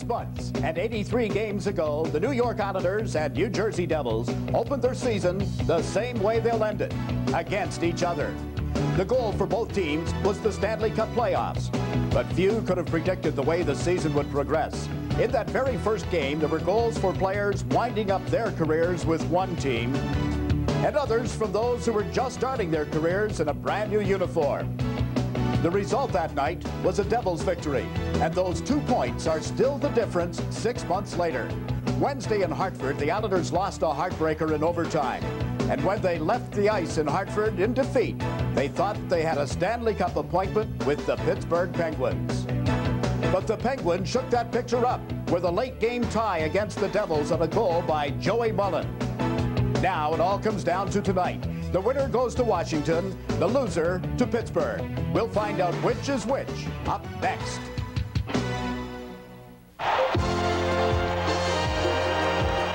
6 months and 83 games ago, the New York Islanders and New Jersey Devils opened their season the same way they'll end it, against each other. The goal for both teams was the Stanley Cup playoffs, but few could have predicted the way the season would progress. In that very first game, there were goals for players winding up their careers with one team, and others from those who were just starting their careers in a brand new uniform. The result that night was a Devils victory, and those 2 points are still the difference 6 months later. Wednesday in Hartford, the Islanders lost a heartbreaker in overtime. And when they left the ice in Hartford in defeat, they thought they had a Stanley Cup appointment with the Pittsburgh Penguins. But the Penguins shook that picture up with a late-game tie against the Devils on a goal by Joey Mullen. Now it all comes down to tonight. The winner goes to Washington, the loser to Pittsburgh. We'll find out which is which up next.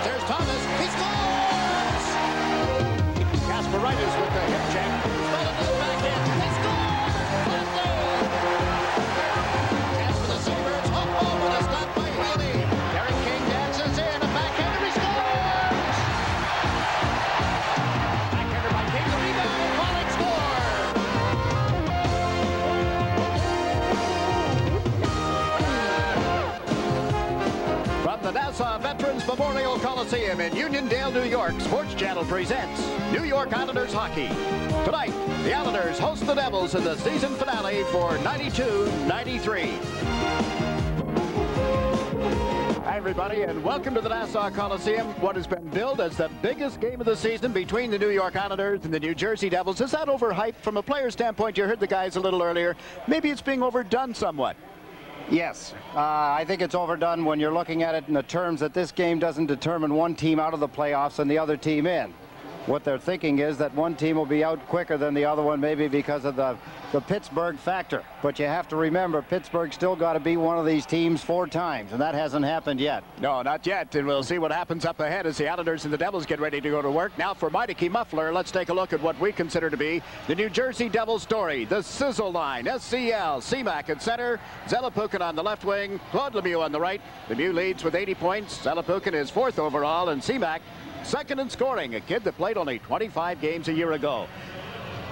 There's Thomas. He scores! Kasparaitis with the hip check. Fell into the back end. He scores! Chance for the Seabirds. Oh, with a stop by Healy. Derek King dances in. A backhander. He scores! Backhander by King. The rebound. Pollock scores! From the Nassau Veterans Memorial Coliseum in Uniondale, New York, Sports Channel presents New York Islanders hockey. Tonight, the Islanders host the Devils in the season finale for 92-93. Hi, everybody, and welcome to the Nassau Coliseum. What has been billed as the biggest game of the season between the New York Islanders and the New Jersey Devils. Is that overhyped? From a player standpoint, you heard the guys a little earlier. Maybe it's being overdone somewhat. Yes, I think it's overdone when you're looking at it in the terms that this game doesn't determine one team out of the playoffs and the other team in. What they're thinking is that one team will be out quicker than the other one, maybe because of the Pittsburgh factor. But you have to remember, Pittsburgh still got to beat one of these teams 4 times, and that hasn't happened yet. No, not yet, and we'll see what happens up ahead as the Islanders and the Devils get ready to go to work. Now for Meineke Muffler, let's take a look at what we consider to be the New Jersey Devils story. The Sizzle line, SCL, Seamack at center, Zelepukin on the left wing, Claude Lemieux on the right. Lemieux leads with 80 points. Zelepukin is 4th overall, and Seamack second in scoring, a kid that played only 25 games a year ago.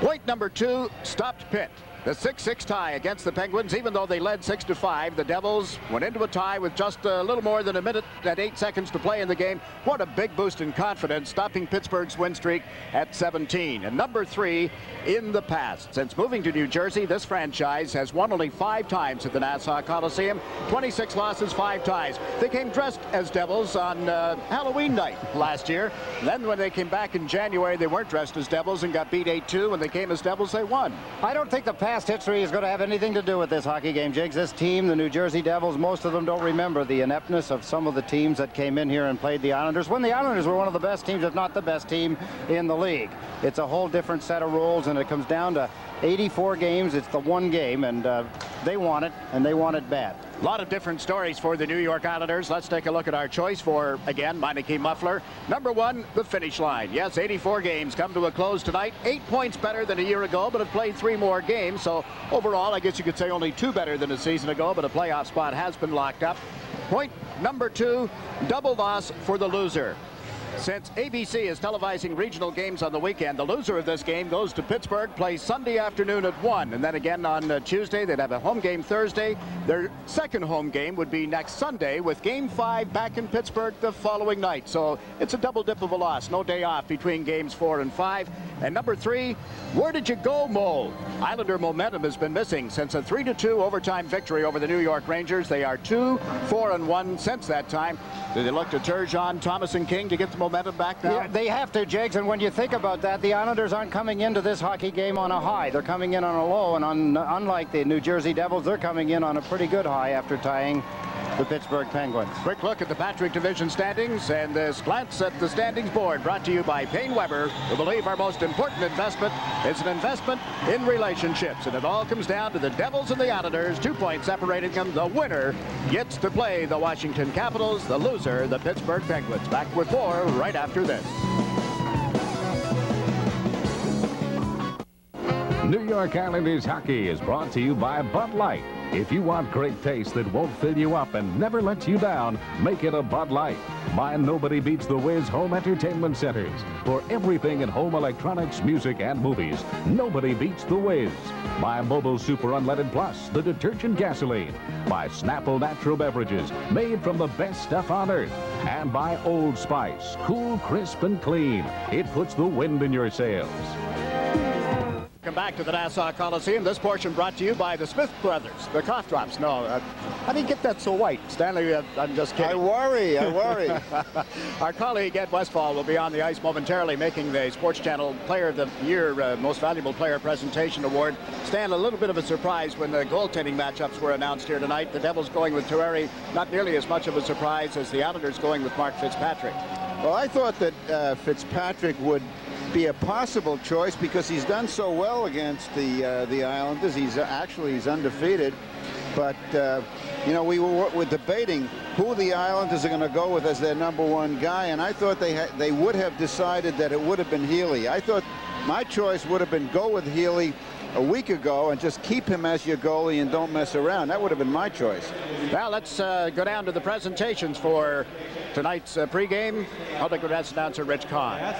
Point number 2, stopped Pitt. The 6-6 tie against the Penguins, even though they led 6-5, the Devils went into a tie with just a little more than a minute and 8 seconds to play in the game. What a big boost in confidence, stopping Pittsburgh's win streak at 17. And number 3, in the past. Since moving to New Jersey, this franchise has won only 5 times at the Nassau Coliseum, 26 losses, 5 ties. They came dressed as Devils on Halloween night last year. Then when they came back in January, they weren't dressed as Devils and got beat 8-2. When they came as Devils, they won. I don't think the past history is going to have anything to do with this hockey game, Jiggs. This team, the New Jersey Devils, most of them don't remember the ineptness of some of the teams that came in here and played the Islanders when the Islanders were one of the best teams, if not the best team in the league. It's a whole different set of rules, and it comes down to 84 games. It's the one game, and they want it, and they want it bad. A lot of different stories for the New York Islanders. Let's take a look at our choice for, again, Meineke Muffler. Number 1, the finish line. Yes, 84 games come to a close tonight. 8 points better than a year ago, but have played 3 more games. So overall, I guess you could say only 2 better than a season ago, but a playoff spot has been locked up. Point number 2, double loss for the loser. Since ABC is televising regional games on the weekend, the loser of this game goes to Pittsburgh, plays Sunday afternoon at 1, and then again on Tuesday. They'd have a home game Thursday. Their second home game would be next Sunday, with Game 5 back in Pittsburgh the following night. So it's a double dip of a loss. No day off between games 4 and 5. And number 3, where did you go, Mole? Islander momentum has been missing since a 3-2 overtime victory over the New York Rangers. They are 2-4-1 since that time. Do they look to Turgeon, Thomas, and King to get the momentum back now? Yeah, they have to, Jiggs, and when you think about that, the Islanders aren't coming into this hockey game on a high. They're coming in on a low, and unlike the New Jersey Devils, they're coming in on a pretty good high after tying the Pittsburgh Penguins. Quick look at the Patrick Division standings, and this glance at the standings board brought to you by Payne Weber, who believe our most important investment is an investment in relationships. And it all comes down to the Devils and the Islanders, 2 points separating them. The winner gets to play the Washington Capitals, the loser, the Pittsburgh Penguins. Back with more right after this. New York Islanders hockey is brought to you by Bud Light. If you want great taste that won't fill you up and never lets you down, make it a Bud Light. Buy Nobody Beats the Whiz Home Entertainment Centers. For everything in home electronics, music, and movies, nobody beats the Whiz. Buy Mobile Super Unleaded Plus, the detergent gasoline. Buy Snapple Natural Beverages, made from the best stuff on earth. And buy Old Spice, cool, crisp, and clean. It puts the wind in your sails. Welcome back to the Nassau Coliseum. This portion brought to you by the Smith Brothers. The cough drops. No, how do you get that so white? Stanley, I'm just kidding. I worry. Our colleague Ed Westfall will be on the ice momentarily making the Sports Channel Player of the Year Most Valuable Player Presentation Award. Stan, a little bit of a surprise when the goaltending matchups were announced here tonight. The Devils going with Terreri, not nearly as much of a surprise as the Islanders going with Mark Fitzpatrick. Well, I thought that Fitzpatrick would be a possible choice because he's done so well against the Islanders. He's undefeated. But you know, we were debating who the Islanders are going to go with as their #1 guy, and I thought they would have decided that it would have been Healy. I thought my choice would have been go with Healy a week ago and just keep him as your goalie and don't mess around. That would have been my choice. Well, let's go down to the presentations for tonight's pregame. Public address announcer Rich Kahn.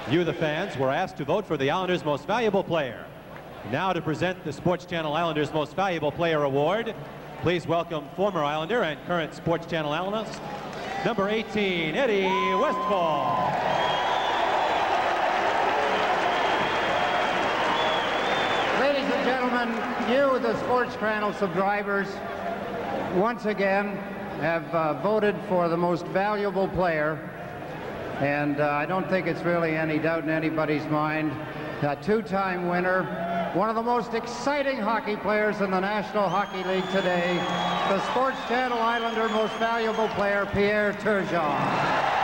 You, the fans, were asked to vote for the Islanders' Most Valuable Player. Now to present the Sports Channel Islanders' Most Valuable Player Award, please welcome former Islander and current Sports Channel analyst, number 18, Eddie Westfall. Ladies and gentlemen, you, the Sports Channel subscribers, once again have voted for the most valuable player. And I don't think it's really any doubt in anybody's mind. A two-time winner, one of the most exciting hockey players in the National Hockey League today, the Sports Channel Islander Most Valuable Player, Pierre Turgeon.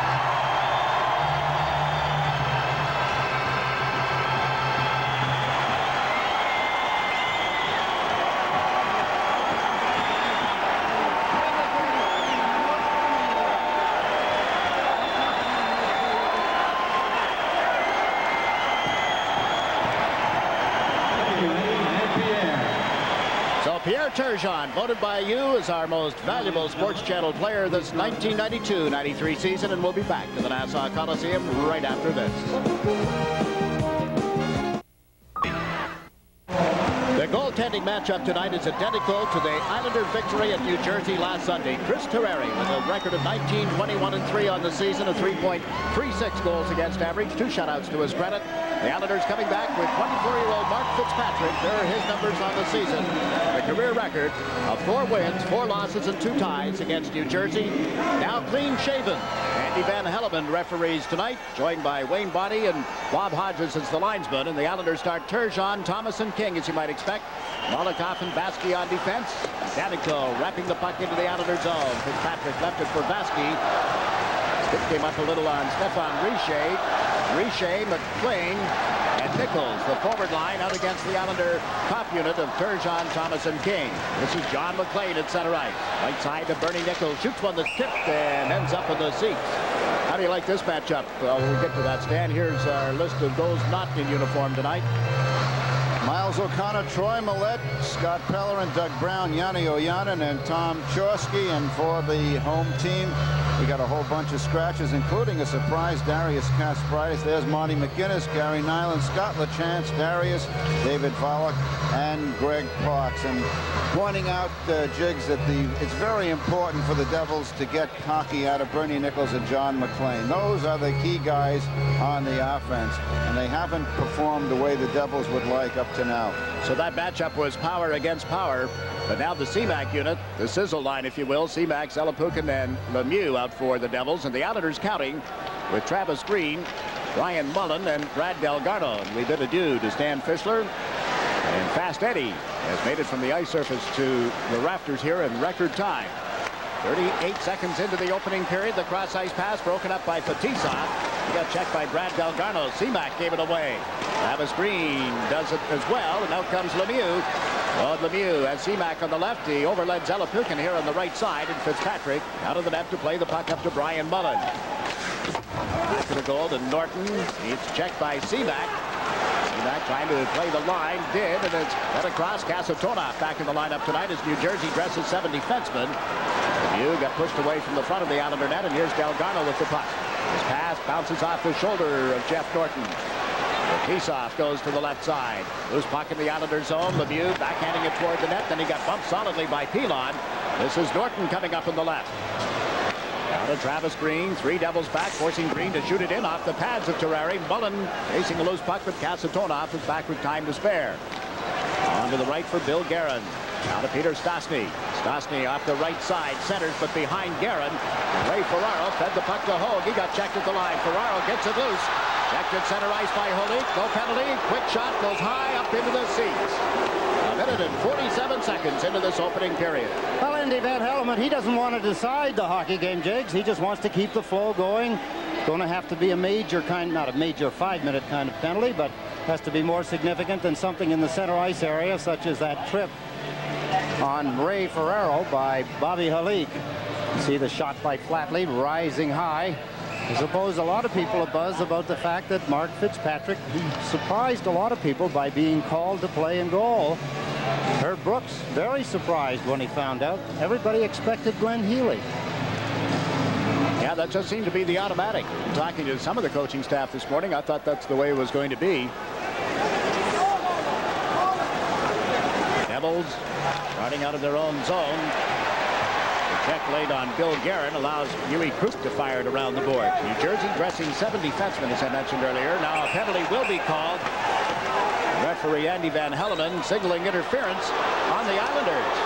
Pierre Turgeon, voted by you as our most valuable Sports Channel player this 1992-93 season, and we'll be back to the Nassau Coliseum right after this. The goaltending matchup tonight is identical to the Islander victory at New Jersey last Sunday. Chris Terreri with a record of 19-21-3 on the season, a 3.36 goals against average, 2 shutouts to his credit. The Islanders coming back with 24-year-old Mark Fitzpatrick. There are his numbers on the season. A career record of 4 wins, 4 losses, and 2 ties against New Jersey. Now clean-shaven. Andy Van Hellemond referees tonight, joined by Wayne Bonney and Bob Hodges as the linesman. And the Islanders start Turgeon, Thomas, and King, as you might expect. Malikoff and Vaski on defense. Danico wrapping the puck into the Islander zone. Fitzpatrick left it for Vaski. Stick came up a little on Stefan Richer, McLean, and Nichols, the forward line, out against the Islander top unit of Turgeon, Thomas, and King. This is John McLean at center ice. Right side to Bernie Nichols. Shoots one that's tipped and ends up in the seats. How do you like this matchup? Well, we'll get to that, Stan. Here's our list of those not in uniform tonight. Miles O'Connor, Troy Millette, Scott Peller, and Doug Brown, Yanni Oyanen, and Tom Chorski. And for the home team, we got a whole bunch of scratches, including a surprise Darius Kasparaitis. There's Monty McGinnis, Gary Nyland, Scott LaChance, Darius, David Volek, and Greg Parks. And pointing out, Jiggs, that it's very important for the Devils to get hockey out of Bernie Nichols and John McLean. Those are the key guys on the offense, and they haven't performed the way the Devils would like up to now. So that matchup was power against power. But now the CMAC unit, the sizzle line, if you will, CMAC, Zelepukin, and Lemieux out for the Devils. And the Islanders counting with Travis Green, Ryan Mullen, and Brad Delgarno. And we bid adieu to Stan Fischler. And Fast Eddie has made it from the ice surface to the rafters here in record time. 38 seconds into the opening period. The cross-ice pass broken up by Fetisov. He got checked by Brad Delgarno. CMAC gave it away. Travis Green does it as well. And out comes Lemieux. Claude Lemieux has CMAC on the left. He overled Zelepukin here on the right side. And Fitzpatrick out of the net to play the puck up to Brian Mullen. Back to the goal to Norton. It's checked by CMAC. Back trying to play the line, did, and it's head across. Kasatonov back in the lineup tonight as New Jersey dresses 7 defensemen. Lemieux got pushed away from the front of the Islander net, and here's Delgado with the puck. His pass bounces off the shoulder of Jeff Norton. Tisov goes to the left side. Loose puck in the Islander zone. Lemieux backhanding it toward the net. Then he got bumped solidly by Pilon. This is Norton coming up in the left. Now to Travis Green. 3 Devils back, forcing Green to shoot it in off the pads of Terrari. Mullen facing a loose puck with Kasatonov is back with time to spare. On to the right for Bill Guerin. Now to Peter Stastny. Stastny off the right side, centers, but behind Guerin. Ray Ferraro fed the puck to Hogue. He got checked at the line. Ferraro gets it loose. Checked at center ice by Holik. No penalty. Quick shot goes high up into the seats. A minute and 47 seconds into this opening period. Well, Andy Van Hellemond, he doesn't want to decide the hockey game, Jiggs. He just wants to keep the flow going. Going to have to be a major kind, not a major 5-minute kind of penalty, but has to be more significant than something in the center ice area, such as that trip on Ray Ferraro by Bobby Holik. See the shot by Flatley rising high. I suppose a lot of people are buzzed about the fact that Mark Fitzpatrick, he surprised a lot of people by being called to play in goal. Herb Brooks very surprised when he found out. Everybody expected Glenn Healy. Yeah, that just seemed to be the automatic. Talking to some of the coaching staff this morning, I thought that's the way it was going to be. Devils starting out of their own zone. The check laid on Bill Guerin allows Huey Krupp to fire it around the board. New Jersey dressing 7 defensemen, as I mentioned earlier. Now a penalty will be called. Referee Andy Van Hellemond signaling interference on the Islanders.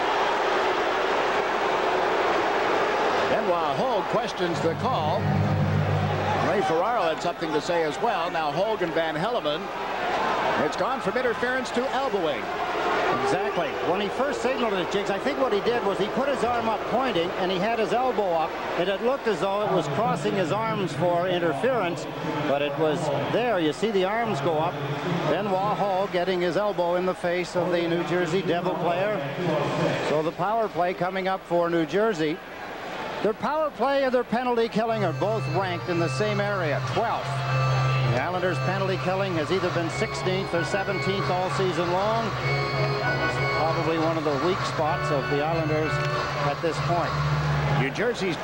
Benoit Hogue questions the call. Ray Ferraro had something to say as well. Now Hogue and Van Hellemond. It's gone from interference to elbowing. Exactly. When he first signaled it, Jiggs, I think what he did was he put his arm up pointing, and he had his elbow up, and it looked as though it was crossing his arms for interference, but it was there. You see the arms go up. Benoit Hogue getting his elbow in the face of the New Jersey Devil player. So the power play coming up for New Jersey. Their power play and their penalty killing are both ranked in the same area, 12th. The Islanders' penalty killing has either been 16th or 17th all season long. It's probably one of the weak spots of the Islanders at this point. New Jersey's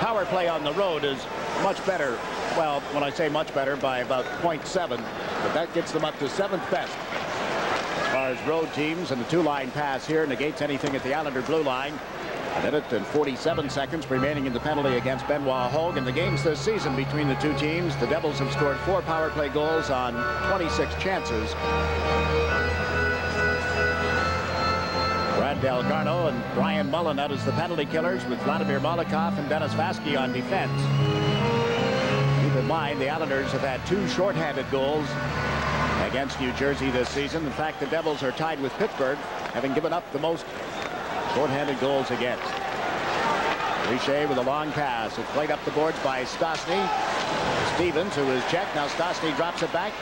power play on the road is much better. Well, when I say much better, by about 0.7, but that gets them up to 7th best. As far as road teams, and the 2-line pass here negates anything at the Islander blue line. A minute and 47 seconds remaining in the penalty against Benoit Hogue. In the games this season between the two teams, the Devils have scored 4 power play goals on 26 chances. Brad Delgado and Brian Mullen out as the penalty killers, with Vladimir Malakov and Dennis Vasky on defense. Keep in mind, the Islanders have had 2 shorthanded goals against New Jersey this season. In fact, the Devils are tied with Pittsburgh, having given up the most short-handed goals against. Richer with a long pass. It's played up the boards by Stastny. Stevens, who is checked. Now Stastny drops it back.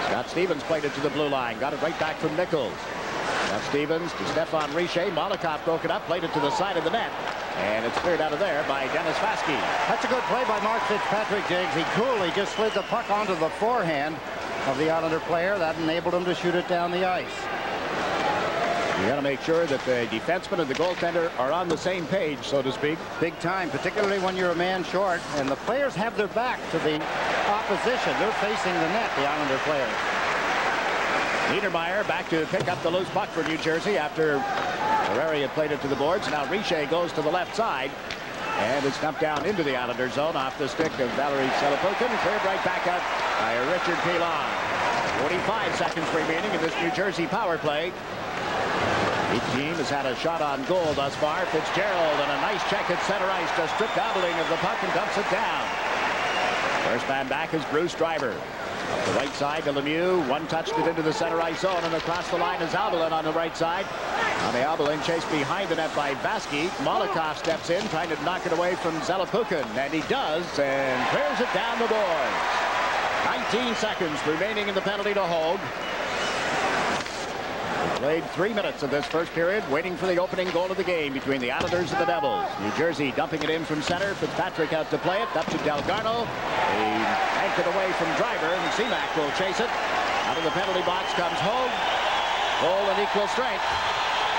Scott Stevens played it to the blue line. Got it right back from Nichols. Now Stevens to Stefan Richer. Malakov broke it up, played it to the side of the net. And it's cleared out of there by Dennis Vasky. That's a good play by Mark Fitzpatrick, Jiggs. He coolly just slid the puck onto the forehand of the Islander player. That enabled him to shoot it down the ice. You got to make sure that the defenseman and the goaltender are on the same page, so to speak. Big time, particularly when you're a man short, and the players have their back to the opposition. They're facing the net, the Islander players. Niedermeyer back to pick up the loose puck for New Jersey after Terrari had played it to the boards. Now Richer goes to the left side, and it's dumped down into the Islander zone off the stick of Valery Selepukin. Cleared right back out by Richard Pilon. 45 seconds remaining in this New Jersey power play. Each team has had a shot on goal thus far. Fitzgerald and a nice check at center ice to strip Abeling of the puck and dumps it down. First man back is Bruce Driver. Up the right side to Lemieux. One touched it into the center ice zone, and across the line is Abeling on the right side. On the Abeling chased behind the net by Vasky. Malakov steps in trying to knock it away from Zelepukin, and he does, and clears it down the boards. 19 seconds remaining in the penalty to Hogue. We played 3 minutes of this first period, waiting for the opening goal of the game between the Islanders and the Devils. New Jersey dumping it in from center. Fitzpatrick out to play it. Up to Delgarno. He banked it away from Driver, and Seamack will chase it. Out of the penalty box comes Hogue. Goal in equal strength.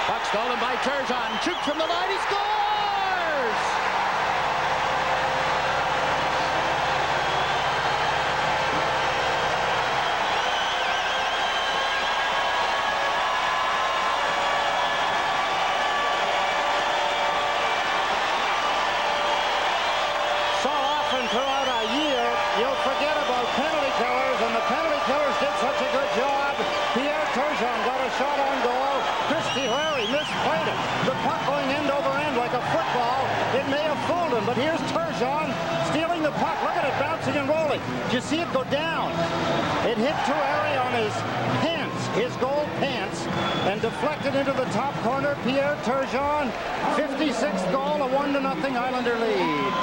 Puck stolen by Turgeon. Shoots from the line. He scores! So often throughout a year, you'll forget about penalty killers, and the penalty killers did such a good job. Pierre Turgeon got a shot on goal. Christy Larry misplayed it. The puck going end over end like a football. It may have fooled him, but here's Turgeon stealing the puck. Look at it bouncing and rolling. Did you see it go down? It hit Tueri on his pants, his gold pants, and deflected into the top corner. Pierre Turgeon, 56th goal, a 1-0 Islander lead.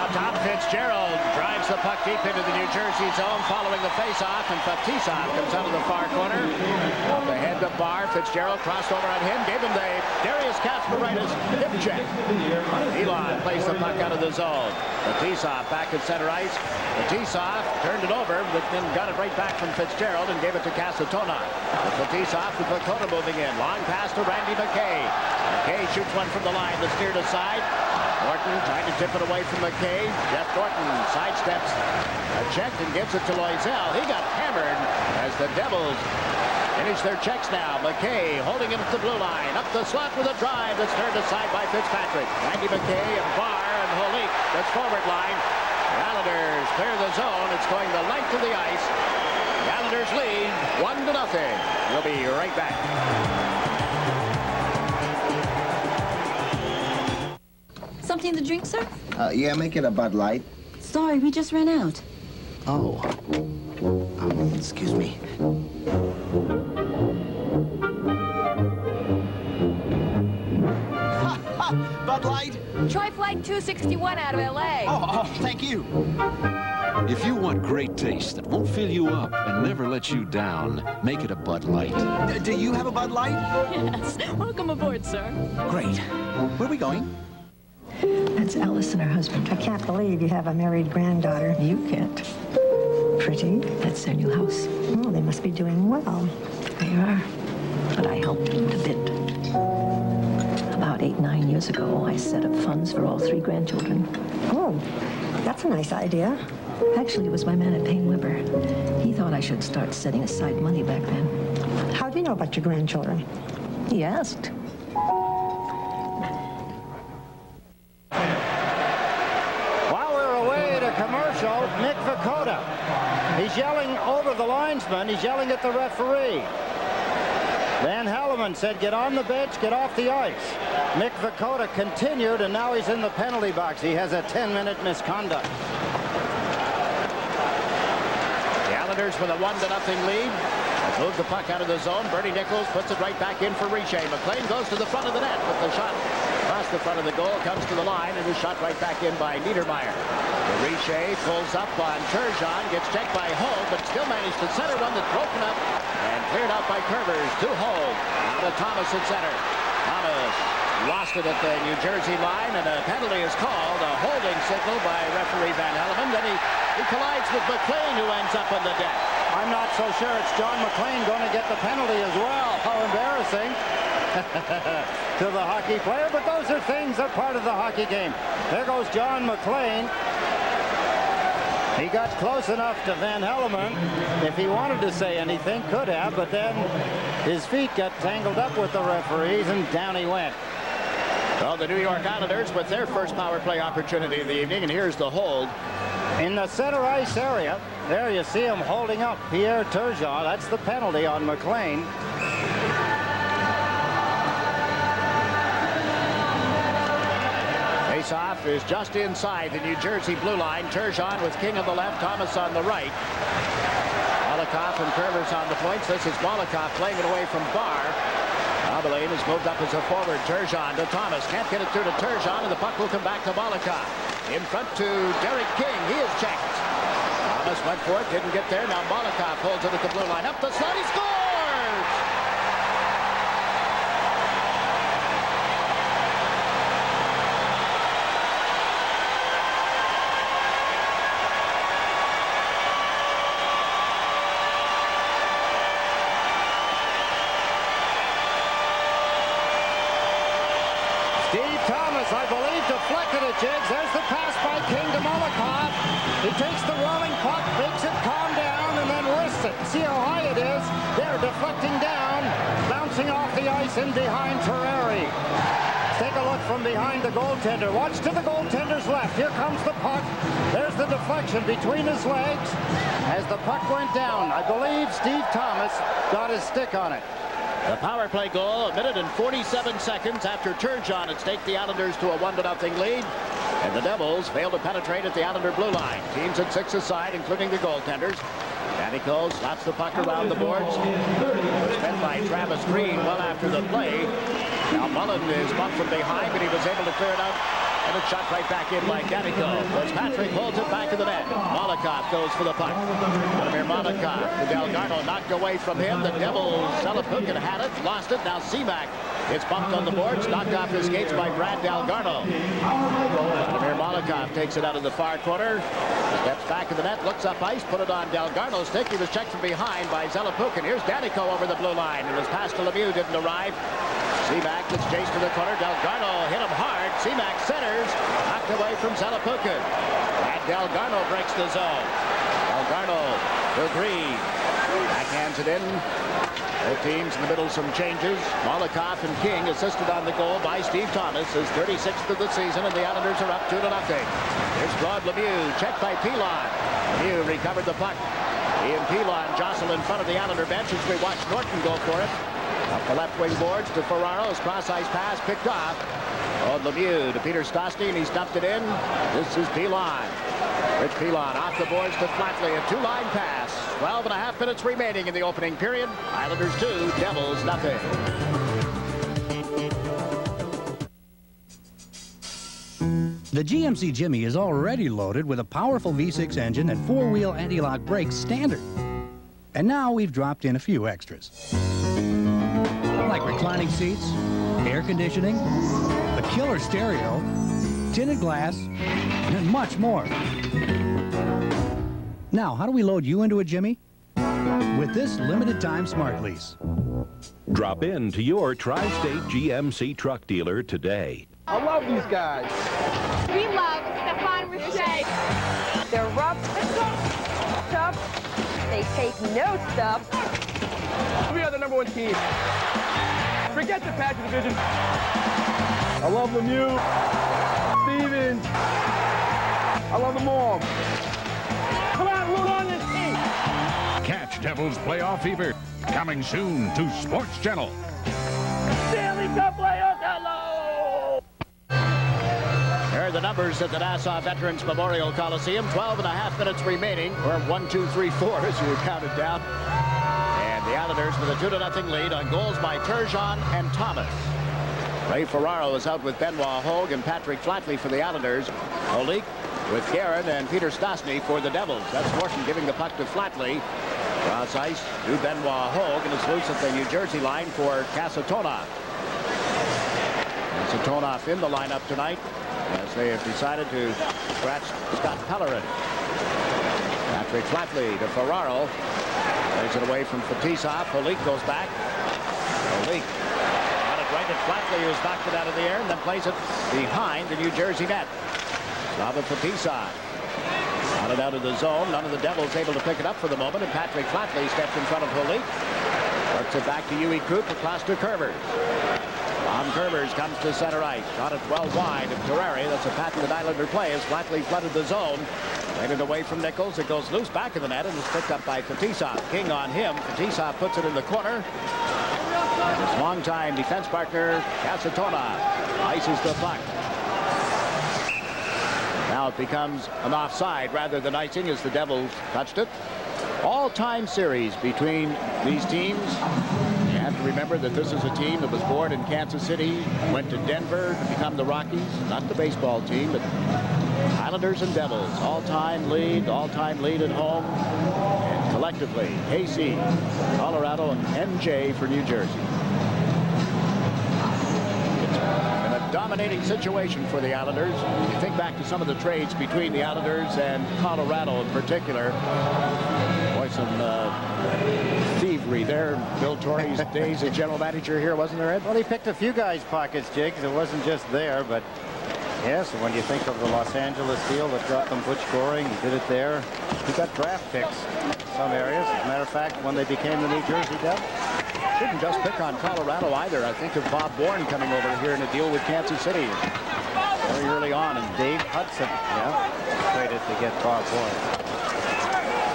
Tom Fitzgerald drives the puck deep into the New Jersey zone following the face-off, and Fetisov comes out of the far corner. Off the head of Barr. Fitzgerald crossed over on him, gave him the Darius Kasparaitis hip check. Elon plays the puck out of the zone. Fetisov back at center ice. Fetisov turned it over, but then got it right back from Fitzgerald and gave it to Casatonon. Fetisov with Lakota moving in. Long pass to Randy McKay. McKay shoots one from the line. The steered aside. Norton trying to tip it away from McKay. Jeff Norton sidesteps a check and gives it to Loisel. He got hammered as the Devils finish their checks now. McKay holding him at the blue line. Up the slot with a drive that's turned aside by Fitzpatrick. Randy McKay and Barr and Holik. That's forward line. The Islanders clear the zone. It's going the length of the ice. The Islanders lead 1-0. We'll be right back. Something to drink, sir? Yeah, make it a Bud Light. Sorry, we just ran out. Oh. Excuse me. Bud Light? Try Flight 261 out of L.A. Oh, thank you. If you want great taste that won't fill you up and never let you down, make it a Bud Light. Do you have a Bud Light? Yes. Welcome aboard, sir. Great. Where are we going? That's Alice and her husband. I can't believe you have a married granddaughter. You can't. Pretty. That's their new house. Oh, they must be doing well. They are. But I helped them a bit. About 8-9 years ago, I set up funds for all 3 grandchildren. Oh, that's a nice idea. Actually, it was my man at Payne Weber. He thought I should start setting aside money back then. How do you know about your grandchildren? He asked. Nick Vakota. He's yelling over the linesman. He's yelling at the referee. Van Helleman said, get on the bench, get off the ice. Nick Vakota continued, and now he's in the penalty box. He has a 10-minute misconduct. The Islanders with a 1-0 lead. Move the puck out of the zone. Bernie Nichols puts it right back in for Richer. McLean goes to the front of the net, but the shot across the front of the goal comes to the line and is shot right back in by Niedermeyer. Richer pulls up on Turgeon, gets checked by Hogue, but still managed to center one that's broken up and cleared out by Curvers to Hogue. Now to Thomas at center. Thomas lost it at the New Jersey line, and a penalty is called, a holding signal by referee Van Helleman. Then he collides with McLean, who ends up on the deck. I'm not so sure it's John McLean going to get the penalty as well. How embarrassing to the hockey player, but those are things that are part of the hockey game. There goes John McLean. He got close enough to Van Helleman. If he wanted to say anything, could have, but then his feet got tangled up with the referees, and down he went. So the New York Islanders with their first power play opportunity of the evening, and here's the hold. In the center ice area, there you see him holding up Pierre Turgeon. That's the penalty on McLean. Face-off is just inside the New Jersey blue line. Turgeon with King on the left, Thomas on the right. Malikoff and Curvers on the points. This is Malikoff playing it away from Barr. Abilene has moved up as a forward. Turgeon to Thomas. Can't get it through to Turgeon, and the puck will come back to Malikoff. In front to Derek King. He is checked. Thomas went for it, didn't get there. Now Molotov holds it at the blue line. Up the slot, he scores! Steve Thomas, I believe, deflected it, Jiggs. There's the pass by King to Molotov. He takes the rolling puck, makes it calm down, and then wrists it. See how high it is? They're deflecting down, bouncing off the ice in behind Terreri. Take a look from behind the goaltender. Watch to the goaltender's left. Here comes the puck. There's the deflection between his legs as the puck went down. I believe Steve Thomas got his stick on it. The power play goal, a minute and 47 seconds after Turgeon had staked the Islanders to a 1-0 lead. And the Devils failed to penetrate at the Islander blue line. Teams at 6 aside, including the goaltenders. Danny Cole slaps the puck around the boards. Spent by Travis Green well after the play. Now Mullen is bumped from behind, but he was able to clear it out. And it's shot right back in by Danico. Fitzpatrick holds it back in the net. Molotov goes for the puck. Vladimir Molotov. The Delgado knocked away from him. The Devils, Selapukin had it, lost it. Now Seamack is bumped on the boards, knocked off his skates by Brad Delgado. Vladimir Molotov takes it out of the far corner. Steps back in the net, looks up ice, put it on Delgardo's stick. He was checked from behind by Selapukin. Here's Danico over the blue line. It was passed to Lemieux, didn't arrive. Seamack gets chased to the corner. Delgardo hit him hard. Seamack centers, knocked away from Selapukin. And Delgardo breaks the zone. Delgardo to Green. Backhands it in. Both teams in the middle, some changes. Molotov and King assisted on the goal by Steve Thomas, his 36th of the season, and the Islanders are up 2-0. Here's Claude Lemieux, checked by Pilon. Lemieux recovered the puck. He and Pilon jostle in front of the Islander bench as we watch Norton go for it. Up the left wing boards to Ferraro's cross-ice pass picked off. Claude Lemieux to Peter Stastny, and he stuffed it in. This is Pilon. Rich Pilon off the boards to Flatley, a two-line pass. 12.5 minutes remaining in the opening period. Islanders 2, Devils nothing. The GMC Jimmy is already loaded with a powerful V6 engine and four-wheel anti-lock brakes standard. And now we've dropped in a few extras. Like reclining seats, air conditioning, a killer stereo, tinted glass, and much more. Now, how do we load you into a Jimmy? With this limited time smart lease. Drop in to your Tri-State GMC truck dealer today. I love these guys. We love Stefan Richer. They're rough, tough, they take no stuff. We are the #1 team. Forget the Patrick division. I love Lemieux, Stevens. I love them all. Come on, root on this team. Catch Devils playoff fever. Coming soon to Sports Channel. Stanley Cup playoff, hello! Here are the numbers at the Nassau Veterans Memorial Coliseum. 12.5 minutes remaining, or 1, 2, 3, 4 as you counted down. And the Islanders with a 2-0 lead on goals by Turgeon and Thomas. Ray Ferraro is out with Benoit Hogue and Patrick Flatley for the Islanders. Olik with Guerin and Peter Stastny for the Devils. That's Morton giving the puck to Flatley. Cross ice to Benoit Hogue, and it's loose at the New Jersey line for Kasatonov. Kasatonov in the lineup tonight as they have decided to scratch Scott Pellerin. Patrick Flatley to Ferraro. Plays it away from Fetisov. Olik goes back. Olik got it right at Flatley, who's knocked it out of the air and then plays it behind the New Jersey net. Slava Fetisov got it out of the zone. None of the Devils able to pick it up for the moment, and Patrick Flatley stepped in front of Olik. Works it back to Huey Krupp across to Kerbers. Tom Kerbers comes to center ice. Shot it well wide of Terreri. That's a patented Islander play as Flatley flooded the zone. Played it away from Nichols. It goes loose back in the net and is picked up by Fetisov. King on him. Fetisov puts it in the corner. And his longtime defense partner, Kasatonov, ices the puck. Now it becomes an offside rather than icing as the Devils touched it. All-time series between these teams. You have to remember that this is a team that was born in Kansas City, went to Denver to become the Rockies, not the baseball team, but Islanders and Devils, all-time lead at home. And collectively, KC, Colorado, and MJ for New Jersey. It's been a dominating situation for the Islanders. You think back to some of the trades between the Islanders and Colorado in particular. Boy, some thievery there. Bill Torrey's days as general manager here, wasn't there, Ed? Well, he picked a few guys' pockets, Jiggs. It wasn't just there, but yes, when you think of the Los Angeles deal that got them Butch Goring, he did it there. He got draft picks in some areas. As a matter of fact, when they became the New Jersey Devils. Shouldn't just pick on Colorado either. I think of Bob Bourne coming over here in a deal with Kansas City very early on. And Dave Hudson, traded to get Bob Bourne.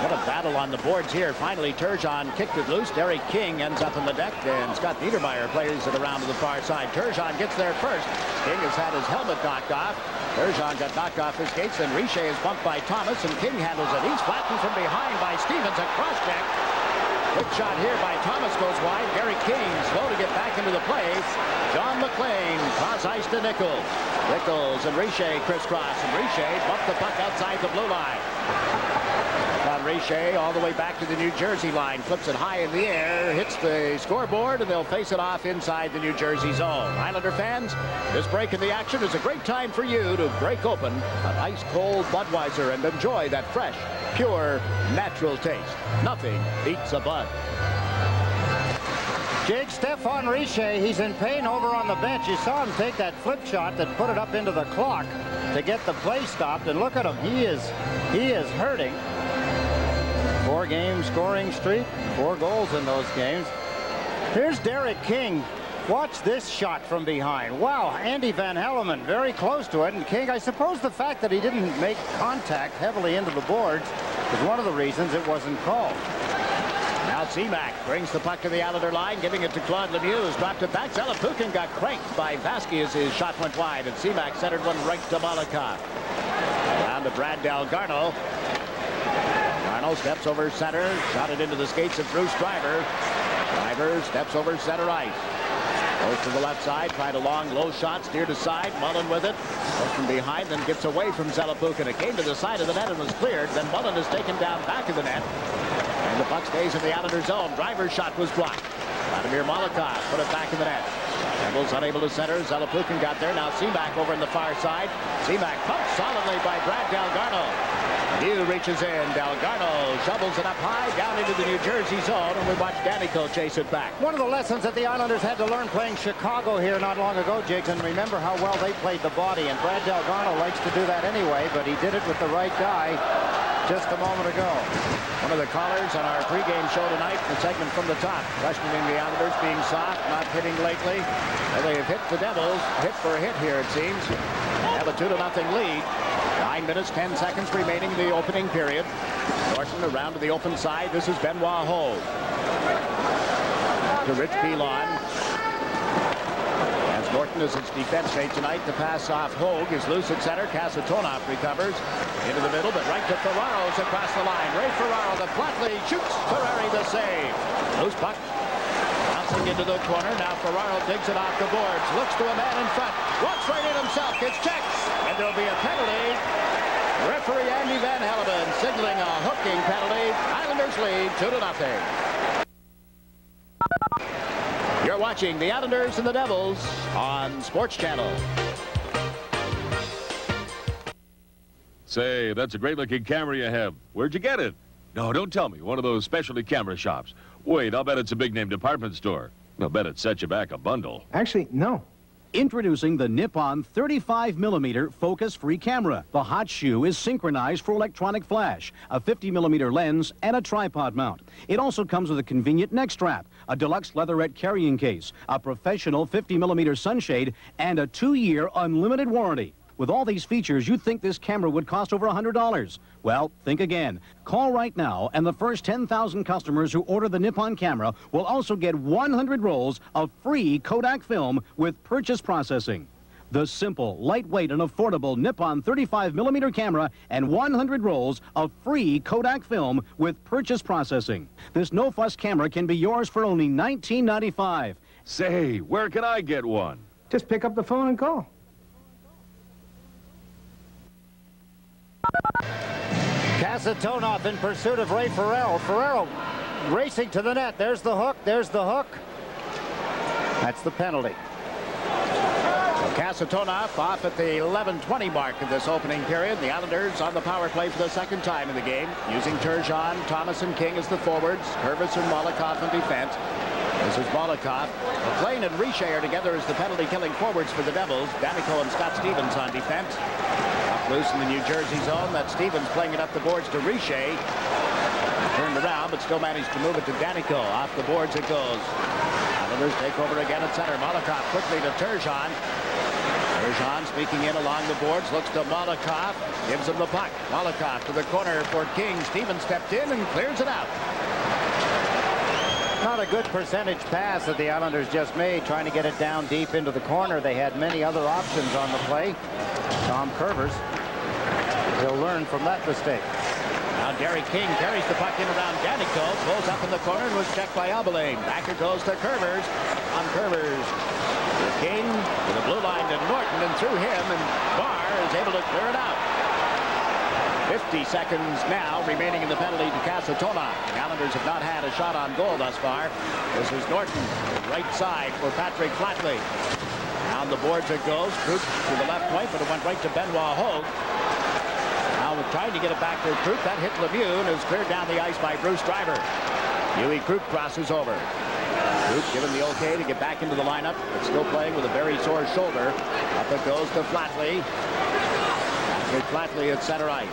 What a battle on the boards here. Finally, Turgeon kicked it loose. Derek King ends up in the deck, and Scott Niedermeyer plays it around to the far side. Turgeon gets there first. King has had his helmet knocked off. Turgeon got knocked off his skates, and Richer is bumped by Thomas, and King handles it. He's flattened from behind by Stevens, a cross check. Quick shot here by Thomas goes wide. Derek King slow to get back into the play. John McClain cross ice to Nichols. Nichols and Richer crisscross, and Richer bumped the puck outside the blue line. Richer all the way back to the New Jersey line, flips it high in the air, hits the scoreboard, and they'll face it off inside the New Jersey zone. Islander fans, this break in the action is a great time for you to break open an ice-cold Budweiser and enjoy that fresh, pure, natural taste. Nothing beats a Bud. Jake, Stefan Richer, he's in pain over on the bench. You saw him take that flip shot that put it up into the clock to get the play stopped, and look at him. He is hurting. 4-game scoring streak, 4 goals in those games. Here's Derek King. Watch this shot from behind. Wow, Andy Van Helleman very close to it. And King, I suppose the fact that he didn't make contact heavily into the boards is one of the reasons it wasn't called. Now Seamack brings the puck to the Islander line, giving it to Claude Lemieux. Dropped it back. Zelepukin got cranked by Vasquez as his shot went wide, and Seamack centered one right to Malakov. Down to Brad Dalgarno. Darno steps over center, shot it into the skates of Bruce Driver. Driver steps over center ice. Goes to the left side, tried a long, low shot, steered aside. Mullen with it. Goes from behind, then gets away from Zelepukin. It came to the side of the net and was cleared. Then Mullen is taken down back of the net. And the puck stays in the Islander zone. Driver's shot was blocked. Vladimir Malakov put it back in the net. Devils unable to center. Zelepukin got there. Now Seamack over on the far side. Seamack pumped solidly by Brad Dalgarno. Hugh reaches in. Dalgarno shovels it up high down into the New Jersey zone, and we watch Danico chase it back. One of the lessons that the Islanders had to learn playing Chicago here not long ago, Jiggs, and remember how well they played the body, and Brad Dalgarno likes to do that anyway, but he did it with the right guy just a moment ago. One of the callers on our pregame show tonight, the segment from the top, questioning the Islanders being soft, not hitting lately. And they have hit the Devils, hit for a hit here, it seems. They have a 2-0 lead. 9 minutes, 10 seconds remaining in the opening period. Norton around to the open side. This is Benoit Hogue. To Rich Pilon. As Norton is its defense mate tonight. The pass off Hogue is loose at center. Kasatonov recovers. Into the middle, but right to Ferraro's across the line. Ray Ferraro, the Flatley shoots. Ferrari the save. Loose puck. Bouncing into the corner. Now Ferraro digs it off the boards. Looks to a man in front. Walks right in himself. Gets checked. And there'll be a penalty. Referee Andy Van Helleman signaling a hooking penalty. Islanders lead 2-0. You're watching the Islanders and the Devils on Sports Channel. Say, that's a great-looking camera you have. Where'd you get it? No, don't tell me. One of those specialty camera shops. Wait, I'll bet it's a big-name department store. I'll bet it set you back a bundle. Actually, no. Introducing the Nippon 35mm focus-free camera. The hot shoe is synchronized for electronic flash, a 50mm lens, and a tripod mount. It also comes with a convenient neck strap, a deluxe leatherette carrying case, a professional 50mm sunshade, and a 2-year unlimited warranty. With all these features, you'd think this camera would cost over $100. Well, think again. Call right now, and the first 10,000 customers who order the Nippon camera will also get 100 rolls of free Kodak film with purchase processing. The simple, lightweight, and affordable Nippon 35mm camera and 100 rolls of free Kodak film with purchase processing. This no-fuss camera can be yours for only $19.95. Say, where can I get one? Just pick up the phone and call. Kasatonov in pursuit of Ray Ferrero. Ferrero racing to the net. There's the hook. There's the hook. That's the penalty. Kasatonov off at the 11:20 mark of this opening period. The Islanders on the power play for the second time in the game, using Turgeon, Thomas, and King as the forwards, Purvis and Molotov in defense. This is Molotov. McLean and Richer are together as the penalty-killing forwards for the Devils. Danico and Scott Stevens on defense. Up loose in the New Jersey zone. That's Stevens playing it up the boards to Richer. Turned around, but still managed to move it to Danico. Off the boards it goes. Islanders take over again at center. Molotov quickly to Turgeon. Turgeon speaking in along the boards, looks to Molotov, gives him the puck. Molotov to the corner for King. Stevens stepped in and clears it out. Not a good percentage pass that the Islanders just made, trying to get it down deep into the corner. They had many other options on the play. Tom Curvers, he'll learn from that mistake. Now Derek King carries the puck in around Danico, pulls up in the corner and was checked by Abilene. Back it goes to Curvers. On Curvers. King to the blue line to Norton, and through him, and Barr is able to clear it out. 50 seconds now remaining in the penalty to Kasatonov. The Islanders have not had a shot on goal thus far. This is Norton, right side for Patrick Flatley. Down the boards it goes. Kruk to the left point, but it went right to Benoit Hogue. Now we're trying to get it back to Kruk. That hit Lemieux and is cleared down the ice by Bruce Driver. Huey Kruk crosses over. Kruk given the okay to get back into the lineup, but still playing with a very sore shoulder. Up it goes to Flatley. Patrick Flatley at center ice.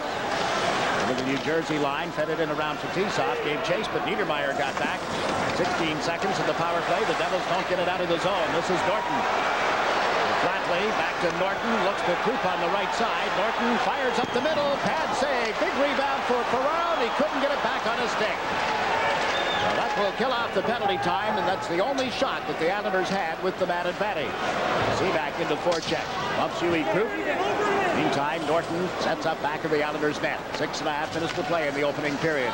Over the New Jersey line, fed it in around Fetisov, gave chase, but Niedermeyer got back. 16 seconds of the power play. The Devils don't get it out of the zone. This is Norton. Flatley back to Norton, looks to Kruk on the right side. Norton fires up the middle, pad save, big rebound for Ferraro. He couldn't get it back on his stick. Well, that will kill off the penalty time, and that's the only shot that the Islanders had with the man advantage. Seaback into forecheck. Bumps Huey Kruk. Meantime, Norton sets up back of the Islanders' net. 6.5 minutes to play in the opening period.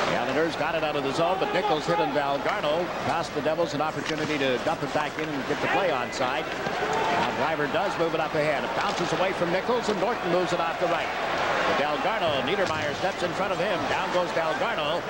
The Islanders got it out of the zone, but Nichols hit in Valgarno. Cost the Devils an opportunity to dump it back in and get the play onside. Now Driver does move it up ahead. It bounces away from Nichols, and Norton moves it off the right. Delgarno, Niedermeyer steps in front of him. Down goes Delgarno.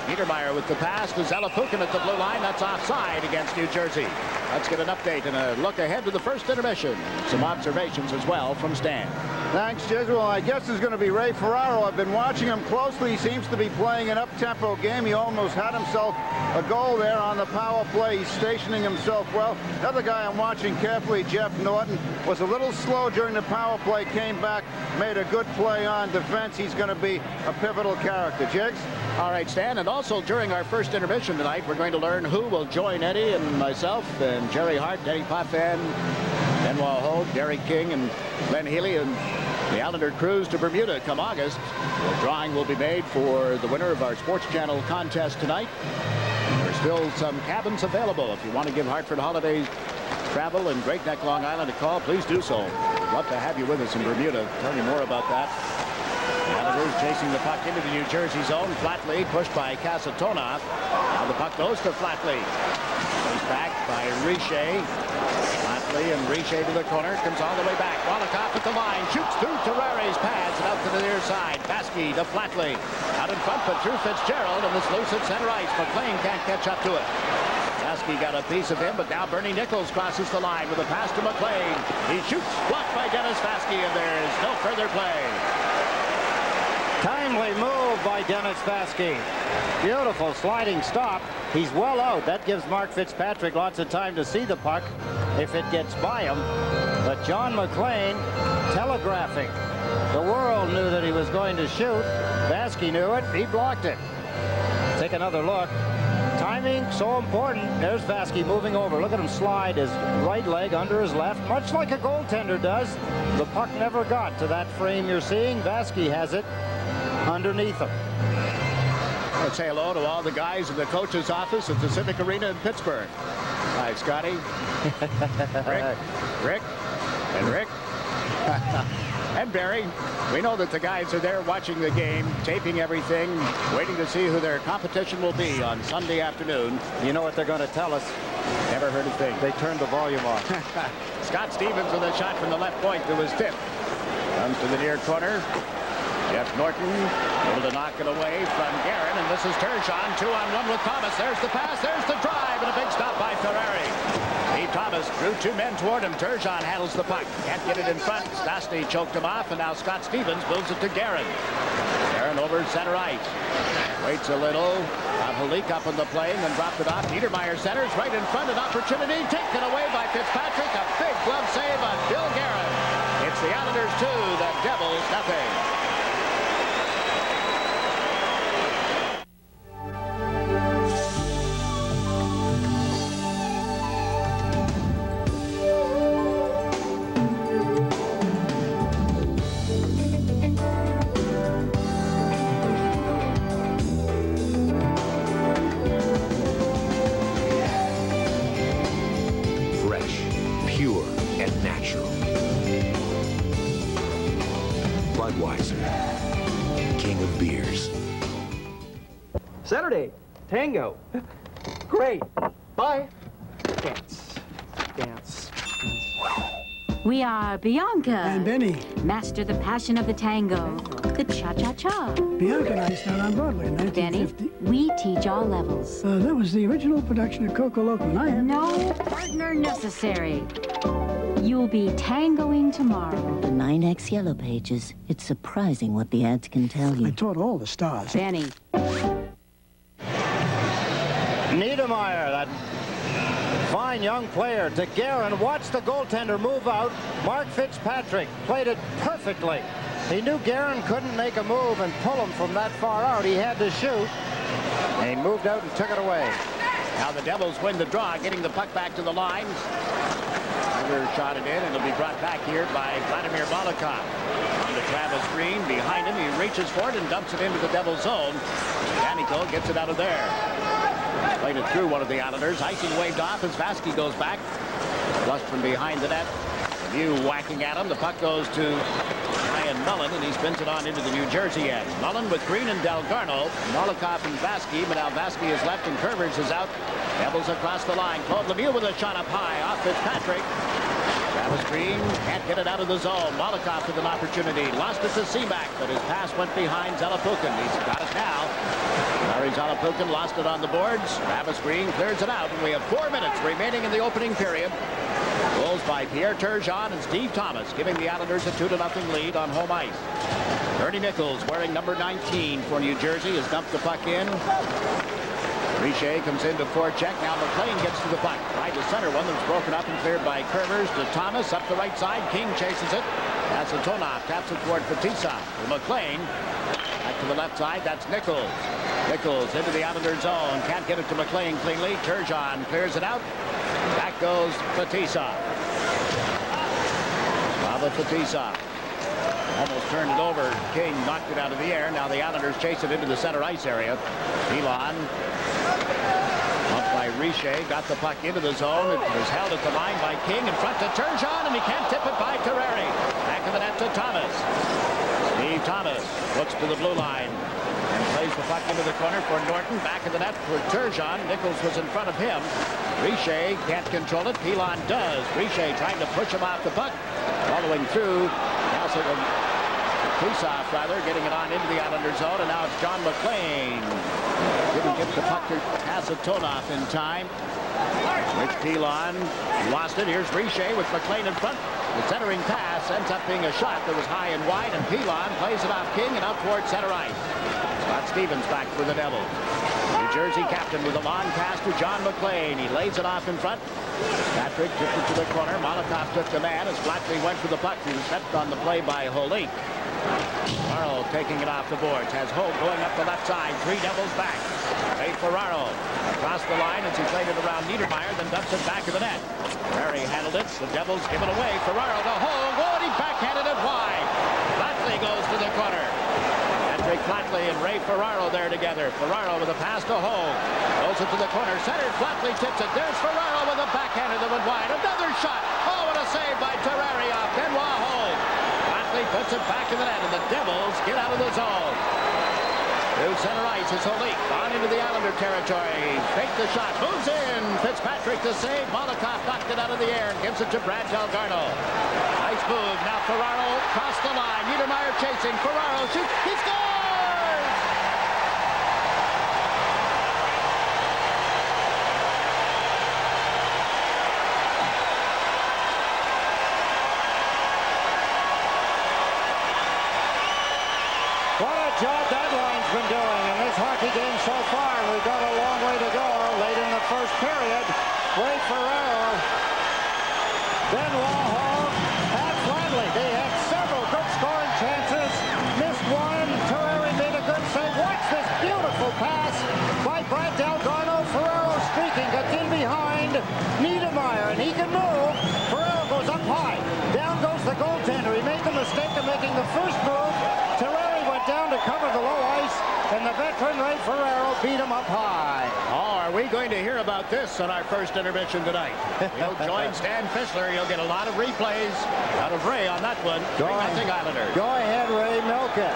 Niedermeyer with the pass to Zalapukin at the blue line. That's offside against New Jersey. Let's get an update and a look ahead to the first intermission. Some observations as well from Stan. Thanks, Jizz. Well, I guess there's going to be Ray Ferraro. I've been watching him closely. He seems to be playing an up-tempo game. He almost had himself a goal there on the power play. He's stationing himself well. Another guy I'm watching carefully, Jeff Norton, was a little slow during the power play, came back, made a good play on defense. He's going to be a pivotal character. Jiggs? All right, Stan, and also during our first intermission tonight, we're going to learn who will join Eddie and myself and Jerry Hart, Denny Potvin, Benoit Hogue, Derek King, and Glenn Healy, and the Islander cruise to Bermuda come August. The drawing will be made for the winner of our Sports Channel contest tonight. There's still some cabins available. If you want to give Hartford Holidays Travel in Great Neck, Long Island a call, please do so. We'd love to have you with us in Bermuda. Tell you more about that. The Islanders chasing the puck into the New Jersey zone. Flatley pushed by Kasatonov. Now the puck goes to Flatley. He's back by Richer. Flatley and Richer to the corner. Comes all the way back. Molotov at the line. Shoots through Terrare's pads and out to the near side. Baskey to Flatley. Out in front, but through Fitzgerald, and it's loose at center ice. McLean can't catch up to it. Baskey got a piece of him, but now Bernie Nichols crosses the line with a pass to McLean. He shoots, blocked by Dennis Baskey, and there's no further play. Timely move by Dennis Baskey. Beautiful sliding stop. He's well out. That gives Mark Fitzpatrick lots of time to see the puck if it gets by him. But John McLean telegraphing. The world knew that he was going to shoot. Baskey knew it. He blocked it. Take another look. Timing so important. There's Baskey moving over. Look at him slide his right leg under his left, much like a goaltender does. The puck never got to that frame you're seeing. Baskey has it underneath him. Let's say hello to all the guys in the coach's office at the Civic Arena in Pittsburgh. Hi, Scotty. Rick, and Rick. And Barry. We know that the guys are there watching the game, taping everything, waiting to see who their competition will be on Sunday afternoon. You know what they're going to tell us? Never heard a thing. They turned the volume off. Scott Stevens with a shot from the left point to his tip. Comes to the near corner. Jeff Norton able to knock it away from Guerin, and this is Turgeon, 2-on-1 with Thomas. There's the pass, there's the drive, and a big stop by Ferrari. Steve Thomas drew 2 men toward him. Turgeon handles the puck, can't get it in front. Stastny choked him off, and now Scott Stevens moves it to Guerin. Guerin over center ice. Waits a little. Holik up in the play, and then dropped it off. Niedermeyer centers right in front. An opportunity taken away by Fitzpatrick. A big glove save on Bill Guerin. It's the Islanders 2, the Devils nothing. Saturday, tango. Great. Bye. Dance. Dance. We are Bianca. And Benny. Master the passion of the tango. The cha-cha-cha. Bianca and I started on Broadway in 1950. Benny, we teach all levels. That was the original production of Coco Loco, and I am. No partner necessary. You'll be tangoing tomorrow. The 9X Yellow Pages. It's surprising what the ads can tell you. I taught all the stars. Benny. Niedermeyer, that fine young player, to Guerin. Watch the goaltender move out. Mark Fitzpatrick played it perfectly. He knew Guerin couldn't make a move and pull him from that far out. He had to shoot. And he moved out and took it away. Now the Devils win the draw, getting the puck back to the line. Tiger shot it in, and it'll be brought back here by Vladimir Malakov. On to Travis Green. Behind him, he reaches for it and dumps it into the Devils' zone. Danico gets it out of there. Played it through one of the Islanders. Icing waved off as Vasky goes back. Flushed from behind the net. View whacking at him. The puck goes to Ryan Mullen, and he spins it on into the New Jersey end. Mullen with Green and Delgarno. Malakov and Vasky, but now Vasky is left and Curvers is out. Devils across the line. Claude Lemieux with a shot up high off Fitzpatrick. Travis Green can't get it out of the zone. Malakov with an opportunity. Lost it to Seaback, but his pass went behind Zalapukin. He's got it now. Larry Zalapukin lost it on the boards. Travis Green clears it out, and we have 4 minutes remaining in the opening period. Goals by Pierre Turgeon and Steve Thomas, giving the Islanders a 2-0 lead on home ice. Bernie Nichols, wearing number 19 for New Jersey, has dumped the puck in. Richer comes into forecheck. Now McLean gets to the puck. Tried the center one that's broken up and cleared by Curvers to Thomas. Up the right side. King chases it. That's Antonov. Taps it toward Fatisa. To McLean. Back to the left side. That's Nichols. Nichols into the Islander zone. Can't get it to McLean cleanly. Turgeon clears it out. Back goes Fatisa. Slava Fatisa. Almost turned it over. King knocked it out of the air. Now the Islanders chase it into the center ice area. Elon. Up by Richer. Got the puck into the zone. It was held at the line by King. In front to Turgeon, and he can't tip it by Terreri. Back of the net to Thomas. Steve Thomas looks to the blue line and plays the puck into the corner for Norton. Back of the net for Turgeon. Nichols was in front of him. Richer can't control it. Pilon does. Richer trying to push him off the puck. Following through. Kristoff, rather, getting it on into the Islander zone, and now it's John McLean. Didn't get the puck to Kasatonov in time. Rich Pilon lost it. Here's Richer with McLean in front. The centering pass ends up being a shot that was high and wide, and Pilon plays it off King and out towards center ice. Scott Stevens back for the Devils. New Jersey captain with a long pass to John McLean. He lays it off in front. Patrick took it to the corner. Malakov took the man as Flatley went for the puck. He was stepped on the play by Holik. Ferraro taking it off the boards. Has Holt going up the left side. 3 Devils back. Ray Ferraro across the line as he played it around Niedermeyer, then dumps it back to the net. Perry handled it. The Devils give it away. Ferraro to Holt. Oh, and he backhanded it wide. Flatley goes to the corner. Patrick Flatley and Ray Ferraro there together. Ferraro with a pass to Holt. Goes it to the corner. Centered. Flatley tips it. There's Ferraro with a backhander that went wide. Another shot. Oh, what a save by Terreri off Benoit Holt. Puts it back in the net, and the Devils get out of the zone. To center ice, it's Holik on into the Islander territory. Fake the shot, moves in. Fitzpatrick to save. Molotov knocked it out of the air and gives it to Brad Delgarno. Nice move. Now Ferraro across the line. Niedermeyer chasing. Ferraro shoots. He scores! What a job that line's been doing in this hockey game so far. We've got a long way to go. Late in the first period, Ray Ferraro, then Warhol, and Fladley. They had several good scoring chances. Missed one. Terreri made a good save. Watch this beautiful pass by Brad Delgarno. Ferraro streaking, gets in behind Niedermeyer, and he can move. Ferraro goes up high. Down goes the goaltender. He made the mistake of making the first move. Terreri went down to cover the low ice, and the veteran Ray Ferraro beat him up high. Oh, are we going to hear about this on our first intermission tonight? He'll join Stan Fischler. He'll get a lot of replays out of Ray on that one. 3-0 Islanders. Go ahead, Ray. Milk it.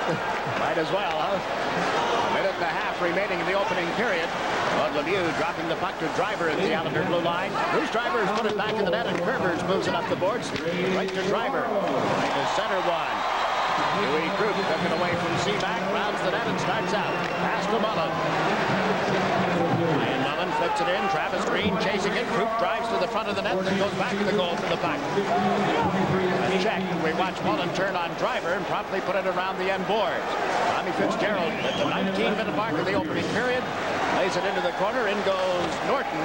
Might as well, huh? A minute and a half remaining in the opening period. Claude Lemieux dropping the puck to Driver at the Islander blue line. Bruce Driver's put it back in the net, and Kerber's moves it up the boards. Right to Driver. Right to center one. Dewey Krupp took it away from Seaback, rounds the net and starts out. Pass to Mullen. Ryan Mullen flips it in. Travis Green chasing it. Krupp drives to the front of the net and goes back to the goal for the puck. A check. We watch Mullen turn on Driver and promptly put it around the end boards. Tommy Fitzgerald at the 19-minute mark of the opening period lays it into the corner. In goes Norton.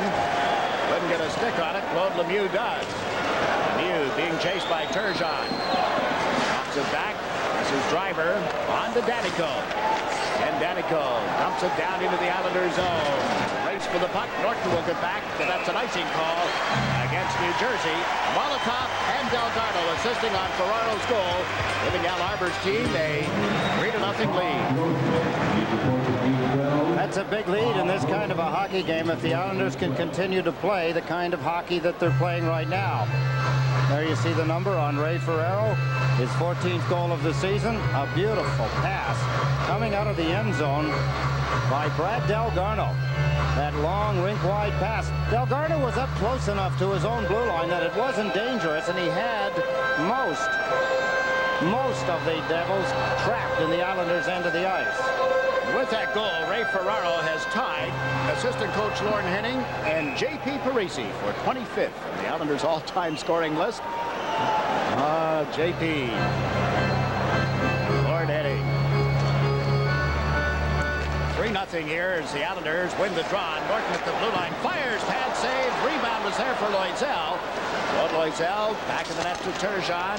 Couldn't get a stick on it. Claude Lemieux does. Lemieux being chased by Turgeon. Drops it back. This is Driver on to Danico. And Danico dumps it down into the Islanders' zone. Race for the puck. Norton will get back, but that's an icing call against New Jersey. Molotov and Delgarno assisting on Ferraro's goal, giving Al Arbor's team a 3-0 lead. That's a big lead in this kind of a hockey game if the Islanders can continue to play the kind of hockey that they're playing right now. There you see the number on Ray Ferraro, his 14th goal of the season. A beautiful pass coming out of the end zone by Brad Delgarno. That long rink-wide pass. Delgarno was up close enough to his own blue line that it wasn't dangerous, and he had most of the Devils trapped in the Islanders' end of the ice. With that goal, Ray Ferraro has tied assistant coach Lorne Henning and J.P. Parisi for 25th on the Islanders' all-time scoring list. J.P. Lorne Henning. 3-0 here as the Islanders win the draw. Norton at the blue line fires, pad save, rebound was there for Loisel. Loisel back in the net to Turgeon.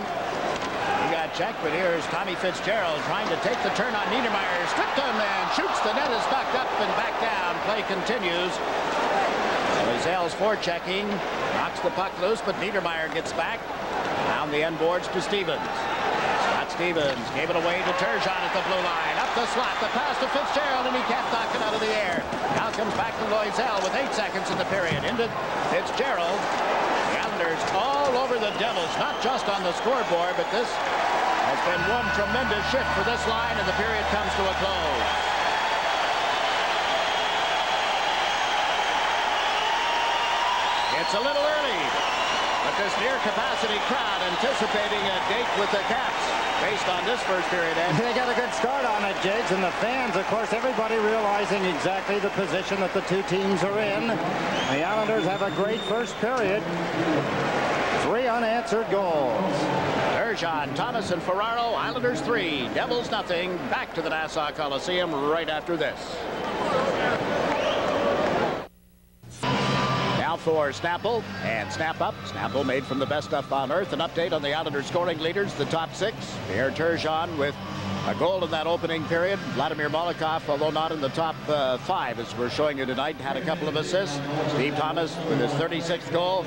He got checked, but here's Tommy Fitzgerald trying to take the turn on Niedermeyer. Stripped him and shoots. The net is backed up and back down. Play continues. Loisel's forechecking. Knocks the puck loose, but Niedermeyer gets back. Down the end boards to Stevens. Scott Stevens gave it away to Turgeon at the blue line. Up the slot. The pass to Fitzgerald, and he can't knock it out of the air. Now comes back to Loisel with 8 seconds in the period. Into Fitzgerald. All over the Devils, not just on the scoreboard, but this has been one tremendous shift for this line, and the period comes to a close. It's a little early, but this near-capacity crowd anticipating a date with the Caps based on this first period. They got a good start on it, Jiggs, and the fans, of course, everybody realizing exactly the position that the two teams are in. The Islanders have a great first period. 3 unanswered goals. Turgeon, Thomas, and Ferraro. Islanders 3, Devils nothing. Back to the Nassau Coliseum right after this. Now for Snapple and Snap Up. Snapple made from the best stuff on earth. An update on the Islanders scoring leaders, the top 6. Pierre Turgeon with a goal in that opening period. Vladimir Molotov, although not in the top 5 as we're showing you tonight, had a couple of assists. Steve Thomas with his 36th goal.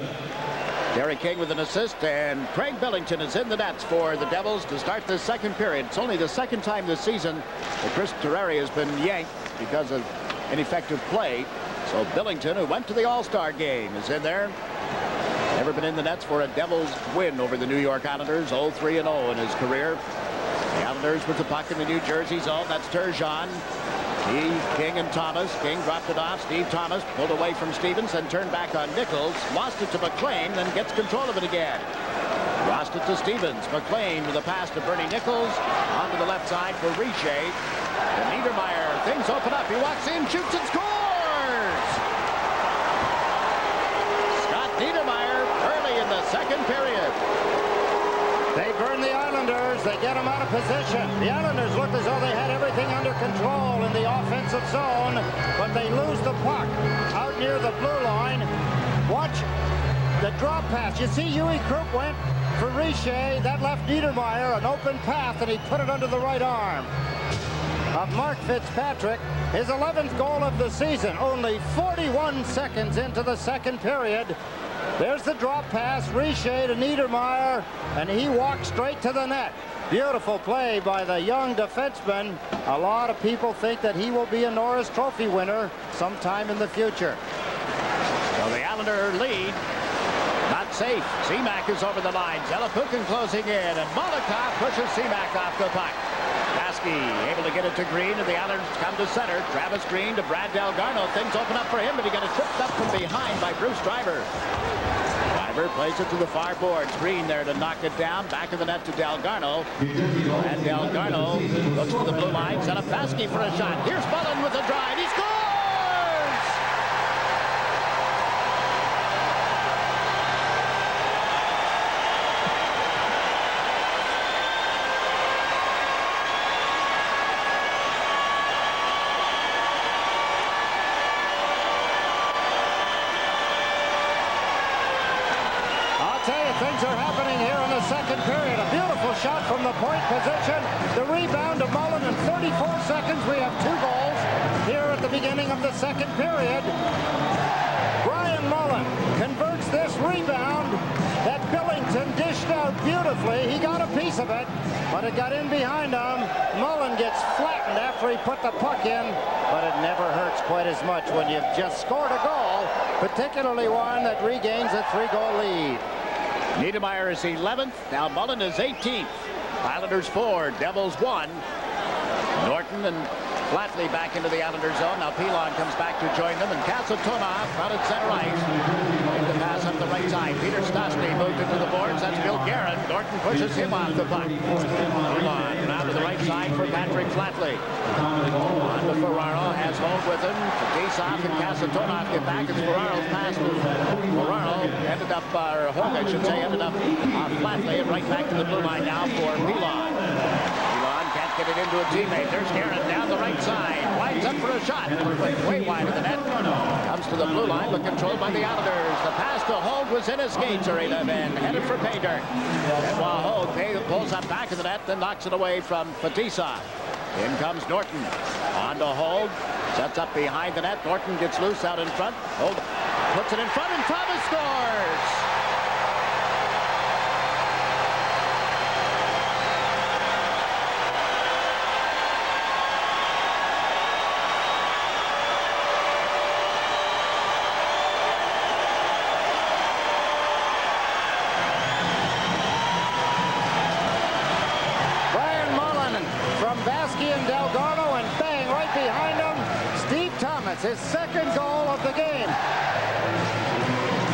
Derek King with an assist, and Craig Billington is in the nets for the Devils to start this second period. It's only the second time this season that Chris Terreri has been yanked because of ineffective play. So Billington, who went to the All-Star game, is in there. Never been in the nets for a Devils win over the New York Islanders. 0-3-0 in his career. The Islanders with the puck in the New Jersey zone. That's Turgeon. King and Thomas. King dropped it off. Steve Thomas pulled away from Stevens, then turned back on Nichols. Lost it to McLean, then gets control of it again. Lost it to Stevens. McLean with a pass to Bernie Nichols. Onto the left side for Richer. And Niedermeyer. Things open up. He walks in, shoots and scores! Scott Niedermeyer early in the second period. They burn the Islanders. They get them out of position. The Islanders looked as though they had everything under control in the offensive zone, but they lose the puck out near the blue line. Watch the drop pass. You see Huey Krupp went for Richer. That left Niedermeyer an open path, and he put it under the right arm of Mark Fitzpatrick. His 11th goal of the season, only 41 seconds into the second period. There's the drop pass, Richer to Niedermeyer, and he walks straight to the net. Beautiful play by the young defenseman. A lot of people think that he will be a Norris Trophy winner sometime in the future. So the Islander lead. Not safe. Seamack is over the line. Zelapukin closing in, and Molotov pushes Seamack off the puck. Baskey able to get it to Green, and the Islanders come to center. Travis Green to Brad Delgarno. Things open up for him, but he got it tripped up from behind by Bruce Driver. Driver plays it to the far boards. Green there to knock it down. Back of the net to Delgarno. And Delgarno looks to the blue line. Set up Baskey for a shot. Here's Mullen with a drive. He scores! Things are happening here in the second period. A beautiful shot from the point position. The rebound to Mullen in 34 seconds. We have 2 goals here at the beginning of the second period. Brian Mullen converts this rebound that Billington dished out beautifully. He got a piece of it, but it got in behind him. Mullen gets flattened after he put the puck in, but it never hurts quite as much when you've just scored a goal, particularly one that regains a 3-goal lead. Niedermeyer is 11th. Now Mullen is 18th. Islanders 4, Devils 1. Norton and Flatley back into the Islanders zone. Now Pilon comes back to join them, and Kasatonov out at center ice. Make the pass up the right side. Peter Stastny moved into the boards. That's Bill Guerin. Norton pushes him off the puck. Pilon now to the right side for Patrick Flatley. On to Ferraro, has Hogue with him. Face-off and Kasatonov get back. It's Ferraro's pass to Ferraro. Ended up, or Hogue, I should say, ended up on Flatley, and right back to the blue line now for Pilon. Pilon can't get it into a teammate. There's Guerin down the right side. Winds up for a shot. Way wide of the net. Comes to the blue line, but controlled by the Islanders. The pass to Hogue was in his skates arena and headed for pay dirt. And while Hogue pulls up back of the net, then knocks it away from Fetisov. In comes Norton. On to Hogue. Sets up behind the net. Norton gets loose out in front. Hogue puts it in front, and Thomas scores! His second goal of the game.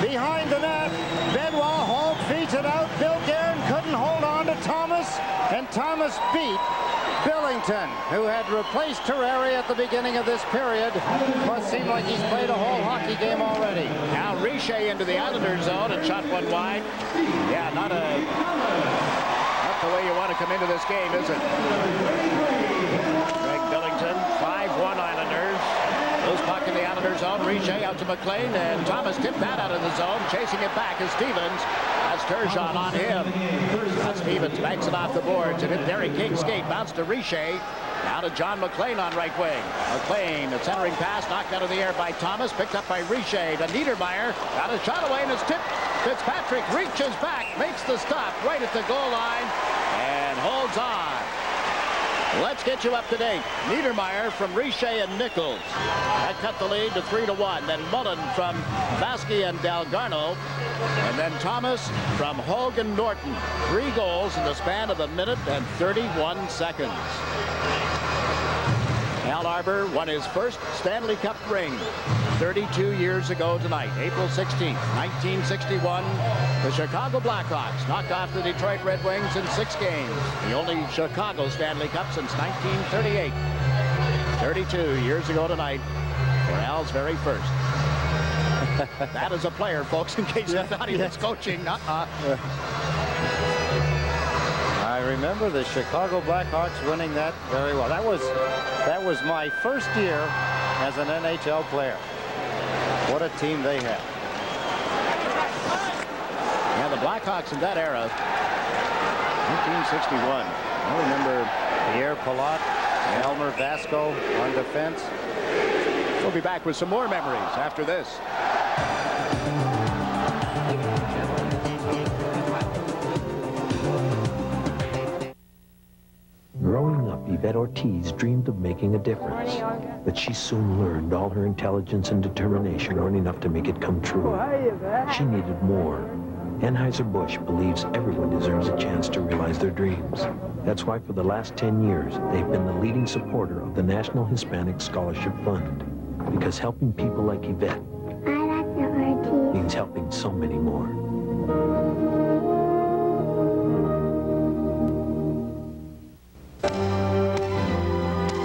Behind the net, Benoit Hogue feeds it out. Bill Guerin couldn't hold on to Thomas, and Thomas beat Billington, who had replaced Terreri at the beginning of this period. But seemed like he's played a whole hockey game already. Now Richer into the Islanders zone and shot one wide. Yeah, not the way you want to come into this game, is it? Greg Billington, 5-1 Islanders. Loose puck in the Islanders zone. Richer out to McLean, and Thomas tipped that out of the zone. Chasing it back is Stevens. That's Turgeon on him. Stevens banks it off the boards, and hit Derek King's skate. Bounce to Richer. Now to John McLean on right wing. McLean, a centering pass, knocked out of the air by Thomas. Picked up by Richer to Niedermeyer. Got a shot away, and it's tipped. Fitzpatrick reaches back, makes the stop right at the goal line, and holds on. Let's get you up to date. Niedermeyer from Richer and Nichols. That cut the lead to 3-1. Then Mullen from Baskey and Delgarno. And then Thomas from Hogue and Norton. 3 goals in the span of a minute and 31 seconds. Al Arbor won his first Stanley Cup ring 32 years ago tonight, April 16th, 1961. The Chicago Blackhawks knocked off the Detroit Red Wings in 6 games. The only Chicago Stanley Cup since 1938. 32 years ago tonight for Al's very first. That is a player, folks, in case you thought he was coaching. I remember the Chicago Blackhawks winning that very well. That was my first year as an NHL player. What a team they had. Yeah, the Blackhawks in that era, 1961. I remember Pierre Palat, Elmer Vasco on defense. We'll be back with some more memories after this. Growing up, Yvette Ortiz dreamed of making a difference. But she soon learned all her intelligence and determination aren't enough to make it come true. She needed more. Anheuser-Busch believes everyone deserves a chance to realize their dreams. That's why for the last 10 years, they've been the leading supporter of the National Hispanic Scholarship Fund. Because helping people like Yvette means helping so many more.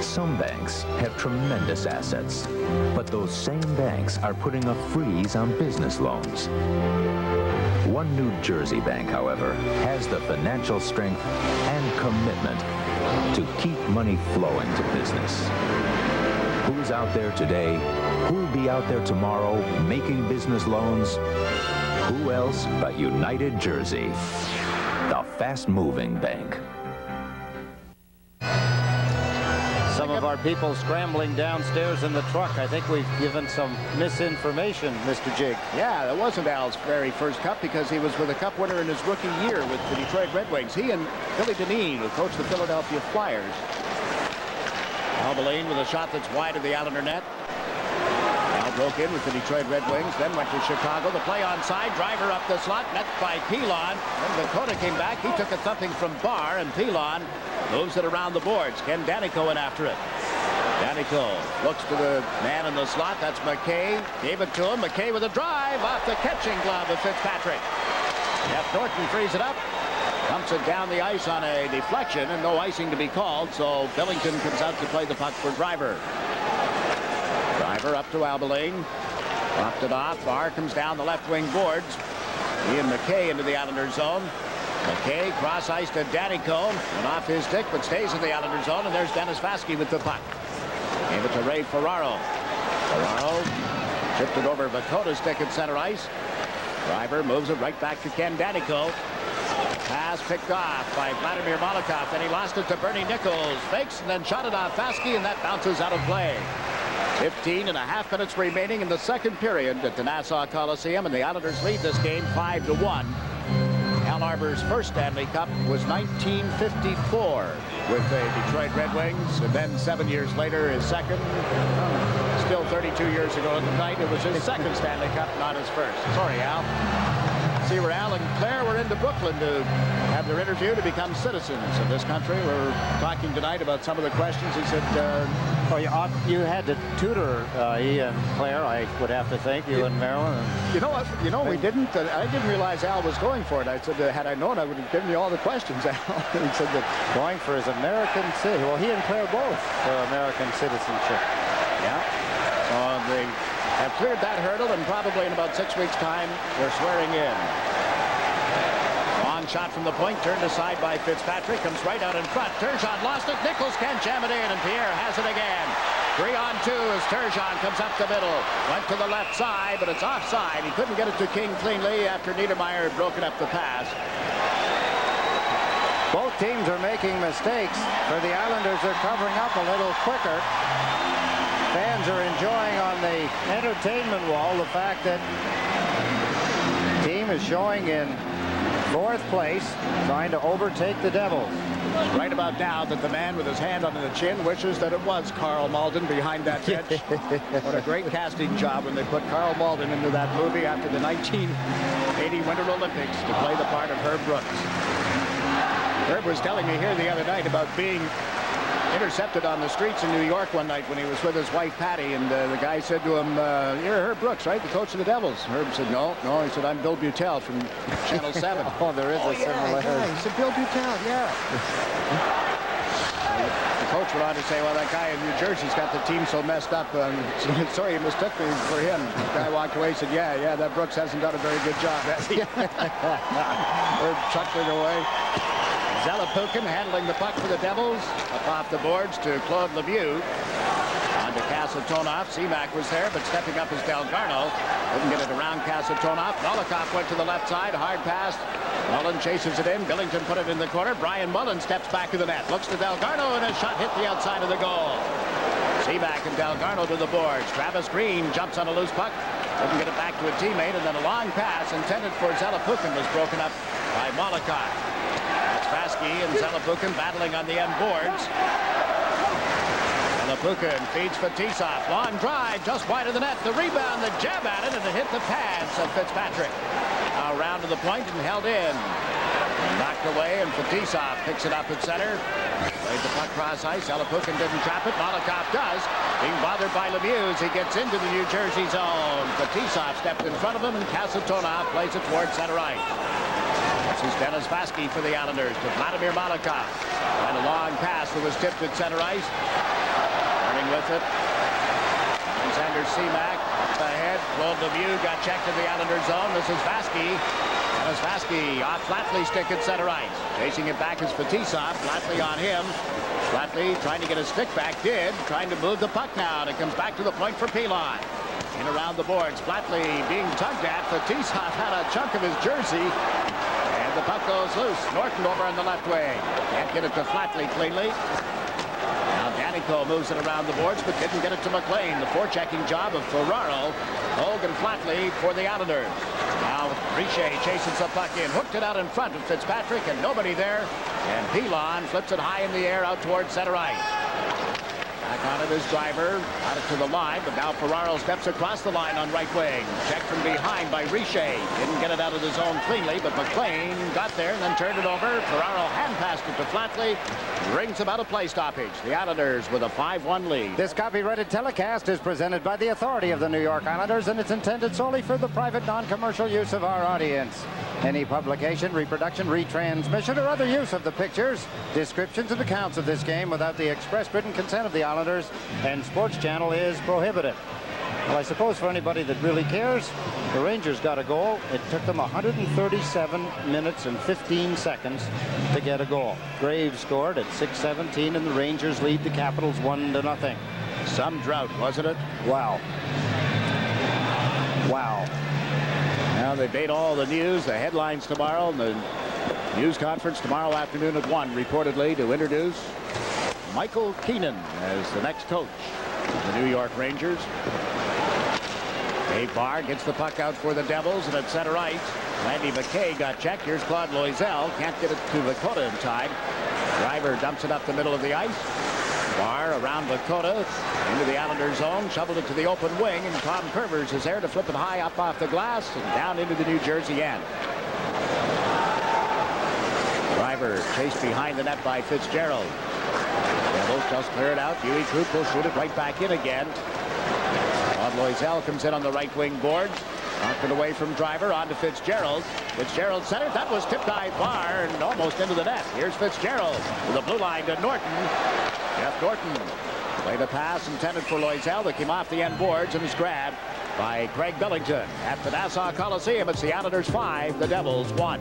Some banks have tremendous assets, but those same banks are putting a freeze on business loans. One New Jersey bank, however, has the financial strength and commitment to keep money flowing to business. Who's out there today? Who'll be out there tomorrow making business loans? Who else but United Jersey, the fast-moving bank. Some of our people scrambling downstairs in the truck. I think we've given some misinformation, Mr. Jig. Yeah, that wasn't Al's very first cup because he was with a cup winner in his rookie year with the Detroit Red Wings. He and Billy Dineen, who coached the Philadelphia Flyers. Al Boleyn with a shot that's wide of the Islander net. Al broke in with the Detroit Red Wings, then went to Chicago. The play onside, driver up the slot, met by Pilon. Then Dakota came back. He took a thumping from Barr, and Pilon moves it around the boards. Ken Danico in after it. Danico looks to the man in the slot. That's McKay. Gave it to him. McKay with a drive off the catching glove of Fitzpatrick. Jeff Norton frees it up. Dumps it down the ice on a deflection, and no icing to be called, so Billington comes out to play the puck for Driver. Driver up to Al Boleyn. Dropped it off. Barr comes down the left wing boards. Ian McKay into the Islander zone. McKay cross ice to Danico. Went off his stick, but stays in the Islander zone, and there's Dennis Vasky with the puck. Gave it to Ray Ferraro. Ferraro tipped it over Vakota's stick at center ice. Driver moves it right back to Ken Danico. Pass picked off by Vladimir Malakov. Then he lost it to Bernie Nichols. Fakes and then shot it off Vasky, and that bounces out of play. 15.5 minutes remaining in the second period at the Nassau Coliseum, and the Islanders lead this game 5-1. Al Arbor's first Stanley Cup was 1954 with the Detroit Red Wings, and then 7 years later his second. Still 32 years ago tonight, it was his second Stanley Cup, not his first. Sorry, Al. See where Al and Claire were into Brooklyn to have their interview to become citizens of this country. We're talking tonight about some of the questions. He said, oh, you had to tutor he and Claire, I would have to think, you and Marilyn. You know what? You know, we didn't. I didn't realize Al was going for it. I said, had I known, I would have given you all the questions, Al. He said that going for his American citizenship. Well, he and Claire both for American citizenship. Yeah. So they have cleared that hurdle, and probably in about 6 weeks' time, they're swearing in. Long shot from the point, turned aside by Fitzpatrick, comes right out in front. Turgeon lost it. Nichols can't jam it in, and Pierre has it again. 3-on-2 as Turgeon comes up the middle. Went to the left side, but it's offside. He couldn't get it to King cleanly after Niedermeyer had broken up the pass. Both teams are making mistakes. For the Islanders, they're covering up a little quicker. Fans are enjoying on the entertainment wall the fact that the team is showing in 4th place, trying to overtake the Devils. Right about now that the man with his hand on the chin wishes that it was Carl Malden behind that bench. What a great casting job when they put Carl Malden into that movie after the 1980 Winter Olympics to play the part of Herb Brooks. Herb was telling me here the other night about being intercepted on the streets in New York one night when he was with his wife, Patty, and the guy said to him, "You're Herb Brooks, right? The coach of the Devils." Herb said, "No, no." He said, "I'm Bill Butel from Channel 7. Oh, there is a similarity. Yeah, he said, "Bill Butel, yeah." The coach went on to say, "Well, that guy in New Jersey's got the team so messed up. Sorry, you mistook me for him." The guy walked away and said, yeah, that Brooks hasn't done a very good job, has he?" Herb chuckling away. Zelepukin handling the puck for the Devils. Up off the boards to Claude Lemieux. On to Kasatonov. Seamak was there, but stepping up is Delgarno. Couldn't get it around Kasatonov. Nolikov went to the left side. Hard pass. Mullen chases it in. Billington put it in the corner. Brian Mullen steps back to the net. Looks to Delgarno, and a shot hit the outside of the goal. Seamak and Delgarno to the boards. Travis Green jumps on a loose puck. Couldn't get it back to a teammate, and then a long pass intended for Zelepukin was broken up by Nolikov. That's Vasky and Zelepukin battling on the end boards. Zelepukin feeds Fetisov. Long drive just wide of the net. The rebound, the jab at it, and it hit the pads of Fitzpatrick. Now round to the point and held in. Knocked away, and Fetisov picks it up at center. Played the puck cross ice. Zelepukin didn't trap it. Nolikov does. Being bothered by Lemieux as he gets into the New Jersey zone. Fetisov stepped in front of him, and Kasatonov plays it towards center ice. This is Dennis Vasky for the Islanders to Vladimir Nolikov. And a long pass that was tipped at center ice. Turning with it. Alexander Seamak up ahead. Claude Lemieux got checked in the Islanders zone. This is Vasky. Dennis Vasky off Flatley stick at center ice. Chasing it back is Fetisov. Flatley on him. Flatley trying to get his stick back. Trying to move the puck now. And it comes back to the point for Pilon. In around the boards. Flatley being tugged at. Fetisov had a chunk of his jersey. The puck goes loose. Norton over on the left wing. Can't get it to Flatley cleanly. Now Danico moves it around the boards, but didn't get it to McLean. The forechecking job of Ferraro. Hogan Flatley for the Islanders. Now Richer chases the puck in. Hooked it out in front of Fitzpatrick, and nobody there. And Pilon flips it high in the air out towards center ice. Back on it is Driver. Got it to the line, but now Ferraro steps across the line on right wing. Checked from behind by Richer. Didn't get it out of the zone cleanly, but McLean got there and then turned it over. Ferraro hand passed it to Flatley. Brings about a play stoppage. The Islanders with a 5-1 lead. This copyrighted telecast is presented by the authority of the New York Islanders, and it's intended solely for the private non-commercial use of our audience. Any publication, reproduction, retransmission, or other use of the pictures, descriptions, and accounts of this game without the express written consent of the Islanders and Sports Channel is prohibited. Well, I suppose for anybody that really cares, the Rangers got a goal. It took them 137 minutes and 15 seconds to get a goal. Graves scored at 6:17, and the Rangers lead the Capitals 1-0. Some drought, wasn't it? Wow. Wow. Now they made all the news, the headlines tomorrow, and the news conference tomorrow afternoon at 1, reportedly, to introduce Michael Keenan as the next coach of the New York Rangers. Dave Barr gets the puck out for the Devils, and at center ice, Randy McKay got checked. Here's Claude Loisel. Can't get it to Lakota in time. Driver dumps it up the middle of the ice. Barr around Lakota into the Islanders zone, shoveled it to the open wing, and Tom Curvers is there to flip it high up off the glass and down into the New Jersey end. Driver chased behind the net by Fitzgerald. Devils just clear it out. Huey Troop will shoot it right back in again. Claude Loisel comes in on the right wing boards. Knocked it away from Driver onto Fitzgerald. Fitzgerald centered. That was tipped by Barr and almost into the net. Here's Fitzgerald with the blue line to Norton. Jeff Norton played a pass intended for Loisel that came off the end boards and is grabbed by Craig Billington. At the Nassau Coliseum, it's the Islanders 5, the Devils 1.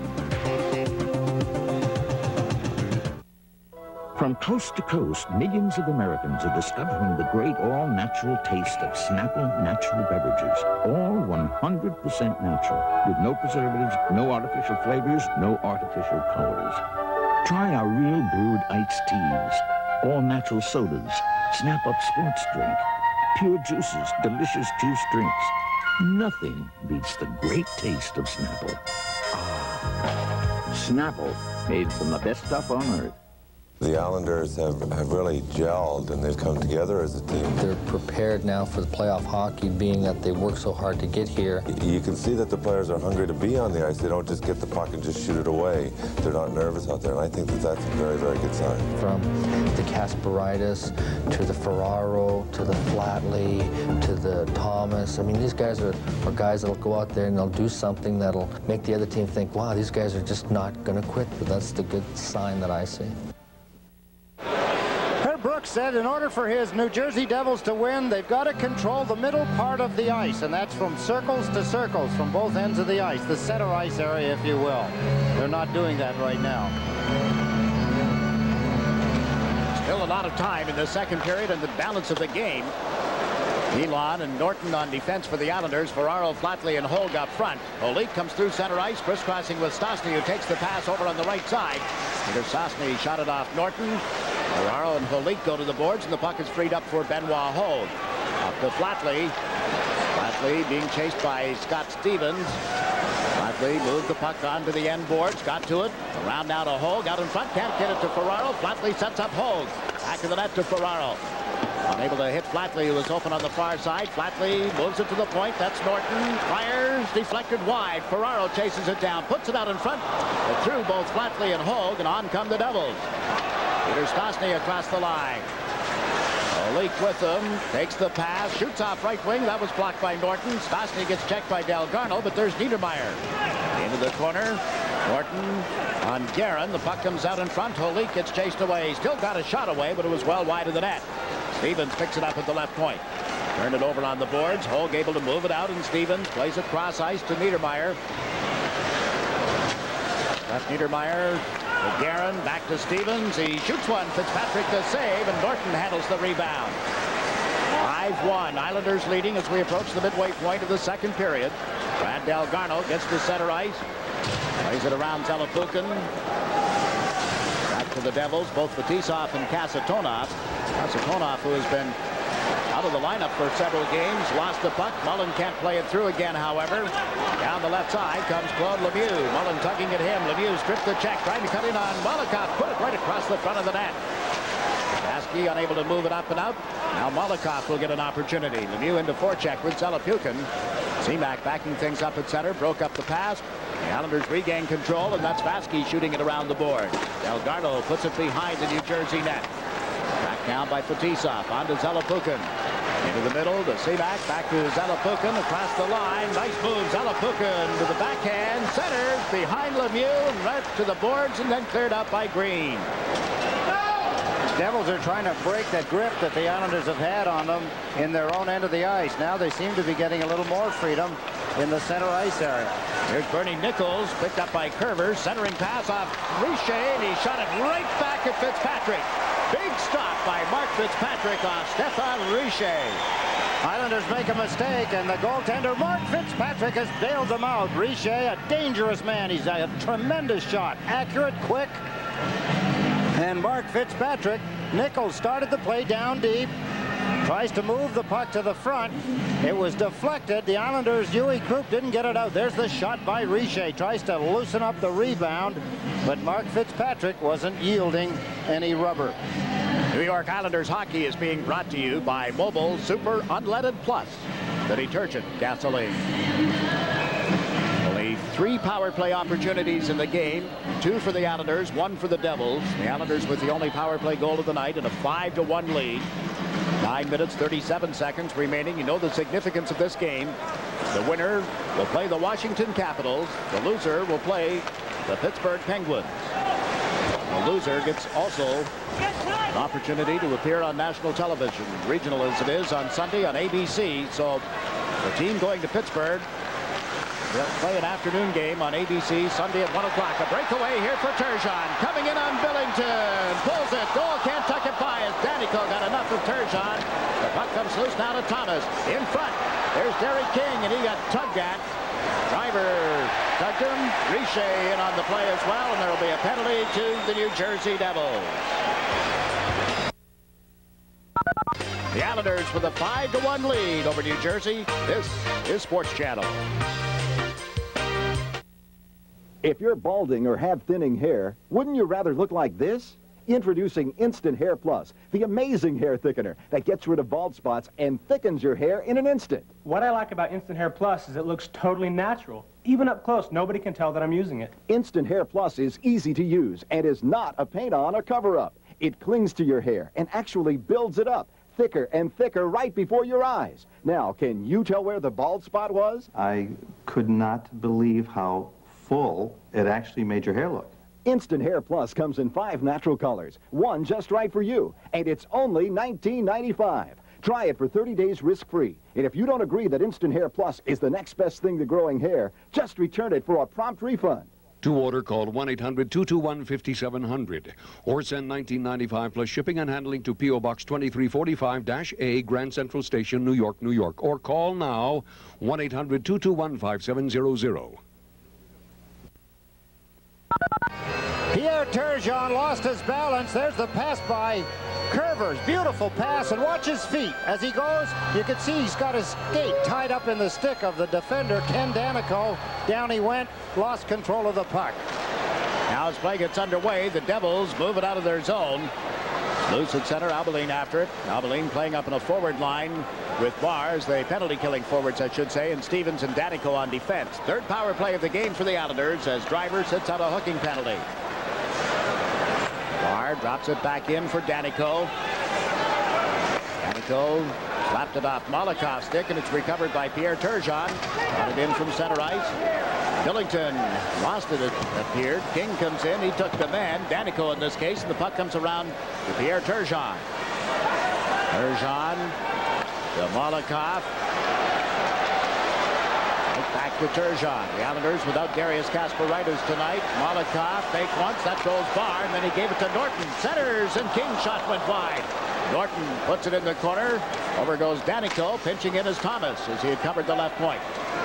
From coast to coast, millions of Americans are discovering the great all-natural taste of Snapple natural beverages. All 100% natural, with no preservatives, no artificial flavors, no artificial colors. Try our real brewed iced teas, all-natural sodas, Snap-Up sports drink, pure juices, delicious juice drinks. Nothing beats the great taste of Snapple. Snapple, made from the best stuff on earth. The Islanders have really gelled, and they've come together as a team. They're prepared now for the playoff hockey, being that they worked so hard to get here. You can see that the players are hungry to be on the ice. They don't just get the puck and just shoot it away. They're not nervous out there, and I think that that's a very, very good sign. From the Kasparaitis to the Ferraro to the Flatley to the Thomas. I mean, these guys are guys that'll go out there and they'll do something that'll make the other team think, wow, these guys are just not going to quit. But that's the good sign that I see. Brooks said in order for his New Jersey Devils to win, they've got to control the middle part of the ice, and that's from circles to circles, from both ends of the ice, the center ice area, if you will. They're not doing that right now. Still a lot of time in the second period and the balance of the game. Elon and Norton on defense for the Islanders. Ferraro, Flatley, and Hogue up front. Holik comes through center ice, crisscrossing with Stastny, who takes the pass over on the right side. Peter Stastny shot it off Norton. Ferraro and Holik go to the boards, and the puck is freed up for Benoit Hogue. Up to Flatley. Flatley being chased by Scott Stevens. Flatley moved the puck onto the end boards, got to it. Around now to Hogue, out in front, can't get it to Ferraro. Flatley sets up Hogue. Back of the net to Ferraro. Unable to hit Flatley, who was open on the far side. Flatley moves it to the point. That's Norton. Fires, deflected wide. Ferraro chases it down, puts it out in front. It threw both Flatley and Hogue, and on come the Devils. Peter Stastny across the line. Olik with him, takes the pass, shoots off right wing. That was blocked by Norton. Stastny gets checked by Delgarno, but there's Niedermeyer. Into the corner. Norton on Guerin. The puck comes out in front. Holik gets chased away. He still got a shot away, but it was well wide of the net. Stevens picks it up at the left point. Turned it over on the boards. Hogue able to move it out, and Stevens plays it cross ice to Niedermeyer. That's Niedermeyer. to Guerin, back to Stevens. He shoots one. Fitzpatrick the save, and Norton handles the rebound. 5-1. Islanders leading as we approach the midway point of the second period. Brad Delgarno gets to center ice. Plays it around Zalapukin. Back to the Devils, both Fetisov and Kasatonov. Kasatonov, who has been out of the lineup for several games, lost the puck. Mullen can't play it through again, however. Down the left side comes Claude Lemieux. Mullen tugging at him. Lemieux stripped the check, trying to cut in on Malakoff. Put it right across the front of the net. Baskey unable to move it up and out. Now Malakoff will get an opportunity. Lemieux into forecheck with Zalapukin. Seamack backing things up at center. Broke up the pass. The Islanders regain control, and that's Baskey shooting it around the board. Delgarno puts it behind the New Jersey net. Back down by Fetisov. On to Zalapukin. Into the middle to Seamack. Back to Zalapukin. Across the line. Nice move. Zalapukin to the backhand. Centers behind Lemieux. Right to the boards, and then cleared up by Green. Devils are trying to break that grip that the Islanders have had on them in their own end of the ice. Now they seem to be getting a little more freedom in the center ice area. Here's Bernie Nichols, picked up by Curvers, centering pass off Richer, and he shot it right back at Fitzpatrick. Big stop by Mark Fitzpatrick off Stefan Richer. Islanders make a mistake, and the goaltender Mark Fitzpatrick has bailed them out. Richer, a dangerous man. He's a tremendous shot, accurate, quick. And Mark Fitzpatrick, Nichols started the play down deep, tries to move the puck to the front. It was deflected. The Islanders' Huey Krupp didn't get it out. There's the shot by Richer. Tries to loosen up the rebound, but Mark Fitzpatrick wasn't yielding any rubber. New York Islanders hockey is being brought to you by Mobil Super Unleaded Plus, the detergent gasoline. Only 3 power play opportunities in the game. 2 for the Islanders, 1 for the Devils. The Islanders with the only power play goal of the night and a 5-1 lead. 9 minutes, 37 seconds remaining. You know the significance of this game. The winner will play the Washington Capitals. The loser will play the Pittsburgh Penguins. The loser gets also an opportunity to appear on national television, regional as it is, on Sunday on ABC. So the team going to Pittsburgh will play an afternoon game on ABC Sunday at 1 o'clock. A breakaway here for Turgeon. Coming in on Billington. Pulls it. Goal can't tuck it by as Danico got enough of Turgeon. The puck comes loose now to Thomas. In front. There's Derek King, and he got tugged at. Driver tugged him. Richer in on the play as well, and there will be a penalty to the New Jersey Devils. The Islanders with a 5-1 lead over New Jersey. This is Sports Channel. If you're balding or have thinning hair, wouldn't you rather look like this? Introducing Instant Hair Plus, the amazing hair thickener that gets rid of bald spots and thickens your hair in an instant. What I like about Instant Hair Plus is it looks totally natural. Even up close, nobody can tell that I'm using it. Instant Hair Plus is easy to use and is not a paint-on or cover-up. It clings to your hair and actually builds it up, thicker and thicker right before your eyes. Now, can you tell where the bald spot was? I could not believe how full it actually made your hair look. Instant Hair Plus comes in 5 natural colors, one just right for you, and it's only $19.95. Try it for 30 days risk-free. And if you don't agree that Instant Hair Plus is the next best thing to growing hair, just return it for a prompt refund. To order, call 1-800-221-5700 or send $19.95 plus shipping and handling to P.O. Box 2345-A, Grand Central Station, New York, New York. Or call now 1-800-221-5700. Pierre Turgeon lost his balance. There's the pass by Curvers. Beautiful pass, and watch his feet. As he goes, you can see he's got his skate tied up in the stick of the defender, Ken Danico. Down he went, lost control of the puck. Now as play gets underway, the Devils move it out of their zone. Loose at center, Abilene after it. Abilene playing up in a forward line with Bars, the penalty-killing forwards, I should say, and Stevens and Danico on defense. Third power play of the game for the Islanders as Driver sits out a hooking penalty. Barr drops it back in for Danico. Danico slapped it off Malakoff's stick, and it's recovered by Pierre Turgeon. Got it in from center ice. Billington lost it, it appeared. King comes in. He took the man, Danico in this case, and the puck comes around to Pierre Turgeon. Turgeon to Malakoff. Right back to Turgeon. The Islanders without Darius Kasparaitis tonight. Malakoff fake once. That goes Barr, and then he gave it to Norton. Centers, and King's shot went wide. Norton puts it in the corner. Over goes Danico, pinching in as Thomas as he had covered the left point.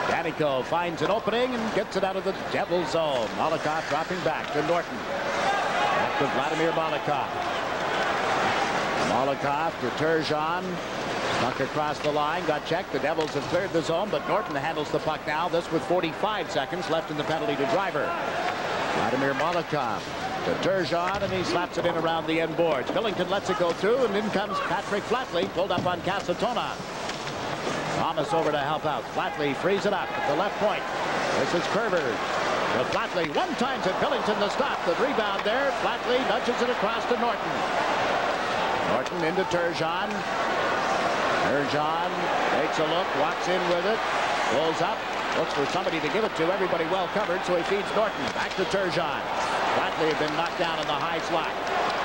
Danico finds an opening and gets it out of the Devil's zone. Malakoff dropping back to Norton. Back to Vladimir Malakoff. Malakoff to Turgeon. Snuck across the line, got checked. The Devils have cleared the zone, but Norton handles the puck now. This with 45 seconds left in the penalty to Driver. Vladimir Malakoff to Turgeon, and he slaps it in around the end boards. Billington lets it go through, and in comes Patrick Flatley, pulled up on Casatona. Thomas over to help out. Flatley frees it up at the left point. This is Curvers. To Flatley, one times at Billington to stop. The rebound there. Flatley nudges it across to Norton. Norton into Turgeon. Turgeon takes a look, walks in with it, pulls up, looks for somebody to give it to. Everybody well covered, so he feeds Norton. Back to Turgeon. Flatley had been knocked down in the high slot.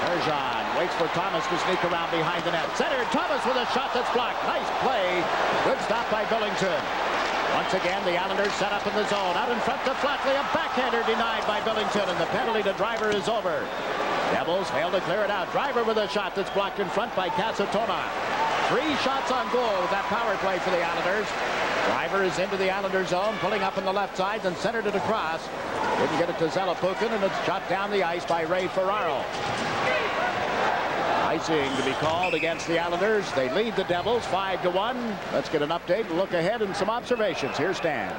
Turgeon waits for Thomas to sneak around behind the net. Center, Thomas with a shot that's blocked. Nice play. Good stop by Billington. Once again, the Islanders set up in the zone. Out in front to Flatley. A backhander denied by Billington, and the penalty to Driver is over. Devils fail to clear it out. Driver with a shot that's blocked in front by Casatona. 3 shots on goal with that power play for the Islanders. Driver is into the Islanders zone, pulling up on the left side, then centered it across. Didn't get it to Zelapukin, and it's shot down the ice by Ray Ferraro. Icing to be called against the Islanders. They lead the Devils 5-1. Let's get an update, look ahead, and some observations. Here's Stan.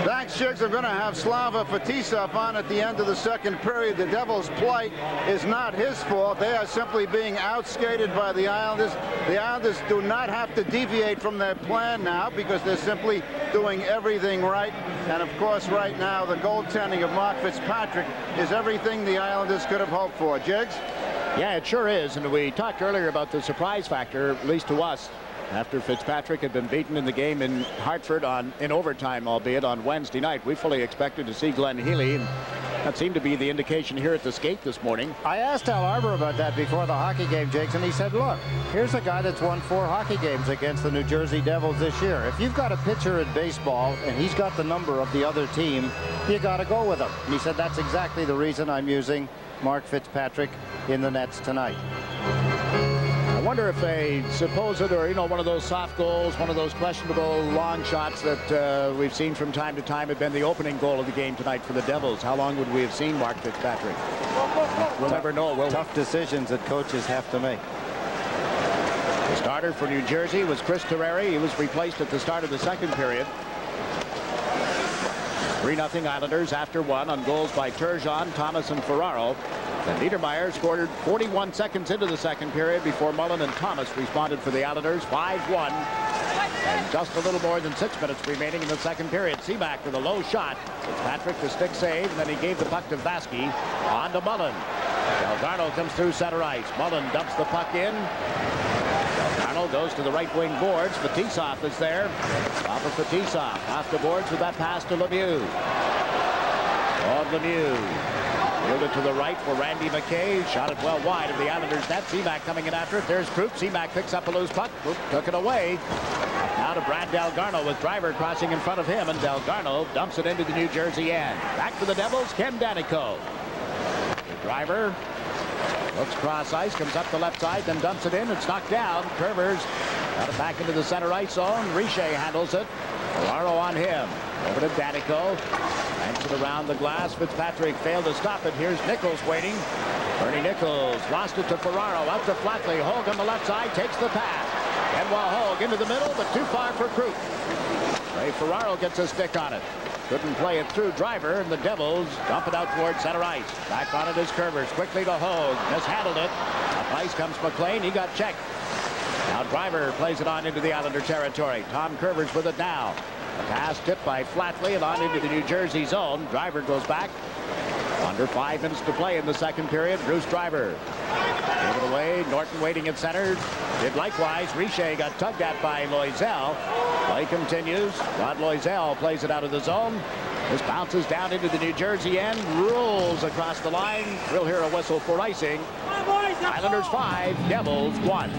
Thanks, Jiggs. I'm going to have Slava Fetisov on at the end of the second period. The Devils' plight is not his fault. They are simply being outskated by the Islanders. The Islanders do not have to deviate from their plan now because they're simply doing everything right. And, of course, right now, the goaltending of Mark Fitzpatrick is everything the Islanders could have hoped for. Jiggs? Yeah, it sure is. And we talked earlier about the surprise factor, at least to us, after Fitzpatrick had been beaten in the game in Hartford in overtime, albeit on Wednesday night. We fully expected to see Glenn Healy, and that seemed to be the indication here at the skate this morning. I asked Al Arbor about that before the hockey game, Jiggs, and he said, look, here's a guy that's won 4 hockey games against the New Jersey Devils this year. If you've got a pitcher in baseball and he's got the number of the other team, you got to go with him. And he said, that's exactly the reason I'm using Mark Fitzpatrick in the nets tonight. I wonder if a supposed, or one of those soft goals, one of those questionable long shots that we've seen from time to time had been the opening goal of the game tonight for the Devils. How long would we have seen Mark Fitzpatrick? We'll never know, will we? Tough decisions that coaches have to make. The starter for New Jersey was Chris Terreri. He was replaced at the start of the second period. 3-0 Islanders after 1 on goals by Turgeon, Thomas, and Ferraro. And Niedermeyer scored 41 seconds into the second period before Mullen and Thomas responded for the Islanders. 5-1. And just a little more than 6 minutes remaining in the second period. Seaback with a low shot. Fitzpatrick the stick save, and then he gave the puck to Vasky. On to Mullen. Delgarno comes through center ice. Mullen dumps the puck in. Delgarno goes to the right wing boards. Fetisov is there. Off of Fetisov. Off the boards with that pass to Lemieux. On Lemieux. Fielded to the right for Randy McKay. Shot it well wide of the Islanders net. Seaback coming in after it. There's Krupp. Seaback picks up a loose puck. Krupp took it away. Now to Brad Delgarno with Driver crossing in front of him. And Delgarno dumps it into the New Jersey end. Back for the Devils, Ken Danico. Driver looks cross ice, comes up the left side, then dumps it in. It's knocked down. Curvers got it back into the center ice zone. Richer handles it. Ferraro on him. Over to Danico. Banks it around the glass. Fitzpatrick failed to stop it. Here's Nichols waiting. Bernie Nichols lost it to Ferraro. Out to Flatley. Hogue on the left side takes the pass. Benoit Hogue into the middle, but too far for Krupp. Ray Ferraro gets a stick on it. Couldn't play it through. Driver, and the Devils dump it out towards center ice. Back on it is Curvers. Quickly to Hogue. Mishandled it. Up ice comes McLean. He got checked. Now Driver plays it on into the Islander territory. Tom Curvers with it now. A pass tipped by Flatley and on into the New Jersey zone. Driver goes back. Under 5 minutes to play in the second period. Bruce Driver. Gave it away. Norton waiting at center. Did likewise. Richer got tugged at by Loisel. Play continues. Rod Loisel plays it out of the zone. This bounces down into the New Jersey end. Rolls across the line. We'll hear a whistle for icing. Islanders 5, Devils 1.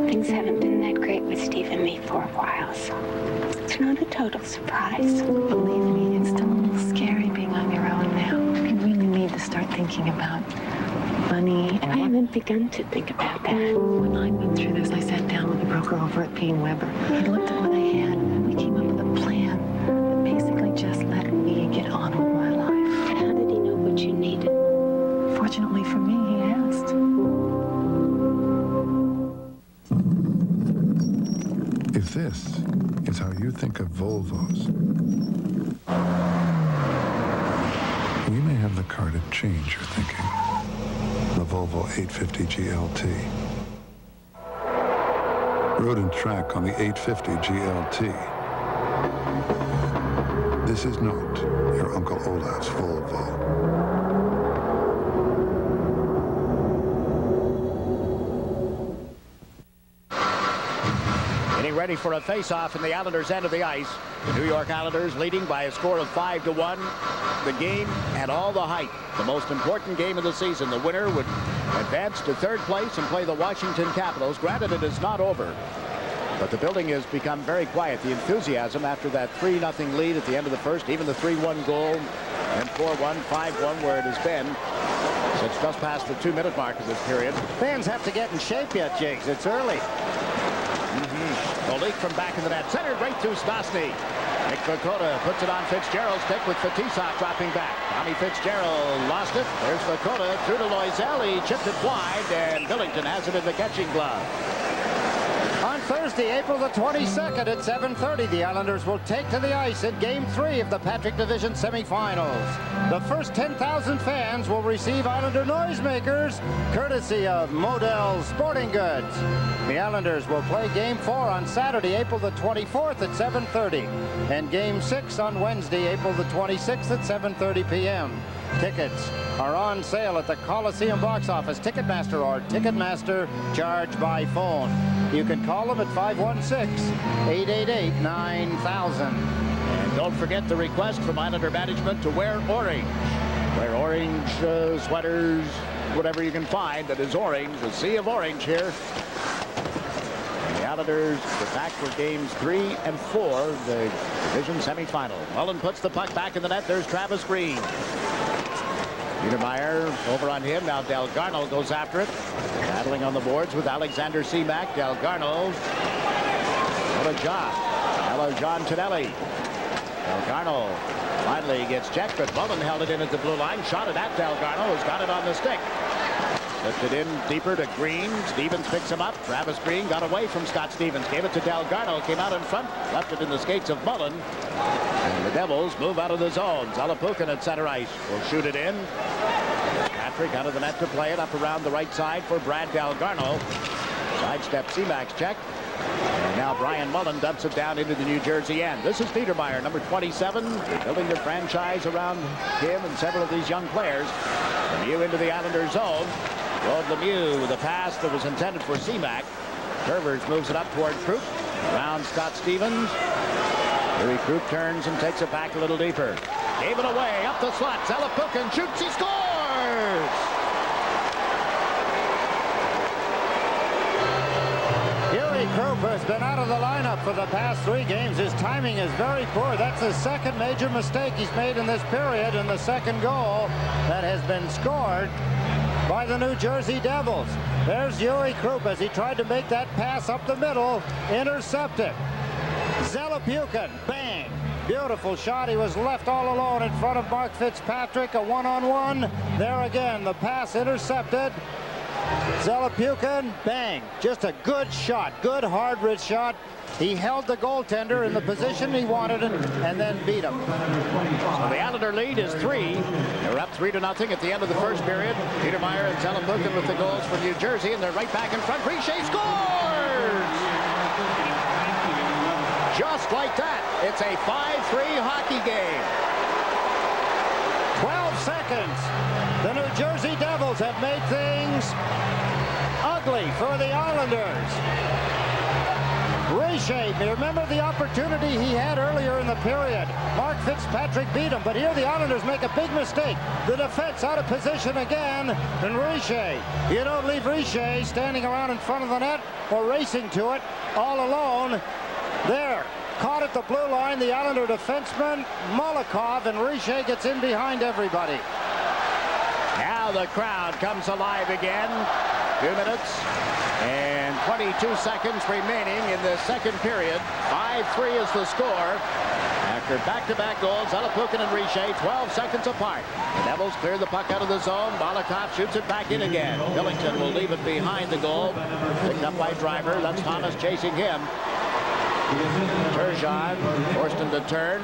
Things haven't been that great with Steve and me for a while, so it's not a total surprise. Believe me, it's still a little scary being on your own now. You really need to start thinking about money. I haven't begun to think about that. When I went through this, I sat down with a broker over at P. & Weber. He looked at what I had, and we came up with a plan that basically just let me get on with my life. How did he know what you needed? Fortunately for me, he asked. If this is how you think of Volvos, we may have the car to change your thinking. The Volvo 850 GLT. Road and track on the 850 GLT. This is not your Uncle Olaf's Volvo. Ready for a face-off in the Islanders' end of the ice. The New York Islanders leading by a score of 5-1. The game at all the hype. The most important game of the season. The winner would advance to third place and play the Washington Capitals. Granted, it is not over, but the building has become very quiet. The enthusiasm after that 3-0 lead at the end of the first, even the 3-1 goal, and 4-1, 5-1 where it has been. It's just past the 2-minute mark of this period. Fans have to get in shape yet, Jiggs. It's early. The leak from back in the net. Centered right through Stastny. Nick Vakota puts it on Fitzgerald's stick with Fetisov dropping back. Tommy Fitzgerald lost it. There's Vakota through to Loisel. He chipped it wide, and Billington has it in the catching glove. On Thursday, April the 22nd at 7:30, the Islanders will take to the ice in Game 3 of the Patrick Division semifinals. The first 10,000 fans will receive Islander noisemakers, courtesy of Model Sporting Goods. The Islanders will play Game 4 on Saturday, April the 24th at 7:30, and Game 6 on Wednesday, April the 26th at 7:30 p.m. Tickets are on sale at the Coliseum box office, Ticketmaster, or Ticketmaster charge by phone. You can call them at 516-888-9000. And don't forget the request from Islander management to wear orange. Wear orange sweaters, whatever you can find that is orange. A sea of orange here. And the Islanders are back for games 3 and 4, the division semifinal. Mullen puts the puck back in the net. There's Travis Green. Niedermeyer over on him. Now Delgarno goes after it. Battling on the boards with Alexander Seaback. Delgarno. What a job. John Tonelli. Delgarno finally gets checked, but Mullen held it in at the blue line. Shot it at Delgarno, who's got it on the stick. Lifted in deeper to Green. Stevens picks him up. Travis Green got away from Scott Stevens. Gave it to Delgarno. Came out in front. Left it in the skates of Mullen. And the Devils move out of the zone. Zalapukin at center ice will shoot it in. Patrick out of the net to play it up around the right side for Brad Delgarno. Sidestep Semac's check. And now Brian Mullen dumps it down into the New Jersey end. This is Niedermeyer, number 27. They're building their franchise around him and several of these young players. Lemieux into the Islanders zone. Claude Lemieux with a pass that was intended for Semac. Curvers moves it up toward Krupp. Around Scott Stevens. Harry Krupp turns and takes it back a little deeper. Gave it away up the slot. Zalapukin shoots. He scores! Krupp has been out of the lineup for the past 3 games. His timing is very poor. That's the second major mistake he's made in this period, and the second goal that has been scored by the New Jersey Devils. There's Yuri Krupp as he tried to make that pass up the middle. Intercepted. Zalapukin, bang. Beautiful shot. He was left all alone in front of Mark Fitzpatrick. A one-on-one. There again, the pass intercepted. Zalapukin, bang. Just a good shot. Good hard-hit shot. He held the goaltender in the position he wanted and then beat him. So the Islander lead is 3. They're up 3-0 at the end of the first period. Niedermeyer and Zalapukin with the goals for New Jersey, and they're right back in front. Richer scores! Just like that, it's a 5-3 hockey game. 12 seconds. The New Jersey Devils have made things ugly for the Islanders. Richer, remember the opportunity he had earlier in the period. Mark Fitzpatrick beat him, but here the Islanders make a big mistake. The defense out of position again, and Richer. You don't leave Richer standing around in front of the net or racing to it all alone. There. Caught at the blue line, the Islander defenseman, Molokov, and Richer gets in behind everybody. Now the crowd comes alive again. 2 minutes and 22 seconds remaining in the second period. 5-3 is the score. After back-to-back goals, Zalapukin and Richer 12 seconds apart. The Devils clear the puck out of the zone. Molokov shoots it back in again. Billington will leave it behind the goal. Picked up by Driver. That's Thomas chasing him. Turgeon forced him to turn.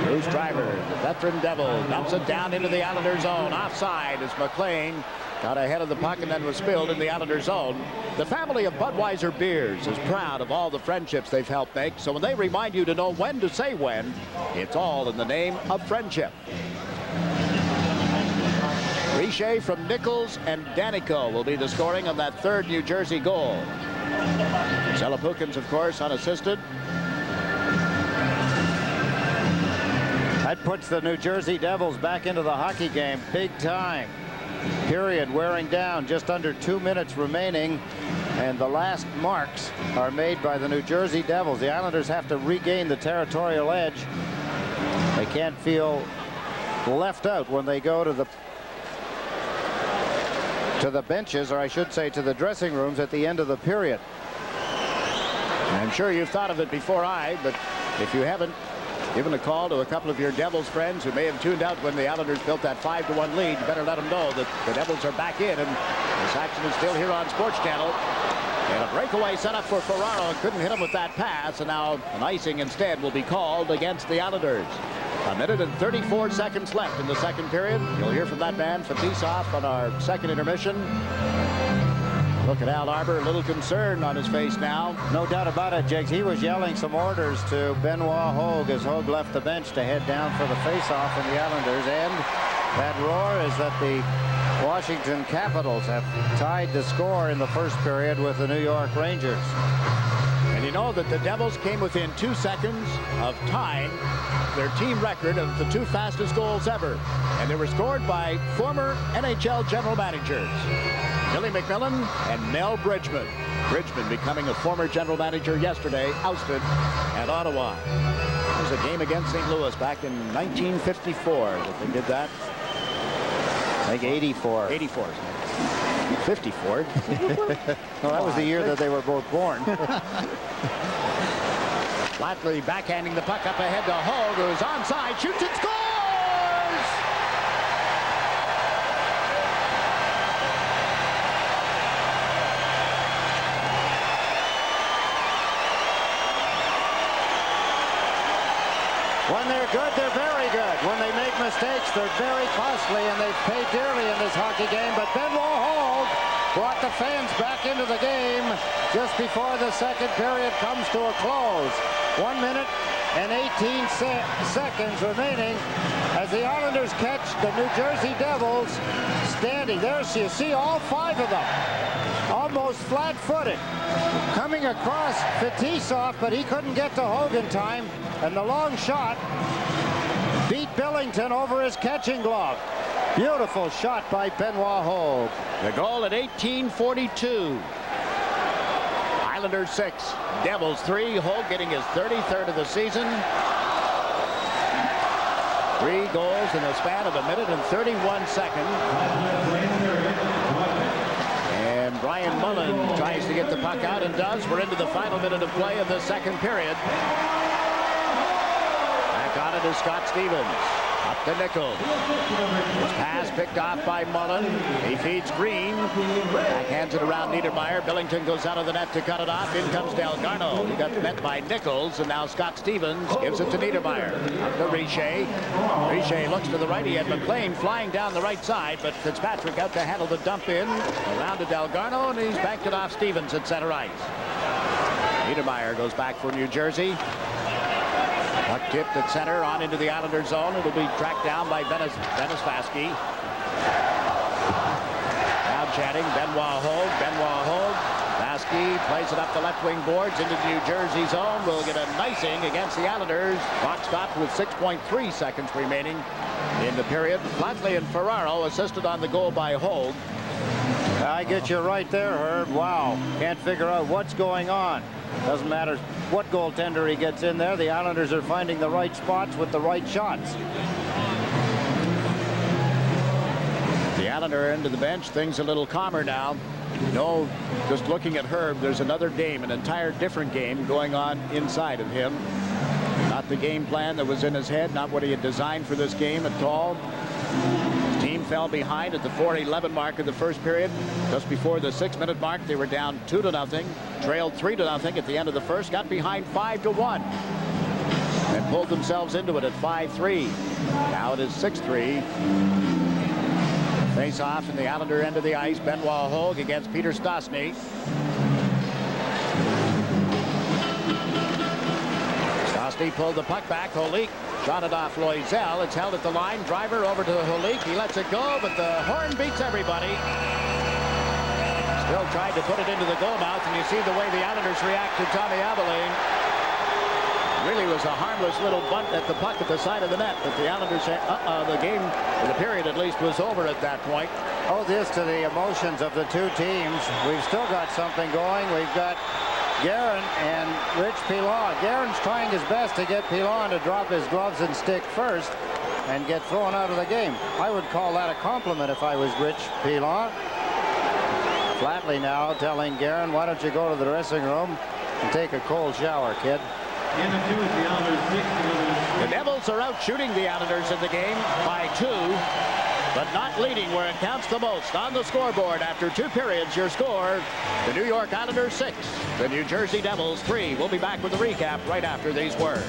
Bruce Driver, the veteran Devil, dumps it down into the Islander zone. Offside as McLean got ahead of the puck and then was spilled in the Islander zone. The family of Budweiser beers is proud of all the friendships they've helped make. So when they remind you to know when to say when, it's all in the name of friendship. Richer from Nichols and Danico will be the scoring on that third New Jersey goal. Zalapukin's, of course, unassisted. That puts the New Jersey Devils back into the hockey game big time. Period wearing down, just under 2 minutes remaining, and the last marks are made by the New Jersey Devils. The Islanders have to regain the territorial edge. They can't feel left out when they go to the benches, or I should say to the dressing rooms at the end of the period. I'm sure you've thought of it before but if you haven't, given a call to a couple of your Devils friends who may have tuned out when the Islanders built that 5-1 lead, you better let them know that the Devils are back in, and this action is still here on Sports Channel. And a breakaway set up for Ferraro. Couldn't hit him with that pass, and now an icing instead will be called against the Islanders. 1 minute and 34 seconds left in the second period. You'll hear from that man, Fetisov, on our second intermission. Look at Al Arbor, a little concern on his face now. No doubt about it, Jiggs. He was yelling some orders to Benoit Hogue as Hogue left the bench to head down for the face-off in the Islanders. And that roar is that the Washington Capitals have tied the score in the first period with the New York Rangers. And you know that the Devils came within 2 seconds of tying their team record of the 2 fastest goals ever. And they were scored by former NHL general managers, Billy McMillan and Mel Bridgman. Bridgman becoming a former general manager yesterday, ousted at Ottawa. It was a game against St. Louis back in 1954 that they did that. I think 84. 84. 54. Well, that was the year that they were both born. Flatley backhanding the puck up ahead to Hogue, who's onside, shoots and scores! 2 When they're good, they're very good. When they make mistakes, they're very costly, and they've paid dearly in this hockey game. But Benoit Hogue brought the fans back into the game just before the second period comes to a close. 1 minute and 18 seconds remaining as the Islanders catch the New Jersey Devils standing. There you see all 5 of them, almost flat-footed, coming across Fetisov, but he couldn't get to Hogue in time, and the long shot beat Billington over his catching glove. Beautiful shot by Benoit Hogue. The goal at 18:42. Islanders 6, Devils 3. Hogue getting his 33rd of the season. 3 goals in the span of 1 minute and 31 seconds. And Brian Mullen tries to get the puck out and does. We're into the final minute of play of the second period. Back on it is Scott Stevens. Up to Nichols. His pass picked off by Mullen. He feeds Green. Backhands it around Niedermeyer. Billington goes out of the net to cut it off. In comes Delgarno. He got met by Nichols, and now Scott Stevens gives it to Niedermeyer. Up to Richer. Richer looks to the right. He had McLean flying down the right side, but Fitzpatrick out to handle the dump in. Around to Delgarno, and he's banked it off Stevens at center ice. Niedermeyer goes back for New Jersey. Puck tipped at center on into the Islanders zone. It'll be tracked down by Venisfasky. Now chatting. Benoit Hogue. Vasky plays it up the left wing boards into the New Jersey zone. Will get a nicing against the Islanders. Clock stopped with 6.3 seconds remaining in the period. Flatley and Ferraro assisted on the goal by Hogue. I get you right there, Herb. Wow. Can't figure out what's going on. Doesn't matter what goaltender he gets in there. The Islanders are finding the right spots with the right shots. The Islander end of the bench. Things a little calmer now. No, just looking at Herb, there's another game, an entire different game going on inside of him. Not the game plan that was in his head, not what he had designed for this game at all. His team fell behind at the 4:11 mark of the first period. Just before the 6-minute mark, they were down 2-0, trailed 3-0 at the end of the first, got behind 5-1, and pulled themselves into it at 5-3. Now it is 6-3. Face off in the Islander end of the ice. Benoit Hogue against Peter Stastny. Stastny pulled the puck back. Holik shot it off Loisel. It's held at the line. Driver over to Holik. He lets it go, but the horn beats everybody. Still tried to put it into the goal mouth, and you see the way the Islanders react to Tommy Abilene. Really was a harmless little bunt at the puck at the side of the net, but the Islanders said, the game, the period at least, was over at that point. Oh, this to the emotions of the two teams. We've still got something going. We've got Guerin and Rich Pilon. Guerin's trying his best to get Pilon to drop his gloves and stick first and get thrown out of the game. I would call that a compliment if I was Rich Pilon. Flatley now telling Guerin, why don't you go to the dressing room and take a cold shower, kid. The Devils are out shooting the Islanders in the game by 2, but not leading where it counts the most. On the scoreboard after 2 periods, your score, the New York Islanders 6, the New Jersey Devils 3. We'll be back with a recap right after these words.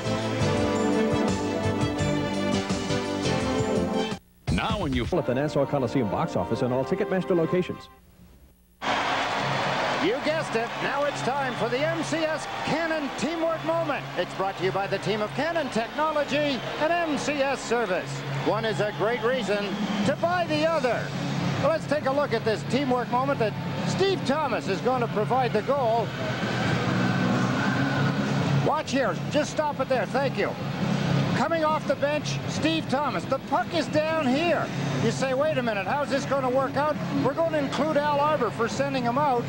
Now when you at the Nassau Coliseum box office and all Ticketmaster locations. You guessed it. Now it's time for the MCS Canon Teamwork Moment. It's brought to you by the team of Canon Technology and MCS Service. One is a great reason to buy the other. Well, let's take a look at this teamwork moment that Steve Thomas is going to provide the goal. Watch here. Just stop it there. Thank you. Coming off the bench, Steve Thomas. The puck is down here. You say, wait a minute, how's this going to work out? We're going to include Al Arbor for sending him out.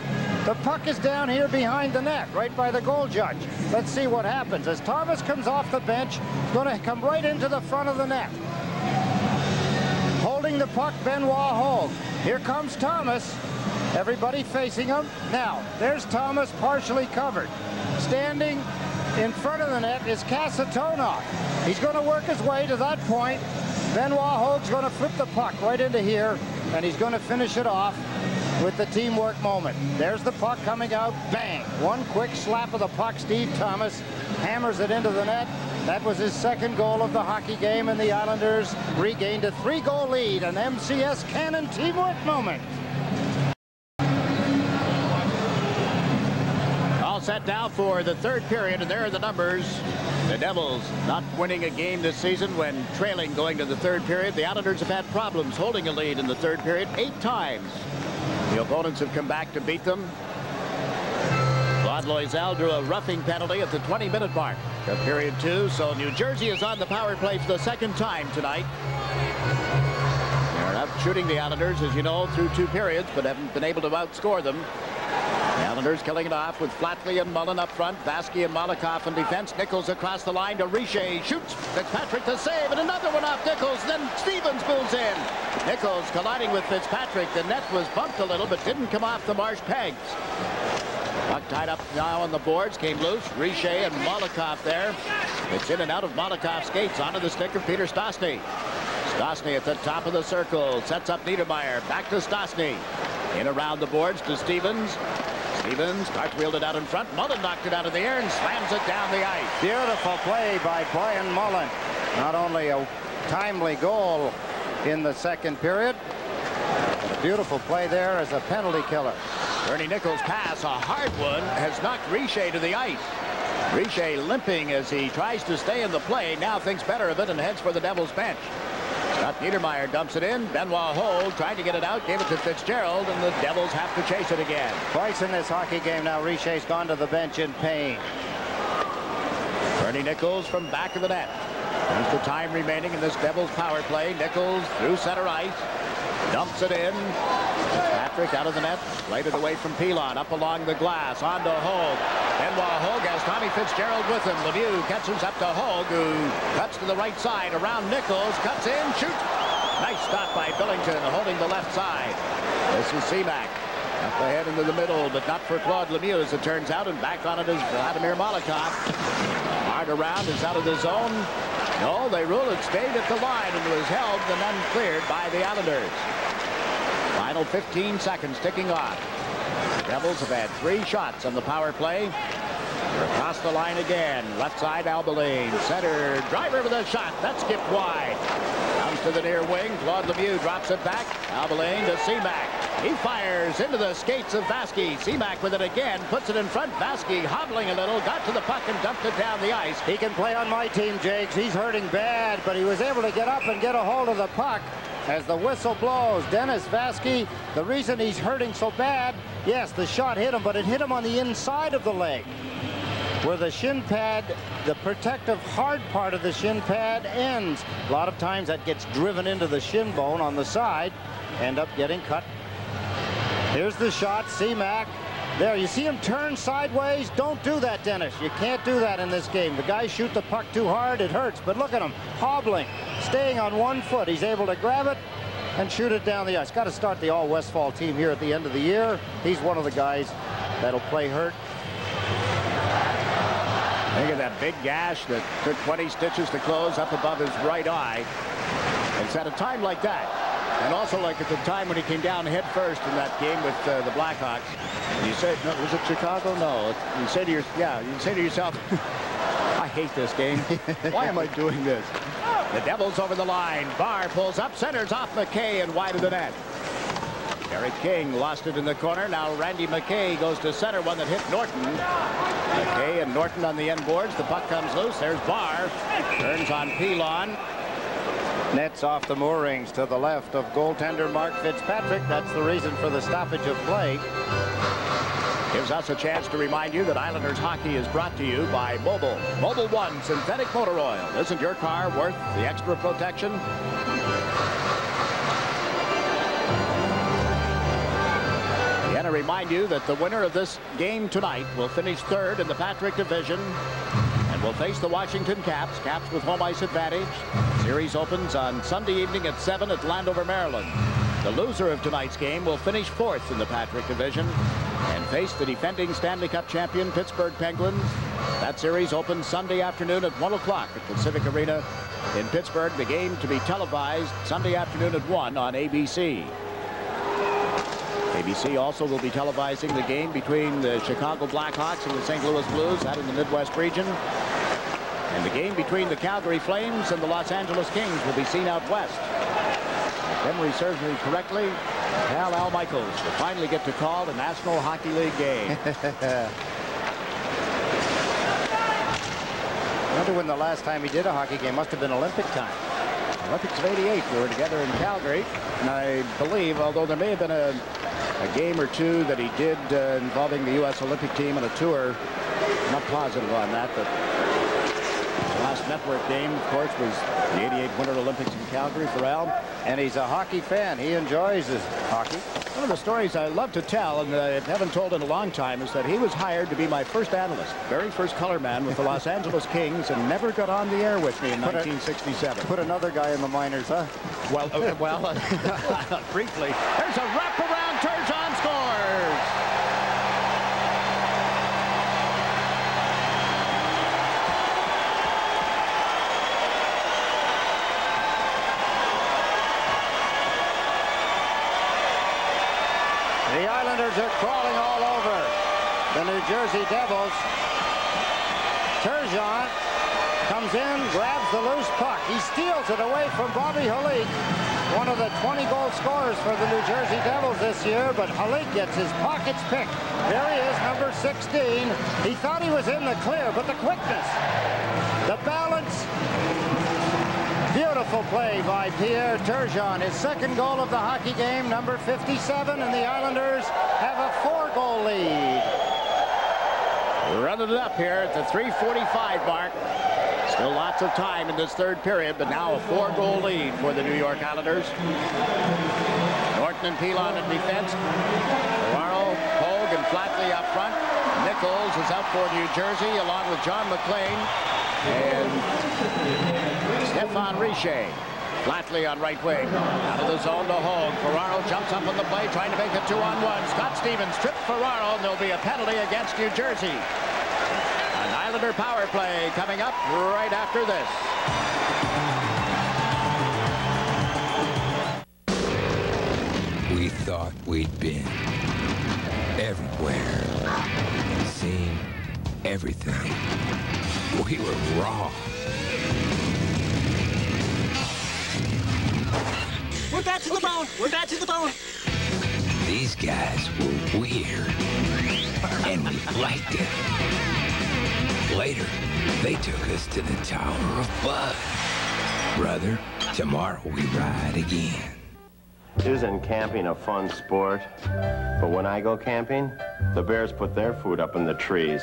The puck is down here behind the net, right by the goal judge. Let's see what happens. As Thomas comes off the bench, he's going to come right into the front of the net. Holding the puck, Benoit Hogue. Here comes Thomas. Everybody facing him. Now, there's Thomas partially covered. Standing in front of the net is Kasatonov. He's going to work his way to that point. Benoit Hogue's going to flip the puck right into here, and he's going to finish it off with the teamwork moment. There's the puck coming out. Bang! One quick slap of the puck. Steve Thomas hammers it into the net. That was his second goal of the hockey game, and the Islanders regained a 3-goal lead. An MCS Cannon teamwork moment. All set now for the third period, and there are the numbers. The Devils not winning a game this season when trailing going to the third period. The Islanders have had problems holding a lead in the third period 8 times. The opponents have come back to beat them. Claude Loisel drew a roughing penalty at the 20-minute mark of period 2, so New Jersey is on the power play for the second time tonight. They're out shooting the Islanders, as you know, through 2 periods, but haven't been able to outscore them. The Islanders killing it off with Flatley and Mullen up front. Vasky and Malakov in defense. Nichols across the line to Richer. Shoots. Fitzpatrick to save, and another one off Nichols. Then Stevens moves in. Nichols colliding with Fitzpatrick. The net was bumped a little, but didn't come off the Marsh pegs. Puck tied up now on the boards. Came loose. Richer and Malakov there. It's in and out of Malakov's skates onto the stick of Peter Stastny. Stastny at the top of the circle. Sets up Niedermeyer. Back to Stastny. In around the boards to Stevens. Stevens cartwheeled it out in front. Mullen knocked it out of the air and slams it down the ice. Beautiful play by Brian Mullen. Not only a timely goal in the second period, but a beautiful play there as a penalty killer. Bernie Nichols' pass, a hard one, has knocked Richer to the ice. Richer limping as he tries to stay in the play. Now thinks better of it and heads for the Devils bench. Scott Niedermeyer dumps it in. Benoit Hogue trying to get it out, gave it to Fitzgerald, and the Devils have to chase it again. Twice in this hockey game now, Richer's gone to the bench in pain. Bernie Nichols from back of the net. There's the time remaining in this Devils power play. Nichols through center ice. Dumps it in. Patrick out of the net. Played it away from Pilon. Up along the glass. On to Hogue. Benoit Hogue has Tommy Fitzgerald with him. Lemieux catches up to Hogue, who cuts to the right side. Around Nichols. Cuts in. Shoots. Nice stop by Billington holding the left side. This is Seaback. Up ahead into the middle, but not for Claude Lemieux as it turns out. And back on it is Vladimir Malakov. Hard around is out of the zone. No, they rule it stayed at the line and was held and then cleared by the Islanders. Final 15 seconds ticking off. The Devils have had 3 shots on the power play. They're across the line again. Left side, Albeline. Center, driver with a shot. That skipped wide. Comes to the near wing. Claude Lemieux drops it back. Albeline to Seaback. He fires into the skates of Vasky. Seaback with it again. Puts it in front. Vasky hobbling a little. Got to the puck and dumped it down the ice. He can play on my team, Jiggs. He's hurting bad, but he was able to get up and get a hold of the puck. As the whistle blows, Dennis Vasky, the reason he's hurting so bad, yes, the shot hit him, but it hit him on the inside of the leg, where the shin pad, the protective hard part of the shin pad ends. A lot of times that gets driven into the shin bone on the side, end up getting cut. Here's the shot, Seaback. There, you see him turn sideways. Don't do that, Dennis. You can't do that in this game. The guys shoot the puck too hard, it hurts. But look at him, hobbling, staying on one foot. He's able to grab it and shoot it down the ice. Got to start the all-Westfall team here at the end of the year. He's one of the guys that'll play hurt. Look at that big gash that took 20 stitches to close up above his right eye. It's at a time like that. And also like at the time when he came down head first in that game with the Blackhawks. You said, no, was it Chicago? No. You say to yourself, I hate this game. Why am I doing this? The Devils over the line. Barr pulls up, centers off McKay and wide of the net. Eric King lost it in the corner. Now Randy McKay goes to center, one that hit Norton. McKay and Norton on the end boards. The puck comes loose. There's Barr. Turns on Pilon. Nets off the moorings to the left of goaltender Mark Fitzpatrick. That's the reason for the stoppage of play. Gives us a chance to remind you that Islanders hockey is brought to you by Mobil. Mobil One synthetic motor oil. Isn't your car worth the extra protection? Again, I remind you that the winner of this game tonight will finish third in the Patrick Division and will face the Washington Caps. Caps with home ice advantage. Series opens on Sunday evening at 7 at Landover, Maryland. The loser of tonight's game will finish fourth in the Patrick Division and face the defending Stanley Cup champion Pittsburgh Penguins. That series opens Sunday afternoon at 1 o'clock at Pacific Arena in Pittsburgh. The game to be televised Sunday afternoon at 1 on ABC. ABC also will be televising the game between the Chicago Blackhawks and the St. Louis Blues out in the Midwest region. And the game between the Calgary Flames and the Los Angeles Kings will be seen out west. If memory serves me correctly, Al Michaels will finally get to call the National Hockey League game. I wonder when the last time he did a hockey game. Must have been Olympic time. Olympics of '88. We were together in Calgary. And I believe, although there may have been a game or two that he did involving the U.S. Olympic team on a tour, I'm not positive on that, but the last network game, of course, was the '88 Winter Olympics in Calgary for Al. And he's a hockey fan. He enjoys his hockey. One of the stories I love to tell, and I haven't told in a long time, is that he was hired to be my first analyst, very first color man with the Los Angeles Kings, and never got on the air with me in 1967. Put another guy in the minors, huh? Well, briefly. There's a wraparound. Turgeon scores. The Islanders are crawling all over the New Jersey Devils. Turgeon comes in, grabs the loose puck. He steals it away from Bobby Halik, one of the 20-goal scorers for the New Jersey Devils this year, but Halik gets his pockets picked. There he is, number 16. He thought he was in the clear, but the quickness, the balance. Beautiful play by Pierre Turgeon. His second goal of the hockey game, number 57, and the Islanders have a 4-goal lead. Running it up here at the 3:45 mark. Still lots of time in this third period, but now a 4-goal lead for the New York Islanders. Norton and Pilon in defense. Ferraro, Hogue, and Flatley up front. Nichols is out for New Jersey, along with John McClain and Stefan Richer. Flatley on right wing. Out of the zone to Hogue. Ferraro jumps up on the play, trying to make it 2-on-1. Scott Stevens tripped Ferraro, and there'll be a penalty against New Jersey. An Islander power play coming up right after this. We thought we'd been everywhere, seen everything. We were wrong. We're back to the bone. We're back to the bone. These guys were weird, and we liked it. Later, they took us to the Tower of Bud. Brother, tomorrow we ride again. Isn't camping a fun sport? But when I go camping, the bears put their food up in the trees.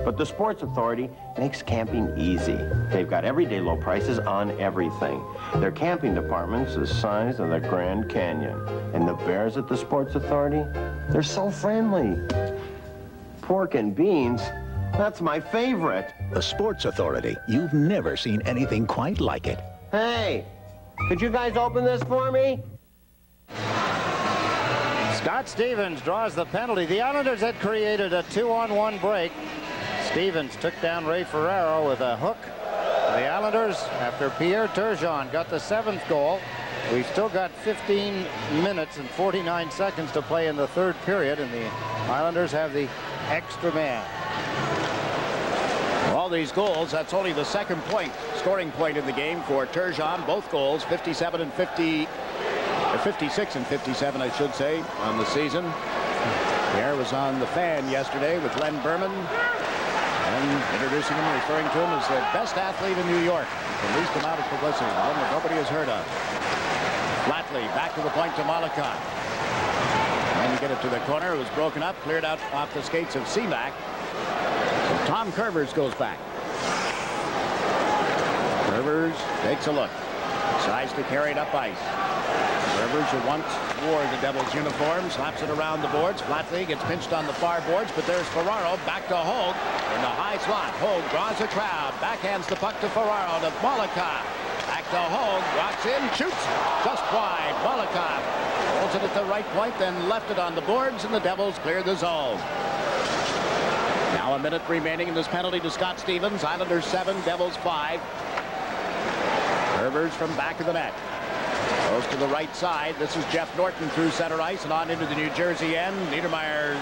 But the Sports Authority makes camping easy. They've got everyday low prices on everything. Their camping department's the size of the Grand Canyon. And the bears at the Sports Authority, they're so friendly. Pork and beans, that's my favorite. The Sports Authority. You've never seen anything quite like it. Hey, could you guys open this for me? Scott Stevens draws the penalty. The Islanders had created a 2-on-1 break. Stevens took down Ray Ferraro with a hook. The Islanders, after Pierre Turgeon got the 7th goal, we've still got 15 minutes and 49 seconds to play in the third period, and the Islanders have the extra man. All these goals, that's only the second scoring point in the game for Turgeon. Both goals, 57 and 50. 56 and 57, I should say, on the season. Pierre was on the Fan yesterday with Len Berman, and introducing him, referring to him as the best athlete in New York. The least amount of publicity, the one that nobody has heard of. Flatley back to the point to Mollicott. And to get it to the corner, it was broken up, cleared out off the skates of Seamack. So Tom Curvers goes back. Curvers takes a look. Decides to carry it up ice. Rivers, who once wore the Devils uniform, slaps it around the boards. Flatley gets pinched on the far boards, but there's Ferraro back to Hogue in the high slot. Hogue draws a crowd, backhands the puck to Ferraro to Mollicott. Back to Hogue, walks in, shoots just wide. Mollicott holds it at the right point, then left it on the boards, and the Devils clear the zone. Now a minute remaining in this penalty to Scott Stevens. Islanders 7, Devils 5. Rivers from back of the net. Goes to the right side. This is Jeff Norton through center ice and on into the New Jersey end. Niedermeyer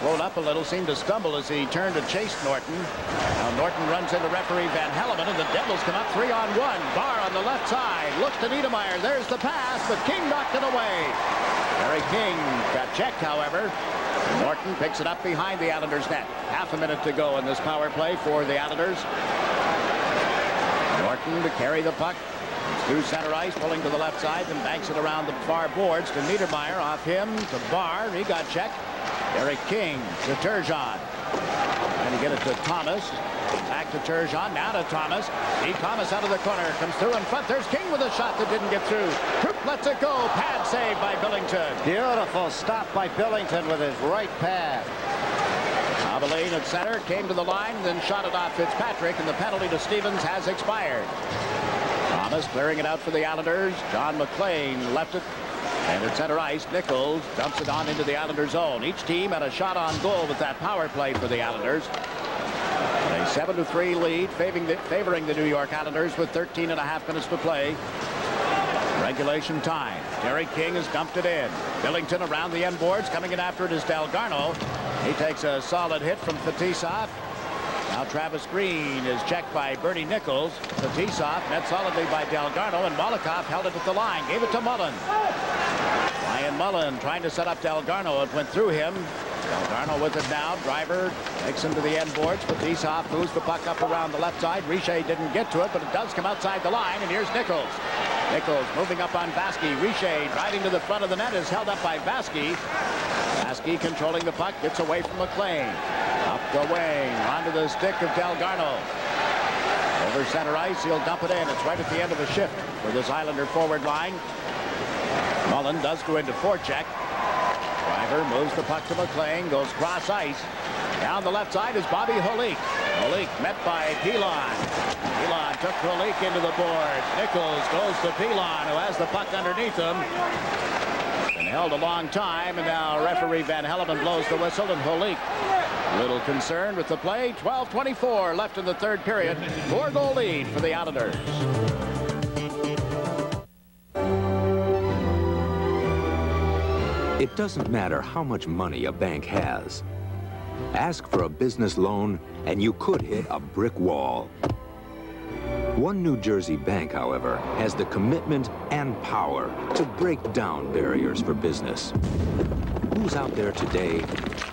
Slowed up a little, seemed to stumble as he turned to chase Norton. Now Norton runs into referee Van Helleman, and the Devils come up 3-on-1. Barr on the left side. Looks to Niedermeyer. There's the pass, but King knocked it away. Harry King got checked, however. Norton picks it up behind the Islanders' net. Half a minute to go in this power play for the Islanders. Norton to carry the puck. It's through center ice, pulling to the left side, and banks it around the far boards to Niedermeyer. Off him to Barr. He got checked. Eric King to Turgeon. Trying to get it to Thomas. Back to Turgeon. Now to Thomas. Thomas out of the corner. Comes through in front. There's King with a shot that didn't get through. Troop lets it go. Pad save by Billington. Beautiful stop by Billington with his right pad. Abilene at center. Came to the line. Then shot it off Fitzpatrick. And the penalty to Stevens has expired. Thomas clearing it out for the Islanders. John McLean left it. And at center ice, Nichols dumps it on into the Islanders' zone. Each team had a shot on goal with that power play for the Islanders. A 7-3 lead, favoring the New York Islanders with 13.5 minutes to play. Regulation time. Derek King has dumped it in. Billington around the end boards. Coming in after it is Delgarno. He takes a solid hit from Fetisov. Now Travis Green is checked by Bernie Nichols. Fetisov met solidly by Delgarno, and Molotov held it at the line. Gave it to Mullen. Ryan Mullen trying to set up Delgarno. It went through him. Delgarno with it now. Driver takes him to the end boards. Fetisov moves the puck up around the left side. Richer didn't get to it, but it does come outside the line, and here's Nichols. Nichols moving up on Vasky. Richer driving to the front of the net is held up by Vasky. Vasky controlling the puck. Gets away from McLean. Up the wing. Onto the stick of Delgarno. Over center ice. He'll dump it in. It's right at the end of a shift for this Islander forward line. Mullen does go into forecheck. Driver moves the puck to McLean. Goes cross ice. Down the left side is Bobby Holik. Holik met by Pilon. Pilon took Holik into the boards. Nichols goes to Pilon, who has the puck underneath him. Been held a long time, and now referee Van Helleman blows the whistle, and Holik a little concerned with the play. 12:24 left in the third period. 4-goal lead for the Islanders. It doesn't matter how much money a bank has. Ask for a business loan, and you could hit a brick wall. One New Jersey bank, however, has the commitment and power to break down barriers for business. Who's out there today?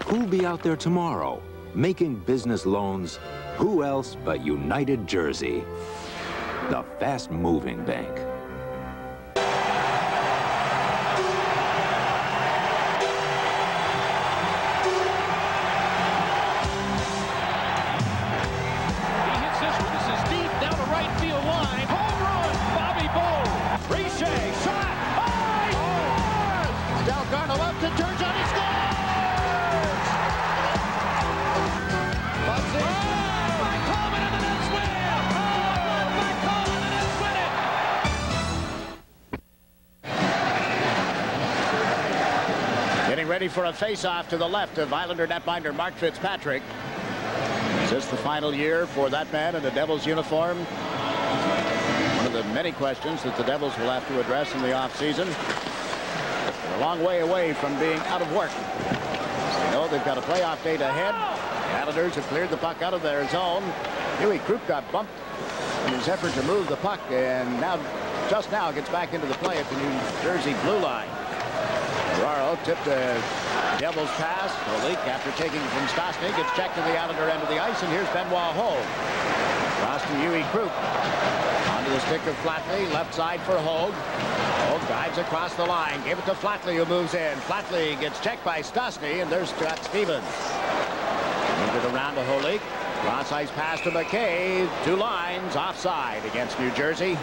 Who'll be out there tomorrow? Making business loans? Who else but United Jersey, the fast-moving bank. Ready for a face-off to the left of Islander netminder Mark Fitzpatrick. Is this the final year for that man in the Devils uniform? One of the many questions that the Devils will have to address in the offseason. They're a long way away from being out of work. They know they've got a playoff date ahead. The Islanders have cleared the puck out of their zone. Huey Krupp got bumped in his effort to move the puck, and just now gets back into the play at the New Jersey blue line. Ferraro tipped a Devils pass. Holik, after taking it from Stastny, gets checked to the Islander end of the ice, and here's Benoit Hogue. Cross to Huey Krupp. Onto the stick of Flatley, left side for Hogue. Hogue dives across the line. Gave it to Flatley, who moves in. Flatley gets checked by Stastny, and there's Scott Stevens. Moved it around to Holik. Cross ice pass to McKay. Two lines offside against New Jersey.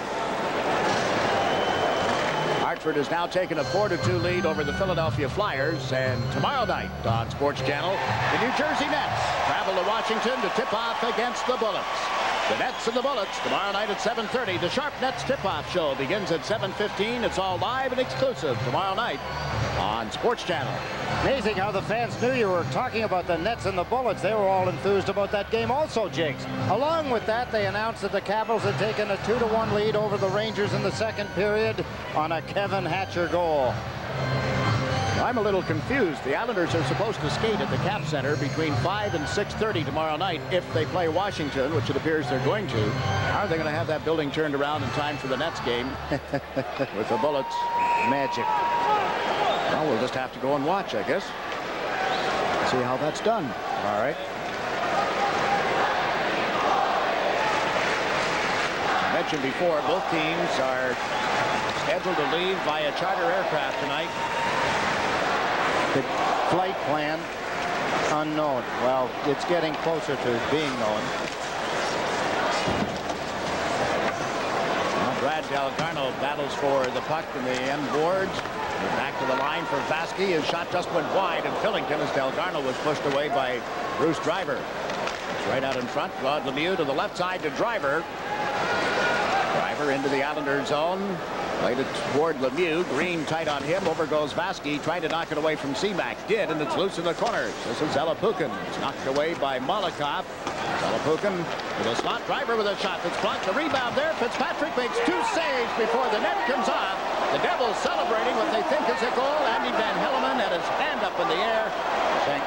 Hartford has now taken a 4-2 lead over the Philadelphia Flyers, and tomorrow night on Sports Channel, the New Jersey Nets travel to Washington to tip off against the Bullets. The Nets and the Bullets tomorrow night at 7:30. The Sharp Nets tip-off show begins at 7:15. It's all live and exclusive tomorrow night on Sports Channel. Amazing how the fans knew you were talking about the Nets and the Bullets. They were all enthused about that game also, Jiggs. Along with that, they announced that the Capitals had taken a 2-1 lead over the Rangers in the second period on a Kevin Hatcher goal. I'm a little confused. The Islanders are supposed to skate at the Cap Center between 5 and 6:30 tomorrow night if they play Washington, which it appears they're going to. How are they going to have that building turned around in time for the Nets game with the Bullets? Magic. Well, we'll just have to go and watch, I guess. See how that's done. All right. I mentioned before, both teams are scheduled to leave via charter aircraft tonight. The flight plan unknown. Well, it's getting closer to being known. Well, Brad Delgarno battles for the puck in the end boards. Back to the line for Vasky. His shot just went wide, and Fillington, as Delgarno was pushed away by Bruce Driver. It's right out in front. Claude Lemieux to the left side to Driver. Driver into the Islander zone. Played it toward Lemieux. Green tight on him. Over goes Vasky, trying to knock it away from Seamack. Did, and it's loose in the corners. This is Zalapukin. It's knocked away by Molotov. Zalapukin with a slot. Driver with a shot that's blocked. The rebound there. Fitzpatrick makes 2 saves before the net comes off. The Devils celebrating what they think is a goal. Andy Van Helleman had his hand up in the air, saying,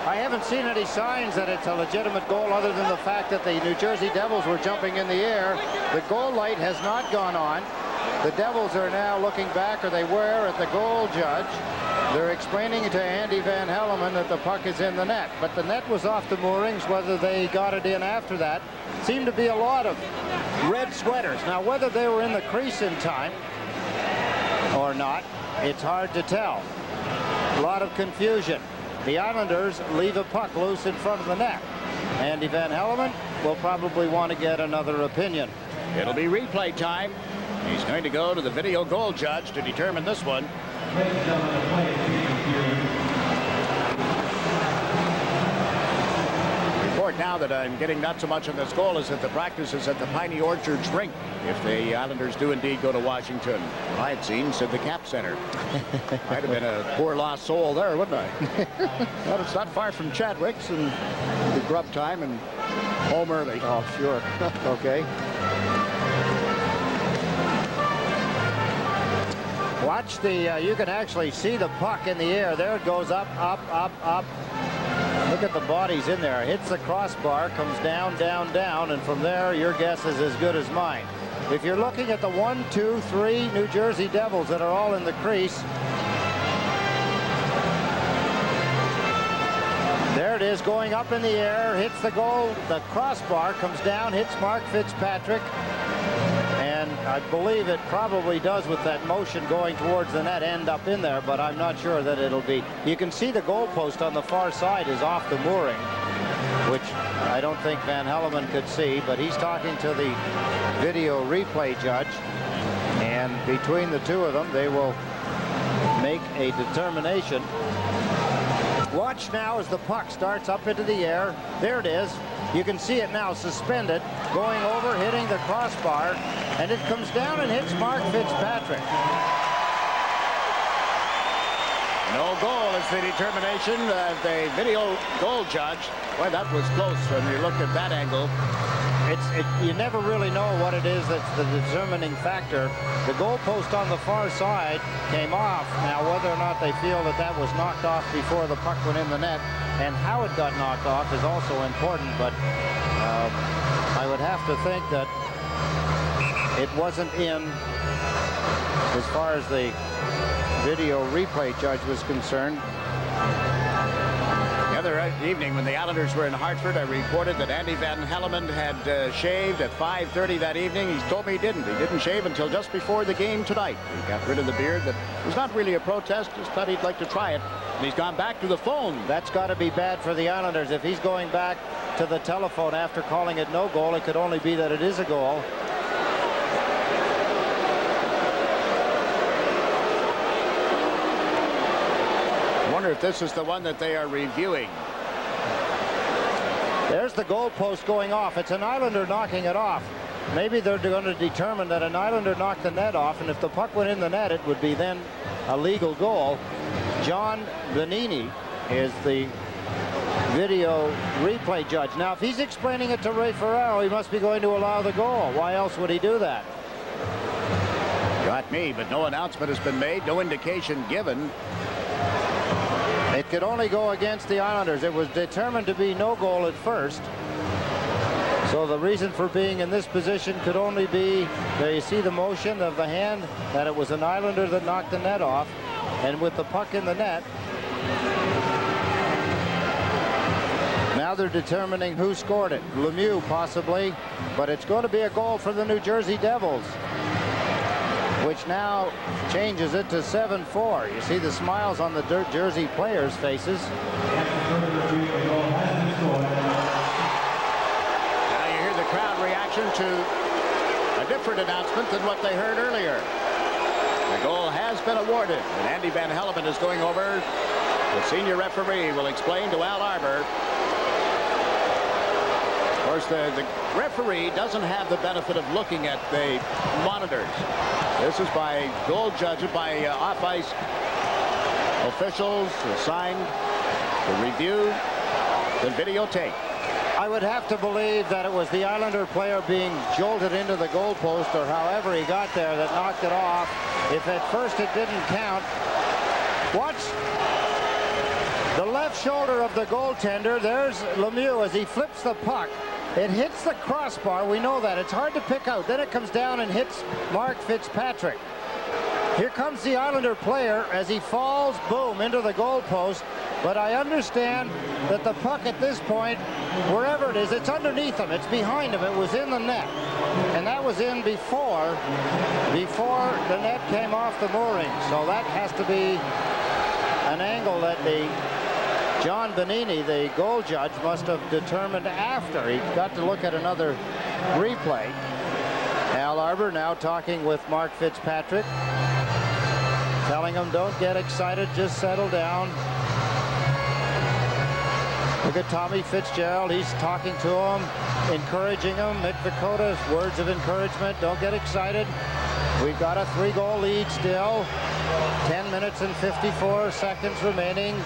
I haven't seen any signs that it's a legitimate goal other than the fact that the New Jersey Devils were jumping in the air. The goal light has not gone on. The Devils are now looking back, or they were, at the goal judge. They're explaining to Andy Van Helleman that the puck is in the net, but the net was off the moorings. Whether they got it in after that, seemed to be a lot of red sweaters. Now, whether they were in the crease in time or not, it's hard to tell. A lot of confusion. The Islanders leave a puck loose in front of the net. Andy Van Helleman will probably want to get another opinion. It'll be replay time. He's going to go to the video goal judge to determine this one. Report now that I'm getting not so much on this goal is that the practice is at the Piney Orchards rink if the Islanders do indeed go to Washington. I had seen said the Cap Center. Might have been a poor lost soul there, wouldn't I? Well, it's not far from Chadwick's, and the grub time and home early. Oh, sure. Okay. Watch the, you can actually see the puck in the air. There it goes up, up, up, up. Look at the bodies in there. Hits the crossbar, comes down, down, down, and from there, your guess is as good as mine. If you're looking at the 1, 2, 3 New Jersey Devils that are all in the crease, there it is, going up in the air, hits the goal, the crossbar, comes down, hits Mark Fitzpatrick, and I believe it probably does, with that motion going towards the net, end up in there, but I'm not sure that it'll be. You can see the goalpost on the far side is off the mooring, which I don't think Van Helleman could see, but he's talking to the video replay judge, and between the two of them, they will make a determination. Watch now as the puck starts up into the air. There it is. You can see it now suspended, going over, hitting the crossbar, and it comes down and hits Mark Fitzpatrick. No goal is the determination of the video goal judge. Boy, that was close when you looked at that angle. You never really know what it is that's the determining factor. The goalpost on the far side came off. Now, whether or not they feel that that was knocked off before the puck went in the net and how it got knocked off is also important, but I would have to think that it wasn't in as far as the video replay judge was concerned. The other evening when the Islanders were in Hartford, I reported that Andy Van Helleman had shaved at 5:30 that evening. He told me he didn't. He didn't shave until just before the game tonight. He got rid of the beard. That was not really a protest. Just thought he'd like to try it. And he's gone back to the phone. That's got to be bad for the Islanders. If he's going back to the telephone after calling it no goal, it could only be that it is a goal. I wonder if this is the one that they are reviewing. There's the goalpost going off. It's an Islander knocking it off. Maybe they're going to determine that an Islander knocked the net off, and if the puck went in the net, it would be then a legal goal. John Vanini is the video replay judge. Now, if he's explaining it to Ray Ferraro, he must be going to allow the goal. Why else would he do that? Got like me, but no announcement has been made, no indication given. It could only go against the Islanders. It was determined to be no goal at first. So the reason for being in this position could only be, there you see the motion of the hand, that it was an Islander that knocked the net off. And with the puck in the net, now they're determining who scored it. Lemieux possibly, but it's going to be a goal for the New Jersey Devils, which now changes it to 7-4. You see the smiles on the Jersey players' faces. To a different announcement than what they heard earlier. The goal has been awarded, and Andy Van Helleman is going over. The senior referee will explain to Al Arbor. Of course, the referee doesn't have the benefit of looking at the monitors. This is by goal judges, by off-ice officials assigned to review the videotape. I would have to believe that it was the Islander player being jolted into the goalpost, or however he got there, that knocked it off. If at first it didn't count, watch the left shoulder of the goaltender. There's Lemieux as he flips the puck. It hits the crossbar. We know that. It's hard to pick out. Then it comes down and hits Mark Fitzpatrick. Here comes the Islander player as he falls, boom, into the goalpost. But I understand that the puck at this point, wherever it is, it's underneath him. It's behind him. It was in the net. And that was in before the net came off the mooring. So that has to be an angle that John Bonini, the goal judge, must have determined after. He got to look at another replay. Al Arbor now talking with Mark Fitzpatrick, telling him, don't get excited, just settle down. Look at Tommy Fitzgerald. He's talking to him, encouraging him. Mick Vukota, words of encouragement. Don't get excited. We've got a 3-goal lead still. 10 minutes and 54 seconds remaining.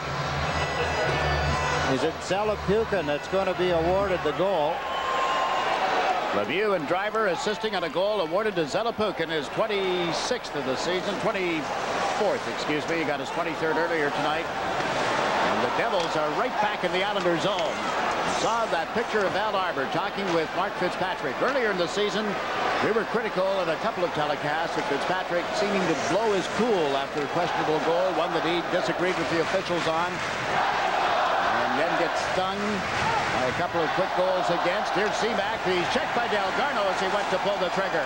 Is it Zelepukin that's going to be awarded the goal? Lemieux and Driver assisting on a goal awarded to Zelepukin, his 26th of the season, 24th, excuse me. He got his 23rd earlier tonight. The Devils are right back in the Islander zone. Saw that picture of Al Arbor talking with Mark Fitzpatrick. Earlier in the season, we were critical in a couple of telecasts of Fitzpatrick seeming to blow his cool after a questionable goal, one that he disagreed with the officials on, and then gets stung by a couple of quick goals against. Here's Seaback. He's checked by Delgarno as he went to pull the trigger.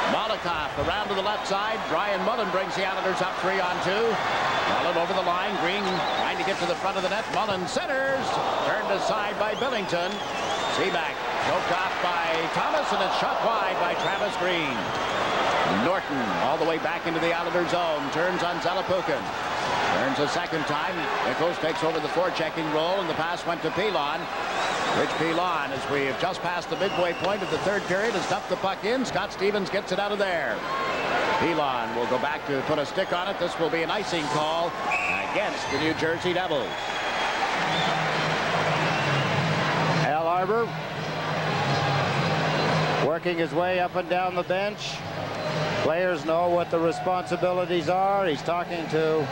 Malikoff around to the left side. Brian Mullen brings the Islanders up 3-on-2. Mullen over the line. Green trying to get to the front of the net. Mullen centers. Turned aside by Billington. Seaback choked off by Thomas, and it's shot wide by Travis Green. Norton all the way back into the Islander zone. Turns on Zelepukin. Turns a second time. Nichols takes over the forechecking role, and the pass went to Pilon. Rich Pilon, as we have just passed the midway point of the third period, has dumped the puck in. Scott Stevens gets it out of there. Pilon will go back to put a stick on it. This will be an icing call against the New Jersey Devils. Al Arbor working his way up and down the bench. Players know what the responsibilities are. He's talking to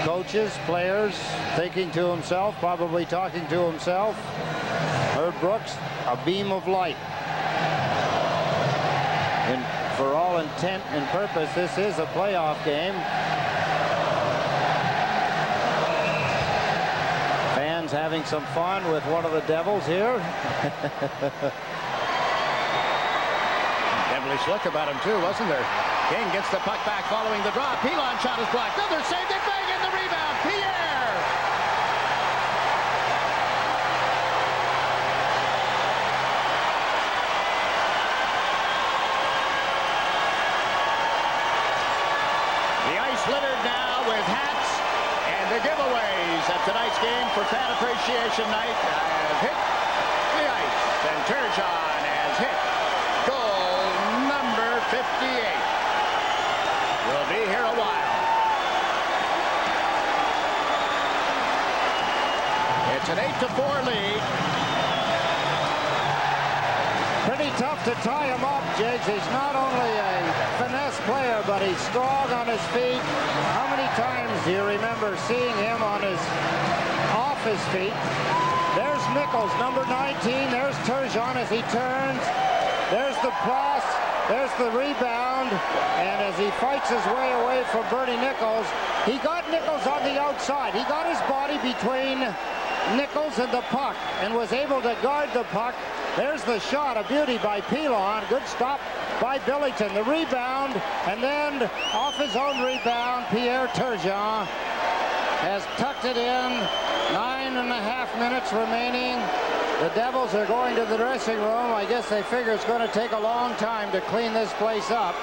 coaches, players, thinking to himself, probably talking to himself. Herb Brooks, a beam of light. And for all intent and purpose, this is a playoff game. Fans having some fun with one of the Devils here. Devilish look about him too, wasn't there? King gets the puck back following the draw. Pilon shot is blocked. Another save. They bang in the rebound. Pierre. The ice littered now with hats and the giveaways at tonight's game for Fan Appreciation Night have hit the ice. And Turgeon has hit goal number 58. Will be here a while. It's an 8-4 lead. Pretty tough to tie him up, Jiggs. He's not only a finesse player, but he's strong on his feet. How many times do you remember seeing him off his feet? There's Nichols, number 19. There's Turgeon as he turns. There's the pass. There's the rebound. And as he fights his way away from Bernie Nichols, he got Nichols on the outside. He got his body between Nichols and the puck and was able to guard the puck. There's the shot, a beauty by Pilon. Good stop by Billington. The rebound, and then off his own rebound, Pierre Turgeon has tucked it in. 9.5 minutes remaining. The Devils are going to the dressing room. I guess they figure it's going to take a long time to clean this place up.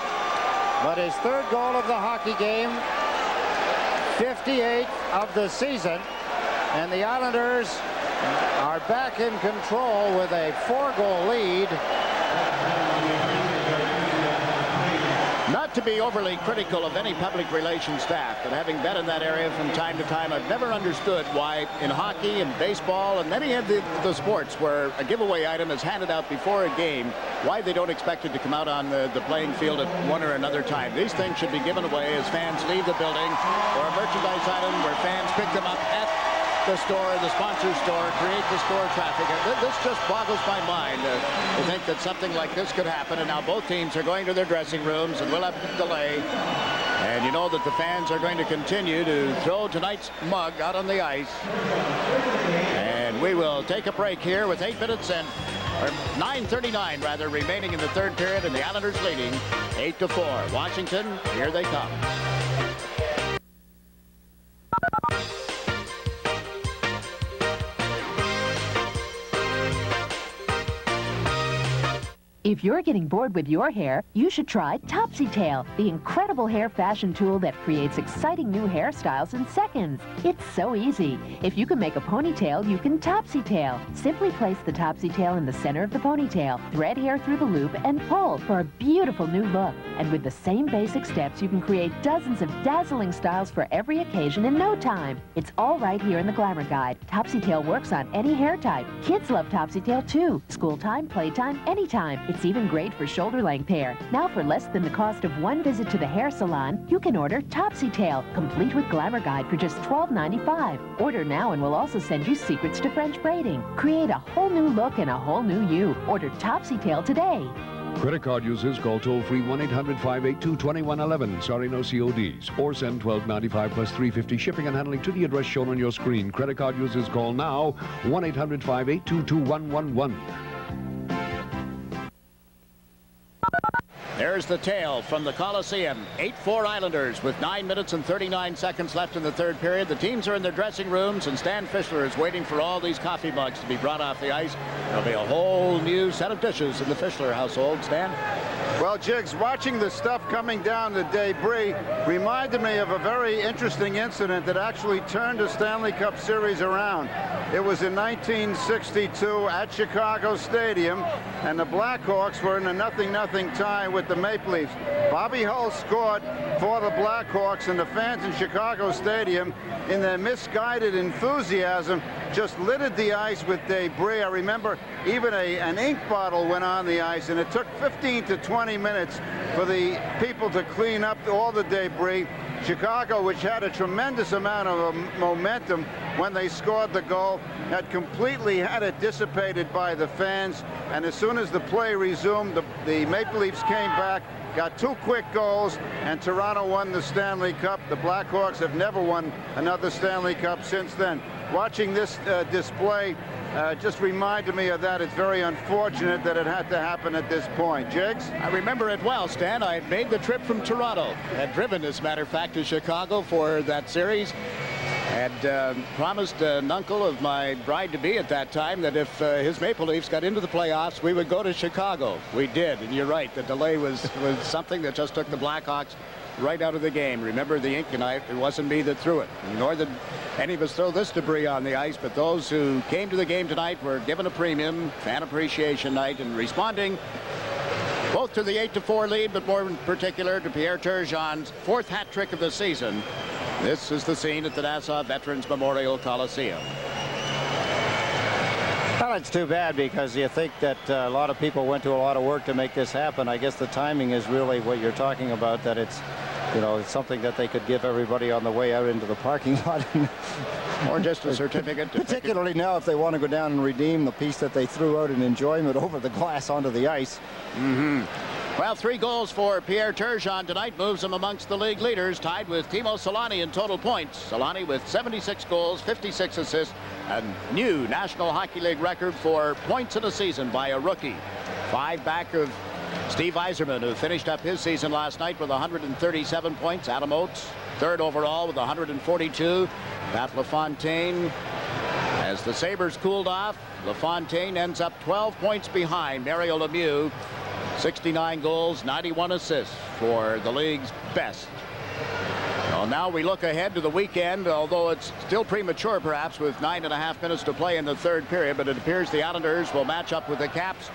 But his third goal of the hockey game, 58th of the season. And the Islanders are back in control with a 4-goal lead. Not to be overly critical of any public relations staff, but having been in that area from time to time, I've never understood why in hockey and baseball and many of the sports where a giveaway item is handed out before a game, why they don't expect it to come out on the playing field at one or another time. These things should be given away as fans leave the building, or a merchandise item where fans pick them up at the store, the sponsor store, create the store traffic. This just boggles my mind to think that something like this could happen. And now both teams are going to their dressing rooms, and we'll have a delay. And you know that the fans are going to continue to throw tonight's mug out on the ice. And we will take a break here with 8 minutes and 9:39 rather remaining in the third period, and the Islanders leading 8-4. Washington, here they come. If you're getting bored with your hair, you should try Topsy Tail, the incredible hair fashion tool that creates exciting new hairstyles in seconds. It's so easy. If you can make a ponytail, you can Topsy Tail. Simply place the Topsy Tail in the center of the ponytail, thread hair through the loop, and pull for a beautiful new look. And with the same basic steps, you can create dozens of dazzling styles for every occasion in no time. It's all right here in the Glamour Guide. Topsy Tail works on any hair type. Kids love Topsy Tail too. School time, playtime, anytime. It's even great for shoulder-length hair. Now for less than the cost of one visit to the hair salon, you can order Topsy Tail, complete with Glamour Guide for just $12.95. Order now and we'll also send you secrets to French braiding. Create a whole new look and a whole new you. Order Topsy Tail today. Credit card users call toll-free 1-800-582-2111. Sorry, no CODs. Or send $12.95 plus $3.50 shipping and handling to the address shown on your screen. Credit card users call now 1-800-582-2111. There's the tail from the Coliseum. 8-4 Islanders with 9 minutes and 39 seconds left in the third period. The teams are in their dressing rooms, and Stan Fischler is waiting for all these coffee mugs to be brought off the ice. There'll be a whole new set of dishes in the Fischler household. Stan? Well, Jiggs, watching the stuff coming down the debris reminded me of a very interesting incident that actually turned the Stanley Cup Series around. It was in 1962 at Chicago Stadium, and the Blackhawks were in a 0-0 tie with the Maple Leafs. Bobby Hull scored for the Blackhawks, and the fans in Chicago Stadium, in their misguided enthusiasm, just littered the ice with debris. I remember even an ink bottle went on the ice, and it took 15 to 20 minutes for the people to clean up all the debris. Chicago, which had a tremendous amount of momentum when they scored the goal, had completely had it dissipated by the fans. And as soon as the play resumed, the Maple Leafs came back, got 2 quick goals, and Toronto won the Stanley Cup. The Blackhawks have never won another Stanley Cup since then. Watching this display just reminded me of that. It's very unfortunate that it had to happen at this point. Jiggs? I remember it well, Stan. I had made the trip from Toronto. Had driven, as a matter of fact, to Chicago for that series. Had promised an uncle of my bride-to-be at that time that if his Maple Leafs got into the playoffs, we would go to Chicago. We did, and you're right. The delay was something that just took the Blackhawks right out of the game. Remember the ink tonight, it wasn't me that threw it, nor did any of us throw this debris on the ice, but those who came to the game tonight were given a premium fan appreciation night, and responding both to the 8-4 lead, but more in particular to Pierre Turgeon's 4th hat trick of the season. This is the scene at the Nassau Veterans Memorial Coliseum. Well, Well, it's too bad because you think that a lot of people went to a lot of work to make this happen. I guess the timing is really what you're talking about, that it's, you know, it's something that they could give everybody on the way out into the parking lot. Or just a certificate. Particularly now if they want to go down and redeem the piece that they threw out in enjoyment over the glass onto the ice. Well, 3 goals for Pierre Turgeon tonight moves him amongst the league leaders, tied with Timo Solani in total points. Solani with 76 goals, 56 assists, a new National Hockey League record for points in a season by a rookie. 5 back of Steve Yzerman, who finished up his season last night with 137 points. Adam Oates, 3rd overall with 142. Pat LaFontaine, as the Sabres cooled off, LaFontaine ends up 12 points behind Mario Lemieux. 69 goals, 91 assists for the league's best. Well, now we look ahead to the weekend, although it's still premature perhaps with 9.5 minutes to play in the 3rd period, but it appears the Islanders will match up with the Caps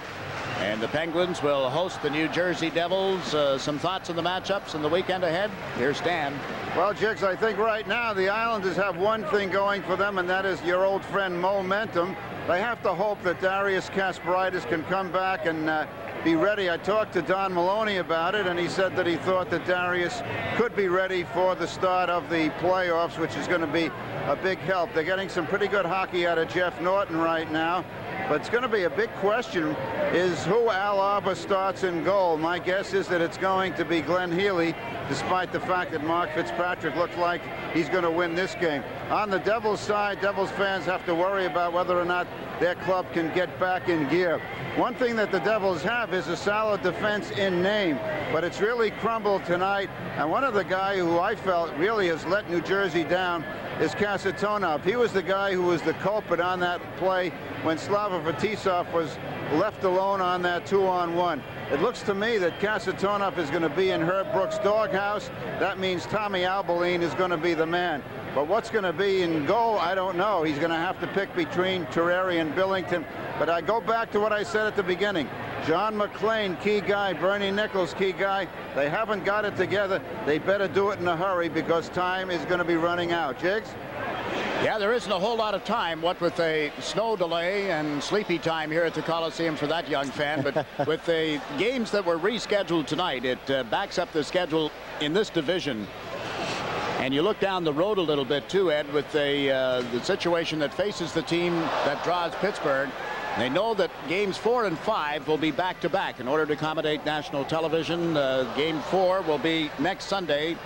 and the Penguins will host the New Jersey Devils. Some thoughts on the matchups in the weekend ahead? Here's Stan. Well, Jiggs, I think right now the Islanders have one thing going for them, and that is your old friend momentum. They have to hope that Darius Kasparaitis can come back and be ready. I talked to Don Maloney about it, and he said that he thought that Darius could be ready for the start of the playoffs, which is going to be a big help. They're getting some pretty good hockey out of Jeff Norton right now, but it's going to be a big question is who Al Arbour starts in goal. My guess is that it's going to be Glenn Healy, despite the fact that Mark Fitzpatrick looks like he's going to win this game. On the Devils side, Devils fans have to worry about whether or not their club can get back in gear. One thing that the Devils have is a solid defense in name, but it's really crumbled tonight. And one of the guys who I felt really has let New Jersey down is Kasatonov. He was the guy who was the culprit on that play when Slava Fetisov was left alone on that 2-on-1. It looks to me that Kasatonov is going to be in Herb Brooks' doghouse. That means Tommy Alberline is going to be the man. But what's going to be in goal, I don't know. He's going to have to pick between Terreri and Billington. But I go back to what I said at the beginning. John McClain, key guy. Bernie Nichols, key guy. They haven't got it together. They better do it in a hurry because time is going to be running out. Jiggs? Yeah, there isn't a whole lot of time, what with a snow delay and sleepy time here at the Coliseum for that young fan. But with the games that were rescheduled tonight, it backs up the schedule in this division. And you look down the road a little bit too, Ed, with the situation that faces the team that draws Pittsburgh. They know that games 4 and 5 will be back-to-back in order to accommodate national television. Game 4 will be next Sunday.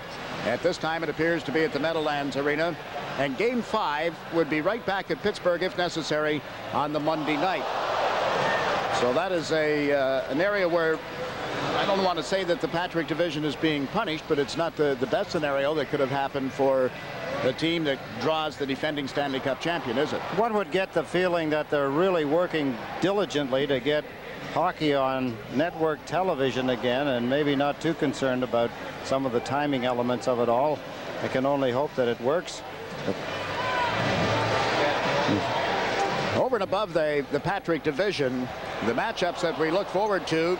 At this time, it appears to be at the Meadowlands Arena. And Game 5 would be right back at Pittsburgh, if necessary, on the Monday night. So that is an area where I don't want to say that the Patrick division is being punished, but it's not the best scenario that could have happened for the team that draws the defending Stanley Cup champion, is it? One would get the feeling that they're really working diligently to get hockey on network television again, and maybe not too concerned about some of the timing elements of it all. I can only hope that it works. Over and above the Patrick division, the matchups that we look forward to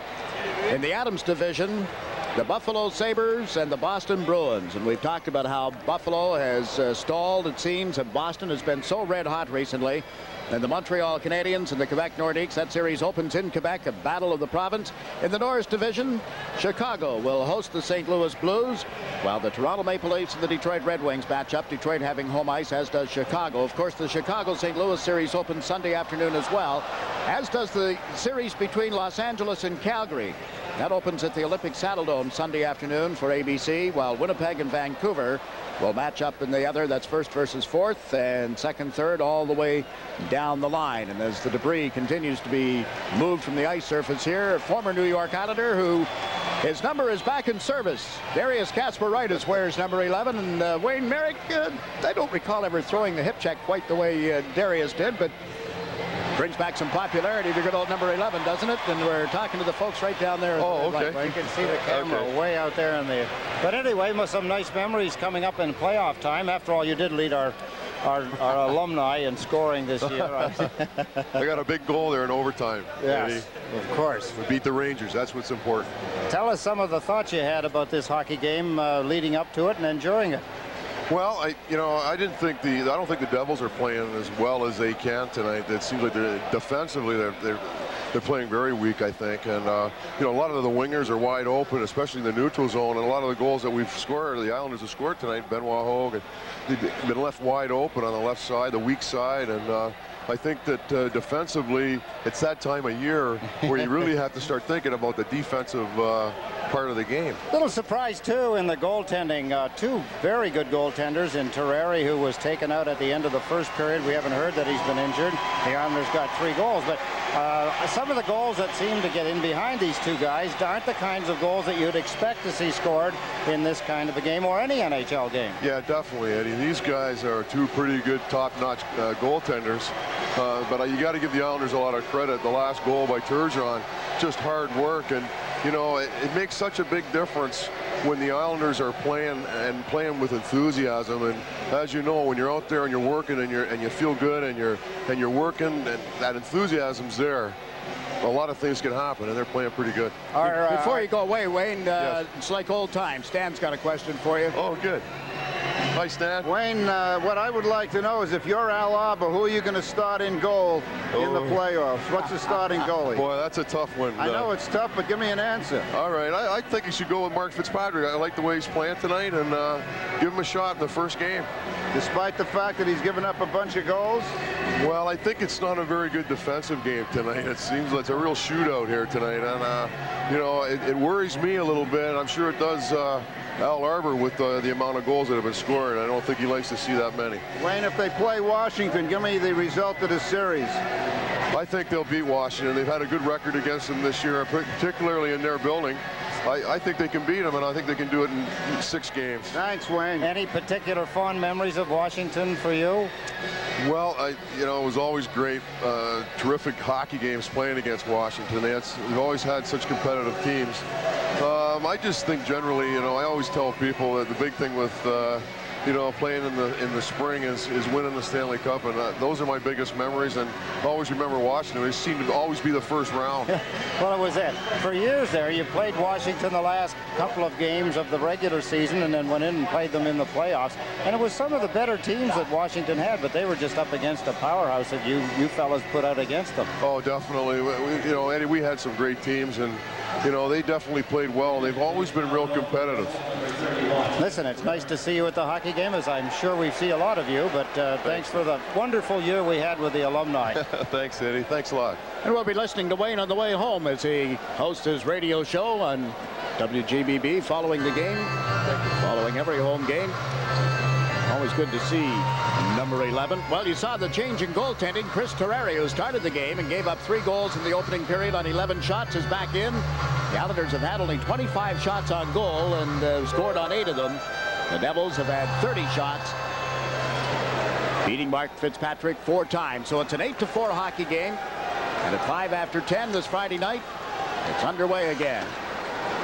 in the Adams division, the Buffalo Sabres and the Boston Bruins. And we've talked about how Buffalo has stalled, it seems, and Boston has been so red hot recently. And the Montreal Canadiens and the Quebec Nordiques, that series opens in Quebec, a battle of the province. In the Norris division, Chicago will host the St. Louis Blues, while the Toronto Maple Leafs and the Detroit Red Wings match up, Detroit having home ice, as does Chicago. Of course, the Chicago-St. Louis series opens Sunday afternoon as well, as does the series between Los Angeles and Calgary. That opens at the Olympic Saddledome Sunday afternoon for ABC, while Winnipeg and Vancouver will match up in the other. That's first versus fourth and second, third, all the way down the line. And as the debris continues to be moved from the ice surface here, a former New York Islander who his number is back in service. Darius Kasparaitis wears number 11, and Wayne Merrick, I don't recall ever throwing the hip check quite the way Darius did, but brings back some popularity to good old number 11, doesn't it? And we're talking to the folks right down there. Oh, okay. You can see the camera way out there in the. But anyway, some nice memories coming up in playoff time. After all, you did lead our alumni in scoring this year. They got a big goal there in overtime. Yes, of course. We beat the Rangers. That's what's important. Tell us some of the thoughts you had about this hockey game leading up to it and enjoying it. Well, I don't think the Devils are playing as well as they can tonight. It seems like defensively they're playing very weak, I think, and a lot of the wingers are wide open, especially in the neutral zone, and a lot of the goals that we've scored, the Islanders have scored tonight, Benoit Hogue, they've been left wide open on the left side, the weak side, and I think that defensively, it's that time of year where you really have to start thinking about the defensive part of the game. Little surprise, too, in the goaltending. Two very good goaltenders in Terreri, who was taken out at the end of the first period. We haven't heard that he's been injured. The Islanders got 3 goals, but some of the goals that seem to get in behind these two guys aren't the kinds of goals that you'd expect to see scored in this kind of a game or any NHL game. Yeah, definitely, Eddie. These guys are two pretty good top-notch goaltenders. But you got to give the Islanders a lot of credit. The last goal by Turgeon, just hard work, and it makes such a big difference when the Islanders are playing with enthusiasm. And as you know, when you're out there and you're working and you feel good and you're working, and that enthusiasm's there, a lot of things can happen, and they're playing pretty good. Before you go away, Wayne, yes. It's like old times. Stan's got a question for you. Oh, good. Hi, Stan. Wayne, what I would like to know is if you're Al Arbour, who are you going to start in goal in the playoffs? What's the starting goalie? Boy, that's a tough one. I know it's tough, but give me an answer. All right, I think you should go with Mark Fitzpatrick. I like the way he's playing tonight, and give him a shot in the first game. Despite the fact that he's given up a bunch of goals? Well, I think it's not a very good defensive game tonight. It seems like it's a real shootout here tonight, and it worries me a little bit. I'm sure it does Al Arbour with the amount of goals that have been scored. I don't think he likes to see that many. Wayne, if they play Washington, give me the result of the series. I think they'll beat Washington. They've had a good record against them this year, particularly in their building. I think they can beat them, and I think they can do it in 6 games. Thanks, Wayne. Any particular fond memories of Washington for you? Well, it was always great, terrific hockey games playing against Washington. They've always had such competitive teams. I just think generally, I always tell people that the big thing with playing in the spring is winning the Stanley Cup, and those are my biggest memories. And I always remember Washington. They seem to always be the first round. Well, it was it. For years there, you played Washington the last couple of games of the regular season, and then went in and played them in the playoffs. And it was some of the better teams that Washington had, but they were just up against a powerhouse that you fellas put out against them. Oh, definitely. Eddie, we had some great teams, and they definitely played well. They've always been real competitive. Listen, it's nice to see you at the hockey game, as I'm sure we see a lot of you, but thanks for the wonderful year we had with the alumni. Thanks, Eddie. Thanks a lot. And we'll be listening to Wayne on the way home as he hosts his radio show on WGBB following the game, following every home game. Always good to see number 11. Well, you saw the change in goaltending. Chris Terreri, who started the game and gave up 3 goals in the opening period on 11 shots, is back in. The Islanders have had only 25 shots on goal and scored on 8 of them. The Devils have had 30 shots, beating Mark Fitzpatrick 4 times. So it's an 8-4 hockey game. And at 5 after 10 this Friday night, it's underway again.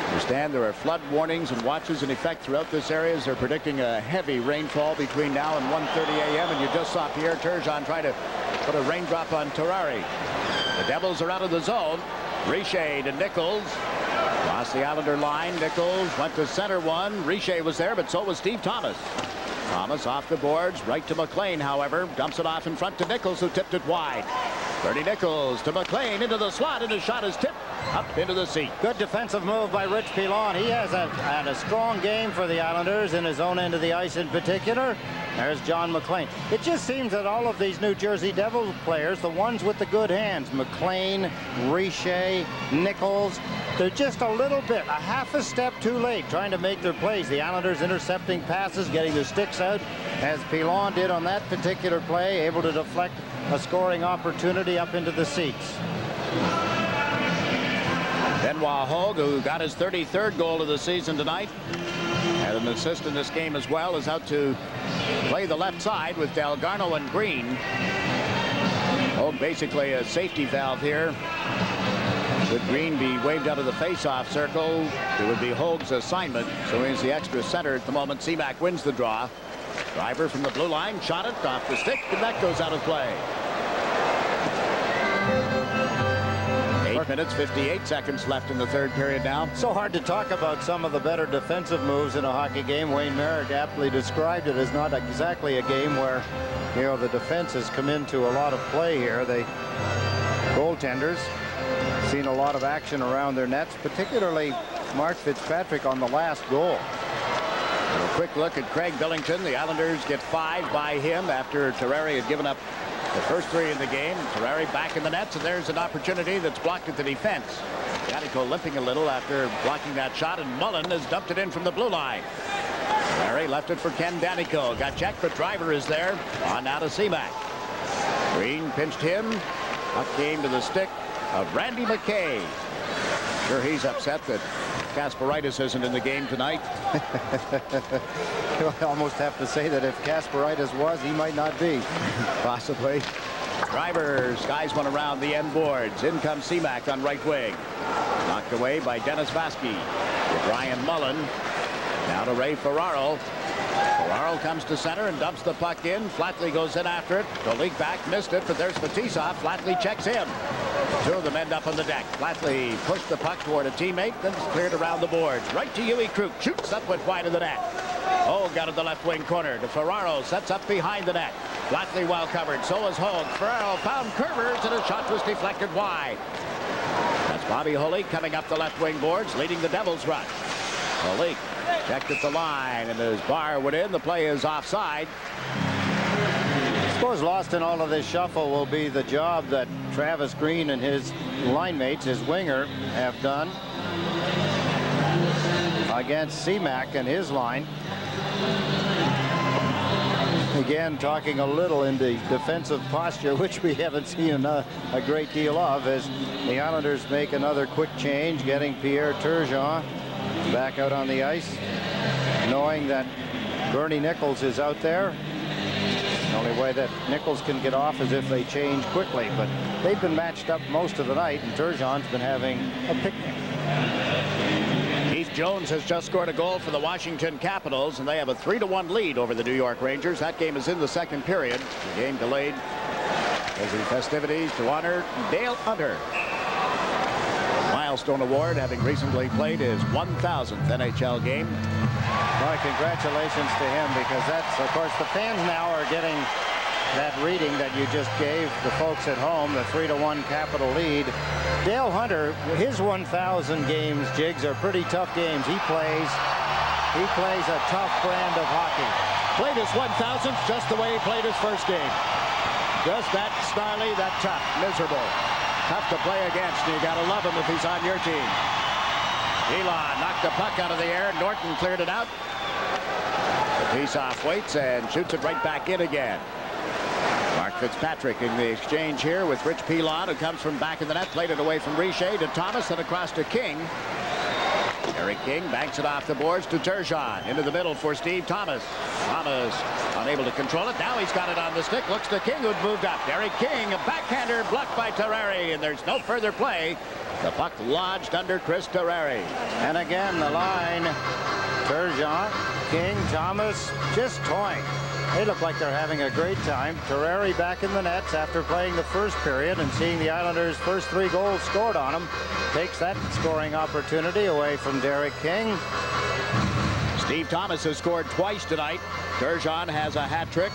Understand there are flood warnings and watches in effect throughout this area as they're predicting a heavy rainfall between now and 1:30 a.m. And you just saw Pierre Turgeon try to put a raindrop on Terreri. The Devils are out of the zone. Richer to Nichols. Lost the Islander line. Nichols went to center one. Richer was there, but so was Steve Thomas. Thomas off the boards. Right to McLean, however. Dumps it off in front to Nichols, who tipped it wide. Bernie Nichols to McLean into the slot, and his shot is tipped up into the seat. Good defensive move by Rich Pilon. He has had a strong game for the Islanders in his own end of the ice in particular. There's John McLean. It just seems that all of these New Jersey Devils players, the ones with the good hands, McLean, Richer, Nichols, they're just a little bit, a half a step too late trying to make their plays. The Islanders intercepting passes, getting their sticks out, as Pilon did on that particular play, able to deflect a scoring opportunity up into the seats. Benoit Hogue, who got his 33rd goal of the season tonight, had an assist in this game as well, is out to play the left side with Delgarno and Green. Hogue basically a safety valve here. Should Green be waved out of the face-off circle, it would be Hogue's assignment. So he's the extra center at the moment. Seaback wins the draw. Driver from the blue line, shot it off the stick, and that goes out of play. 8 minutes, 58 seconds left in the third period now. So hard to talk about some of the better defensive moves in a hockey game. Wayne Merrick aptly described it as not exactly a game where, you know, the defense has come into a lot of play here. The goaltenders seen a lot of action around their nets, particularly Mark Fitzpatrick on the last goal. A quick look at Craig Billington. The Islanders get 5 by him after Terreri had given up the first 3 in the game. Terreri back in the nets, and there's an opportunity that's blocked at the defense. Danico limping a little after blocking that shot, and Mullen has dumped it in from the blue line. Terreri left it for Ken Danico. Got checked, but Driver is there. On now to Seamack. Green pinched him. Puck came to the stick of Randy McKay. Sure, he's upset that Kasparaitis isn't in the game tonight. You almost have to say that if Kasparaitis was, he might not be. Possibly. Driver skies one around the end boards. In comes Seamack on right wing. Knocked away by Dennis Vasky. To Brian Mullen. Now to Ray Ferraro. Ferraro comes to center and dumps the puck in. Flatley goes in after it. Golik back, missed it, but there's Fetisov. Flatley checks him. 2 of them end up on the deck. Flatley pushed the puck toward a teammate, then it's cleared around the boards. Right to Huey Kruk. Shoots up with wide of the net. Oh, got in the left wing corner. To Ferraro, sets up behind the net. Flatley well covered. So is Hogue. Ferraro found Curvers, and a shot was deflected wide. That's Bobby Holik coming up the left wing boards, leading the Devils rush. Holik checked at the line, and as Barr went in, the play is offside. I suppose lost in all of this shuffle will be the job that Travis Green and his line mates, his winger, have done against Seamack and his line. Again, talking a little in the defensive posture, which we haven't seen a great deal of, as the Islanders make another quick change, getting Pierre Turgeon back out on the ice, knowing that Bernie Nichols is out there. The only way that Nichols can get off is if they change quickly, but they've been matched up most of the night, and Turgeon's been having a picnic. Keith Jones has just scored a goal for the Washington Capitals, and they have a 3-1 lead over the New York Rangers. That game is in the second period. The game delayed as the festivities to honor Dale Hunter. Milestone award, having recently played his 1,000th NHL game. Well, congratulations to him, because that's, of course, the fans now are getting that reading that you just gave the folks at home, the 3-1 Capital lead. Dale Hunter, his 1,000 games, Jiggs, are pretty tough games. He plays a tough brand of hockey. Played his 1,000th just the way he played his first game. Just that snarly, that tough, miserable. Tough to play against. You got to love him if he's on your team. Elon knocked the puck out of the air. Norton cleared it out. Fetisov waits and shoots it right back in again. Mark Fitzpatrick in the exchange here with Rich Pilon, who comes from back in the net. Played it away from Richer to Thomas and across to King. Eric King banks it off the boards to Turgeon. Into the middle for Steve Thomas. Thomas unable to control it. Now he's got it on the stick. Looks to King, who'd moved up. Eric King, a backhander blocked by Terreri, and there's no further play. The puck lodged under Chris Terreri. And again, the line, Turgeon, King, Thomas, just toying. They look like they're having a great time. Terreri back in the nets after playing the first period and seeing the Islanders' first 3 goals scored on him. Takes that scoring opportunity away from Derek King. Steve Thomas has scored twice tonight. Turgeon has a hat trick.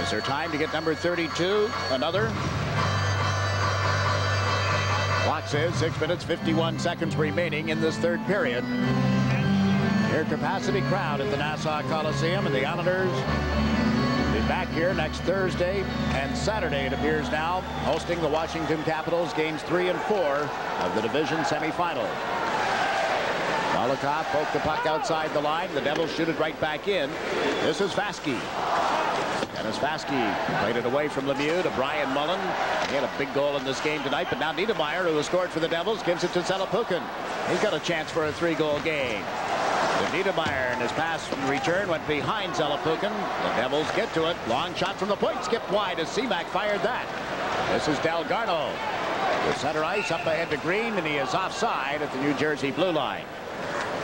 Is there time to get number 32? Another? Clock says 6 minutes, 51 seconds remaining in this third period. Near capacity crowd at the Nassau Coliseum, and the Islanders will be back here next Thursday and Saturday, it appears now, hosting the Washington Capitals games 3 and 4 of the division semifinal. Malakoff poked the puck outside the line. The Devils shoot it right back in. This is Vasky. Dennis Vasky played it away from Lemieux to Brian Mullen. He had a big goal in this game tonight, but now Niedermeyer, who has scored for the Devils, gives it to Zelepukin. He's got a chance for a 3-goal game. Niedermeyer, and his pass and return went behind Zelepukin. The Devils get to it. Long shot from the point, skipped wide as Seamack fired that. This is Delgarno. The center ice up ahead to Green, and he is offside at the New Jersey blue line.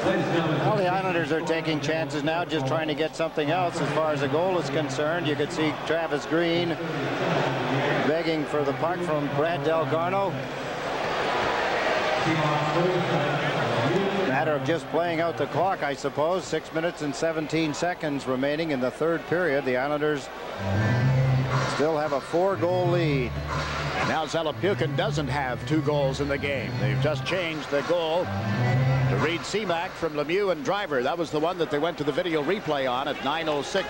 Well, the Islanders are taking chances now, just trying to get something else as far as a goal is concerned. You could see Travis Green begging for the puck from Brad Delgarno. Matter of just playing out the clock, I suppose. 6 minutes and 17 seconds remaining in the third period. The Islanders still have a 4-goal lead. Now Zalapukin doesn't have 2 goals in the game. They've just changed the goal to read Seamack from Lemieux and Driver. That was the one that they went to the video replay on at 9:06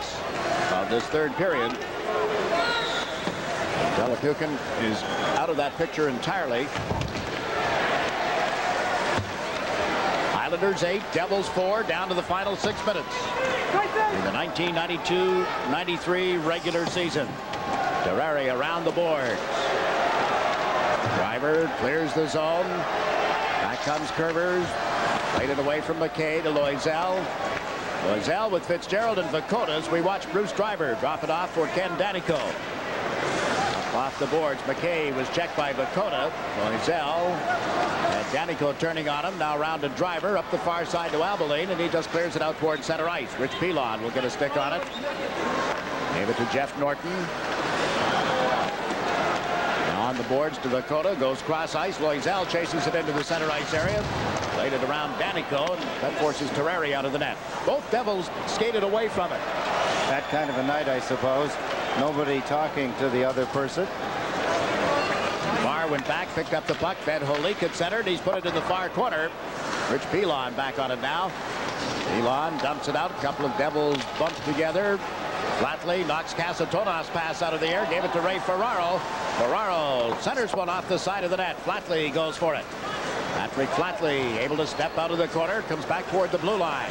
of this third period. Zalapukin is out of that picture entirely. Islanders 8, Devils 4, down to the final 6 minutes in the 1992-93 regular season. Terrari around the boards. Driver clears the zone. Back comes Curvers. Played it away from McKay to Loisel. Loisel with Fitzgerald and Vakotas. We watch Bruce Driver drop it off for Ken Danico. Off the boards. McKay was checked by Vakota. Loisel and Danico turning on him. Now around to Driver up the far side to Abilene, and he just clears it out towards center ice. Rich Pilon will get a stick on it. Gave it to Jeff Norton. On the boards to Vakota, goes cross ice. Loisel chases it into the center ice area. Played it around Danico, and that forces Terrari out of the net. Both Devils skated away from it. That kind of a night, I suppose. Nobody talking to the other person. Barr went back, picked up the puck. Van Holik at center, and he's put it in the far corner. Rich Pilon back on it now. Pilon dumps it out. A couple of Devils bumped together. Flatley knocks Casatona's pass out of the air, gave it to Ray Ferraro. Ferraro centers one off the side of the net. Flatley goes for it. Patrick Flatley able to step out of the corner, comes back toward the blue line.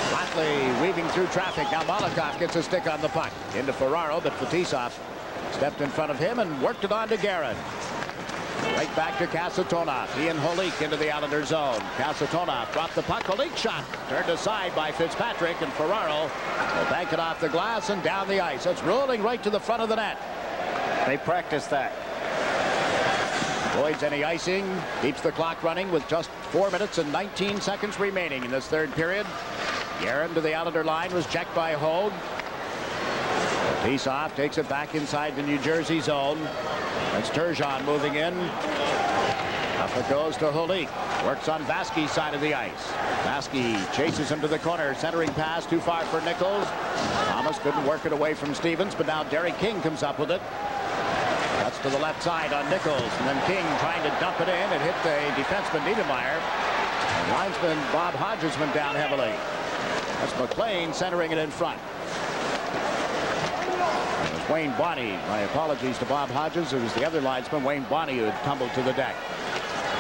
Flatley weaving through traffic. Now Malakoff gets a stick on the puck. Into Ferraro, but Fetisov stepped in front of him and worked it on to Guerin. Right back to Kasatonov. He and Holik into the Islander zone. Kasatonov dropped the puck. Holik shot. Turned aside by Fitzpatrick, and Ferraro will bank it off the glass and down the ice. It's rolling right to the front of the net. They practiced that. Avoids any icing. Keeps the clock running with just 4 minutes and 19 seconds remaining in this third period. Guerin to the Islander line was checked by Hogue. Fetisov takes it back inside the New Jersey zone. That's Turgeon moving in. Up it goes to Holik. Works on Vasky's side of the ice. Vasky chases him to the corner. Centering pass too far for Nichols. Thomas couldn't work it away from Stevens, but now Derek King comes up with it. That's to the left side on Nichols. And then King trying to dump it in and hit the defenseman Niedermeyer. And linesman Bob Hodges went down heavily. That's McLean centering it in front. It was Wayne Bonney. My apologies to Bob Hodges. It was the other linesman, Wayne Bonney, who had tumbled to the deck.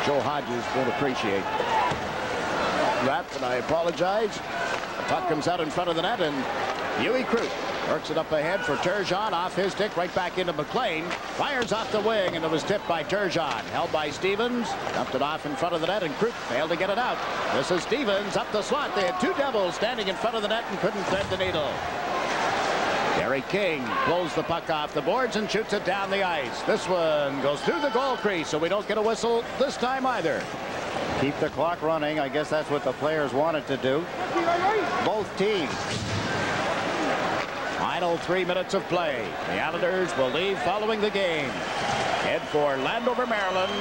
Joe Hodges won't appreciate that, but I apologize. The puck comes out in front of the net, and Huey Crute works it up ahead for Turgeon. Off his stick, right back into McLean. Fires off the wing, and it was tipped by Turgeon. Held by Stevens. Dumped it off in front of the net, and Crute failed to get it out. This is Stevens up the slot. They had 2 Devils standing in front of the net and couldn't thread the needle. Derek King pulls the puck off the boards and shoots it down the ice. This one goes through the goal crease, so we don't get a whistle this time either. Keep the clock running. I guess that's what the players wanted to do. Both teams. Final 3 minutes of play. The Islanders will leave following the game. Head for Landover, Maryland.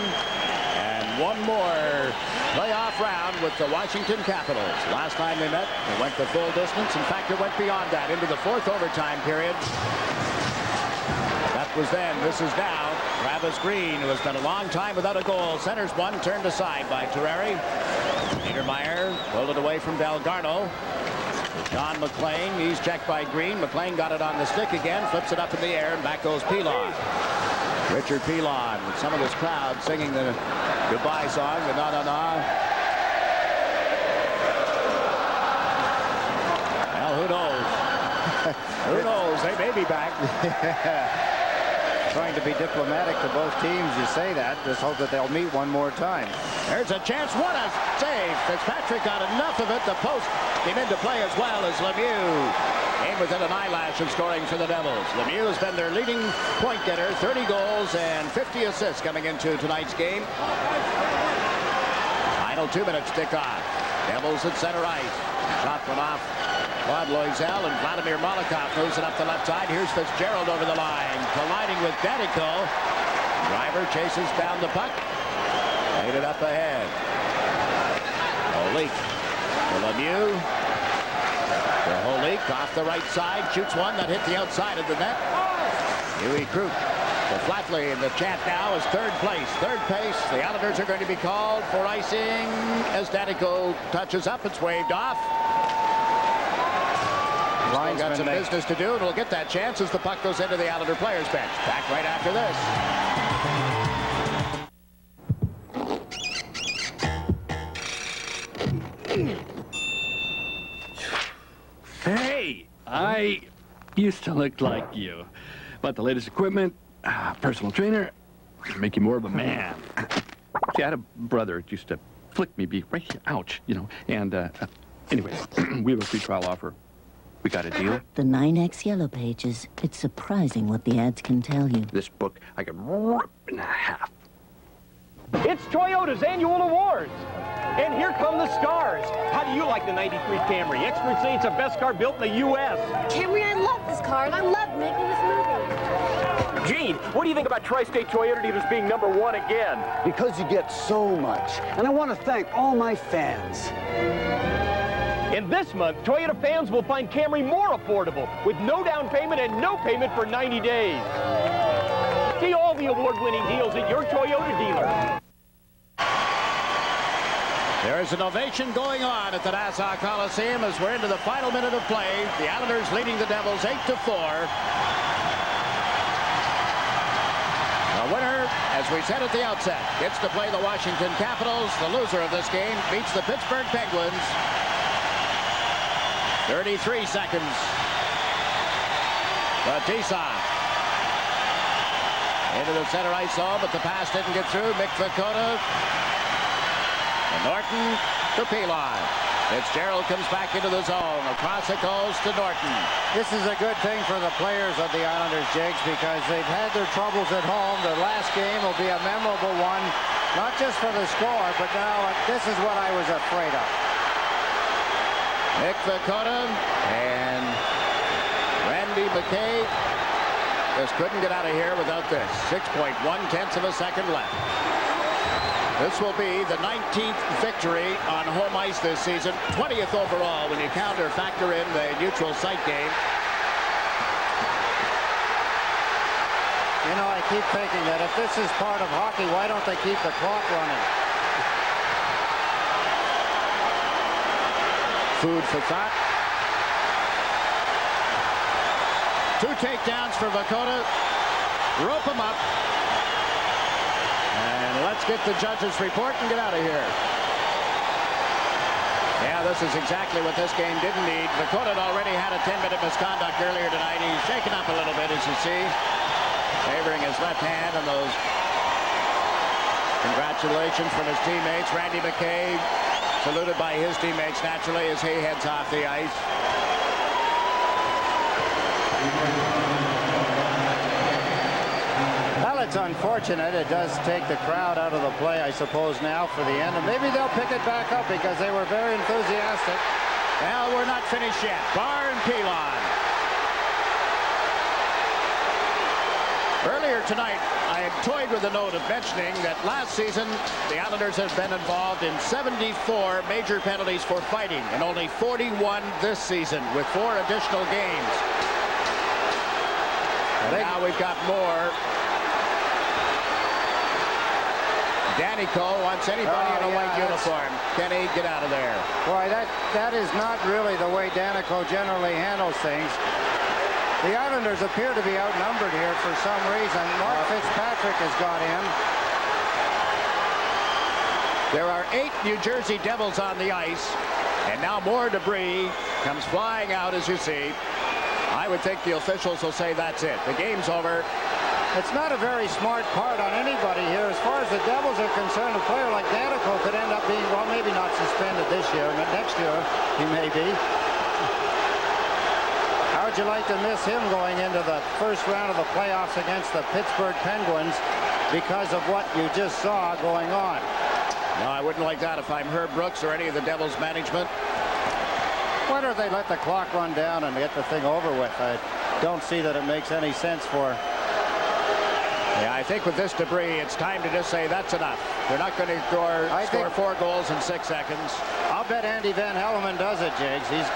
And one more playoff round with the Washington Capitals. Last time they met, they went the full distance. In fact, it went beyond that into the 4th overtime period. That was then. This is now. Travis Green, who has been a long time without a goal, centers one, turned aside by Terrari. Niedermeyer pulled it away from Dalgarno. John McLean, he's checked by Green. McLean got it on the stick again, flips it up in the air, and back goes Pilon. Richard Pilon with some of this crowd singing the goodbye song, the na-na-na. Well, who knows? Who knows? They may be back. Trying to be diplomatic to both teams, you say that. Just hope that they'll meet one more time. There's a chance. What a save. Fitzpatrick got enough of it. The post came into play as well as Lemieux. Came within an eyelash of scoring for the Devils. Lemieux has been their leading point getter. 30 goals and 50 assists coming into tonight's game. Final 2 minutes tick off. Devils at center ice. Shot went off Claude Loisel, and Vladimir Malakoff moves it up the left side. Here's Fitzgerald over the line, colliding with Danico. Driver chases down the puck. Made it up ahead. Holik. Lemieux. Holik off the right side. Shoots one that hit the outside of the net. Huey Krug. So Flatley in the chant now is third place. Third pace. The Islanders are going to be called for icing as Danico touches up. It's waved off. Still got some business to do, and we'll get that chance as the puck goes into the Islander players bench. Back right after this. Hey, I used to look like you, but the latest equipment, personal trainer, make you more of a man. See, I had a brother that used to flick me, be right here, ouch, you know, and anyway, we have a free trial offer. We got a deal? The 9X Yellow Pages. It's surprising what the ads can tell you. This book, I could rip in half. It's Toyota's annual awards. And here come the stars. How do you like the 93 Camry? Experts say it's the best car built in the U.S. Camry, I love this car, and I love making this movie. Gene, what do you think about Tri-State Toyota dealers being #1 again? Because you get so much. And I want to thank all my fans. And this month, Toyota fans will find Camry more affordable with no down payment and no payment for 90 days. See all the award-winning deals at your Toyota dealer. There is an ovation going on at the Nassau Coliseum as we're into the final minute of play. The Islanders leading the Devils 8-4. The winner, as we said at the outset, gets to play the Washington Capitals. The loser of this game beats the Pittsburgh Penguins. 33 seconds. Batista into the center ice zone, but the pass didn't get through. Mick Vakota. And Norton to Pilon. Fitzgerald comes back into the zone. Across it goes to Norton. This is a good thing for the players of the Islanders, Jiggs, because they've had their troubles at home. Their last game will be a memorable one, not just for the score, but now this is what I was afraid of. Mick Vakota and Randy McKay just couldn't get out of here without this. 6.1 tenths of a second left. This will be the 19th victory on home ice this season. 20th overall when you count or factor in the neutral site game. You know, I keep thinking that if this is part of hockey, why don't they keep the clock running? Food for thought. 2 takedowns for Vakota. Rope him up. And let's get the judge's report and get out of here. Yeah, this is exactly what this game didn't need. Vakota had already had a 10-minute misconduct earlier tonight. He's shaken up a little bit, as you see. Favoring his left hand and those congratulations from his teammates. Randy McKay saluted by his teammates naturally as he heads off the ice. Well, it's unfortunate. It does take the crowd out of the play, I suppose, now for the end. And maybe they'll pick it back up because they were very enthusiastic. Well, we're not finished yet. Barr and Pilon. Earlier tonight, I had toyed with the note of mentioning that last season, the Islanders have been involved in 74 major penalties for fighting and only 41 this season with 4 additional games. And now we've got more. Danico wants anybody in a white uniform. Kenny, get out of there. Boy, that is not really the way Danico generally handles things. The Islanders appear to be outnumbered here for some reason. Mark Fitzpatrick has got in. There are 8 New Jersey Devils on the ice, and now more debris comes flying out, as you see. I would think the officials will say that's it. The game's over. It's not a very smart part on anybody here. As far as the Devils are concerned, a player like Danico could end up being, well, maybe not suspended this year, but next year he may be. How would you like to miss him going into the first round of the playoffs against the Pittsburgh Penguins because of what you just saw going on? No, I wouldn't like that if I'm Herb Brooks or any of the Devils management. Why don't they let the clock run down and get the thing over with? I don't see that it makes any sense for Yeah, I think with this debris, it's time to just say that's enough. They're not going to score 4 goals in 6 seconds. I'll bet Andy Van Hellemond does it, Jiggs. He's...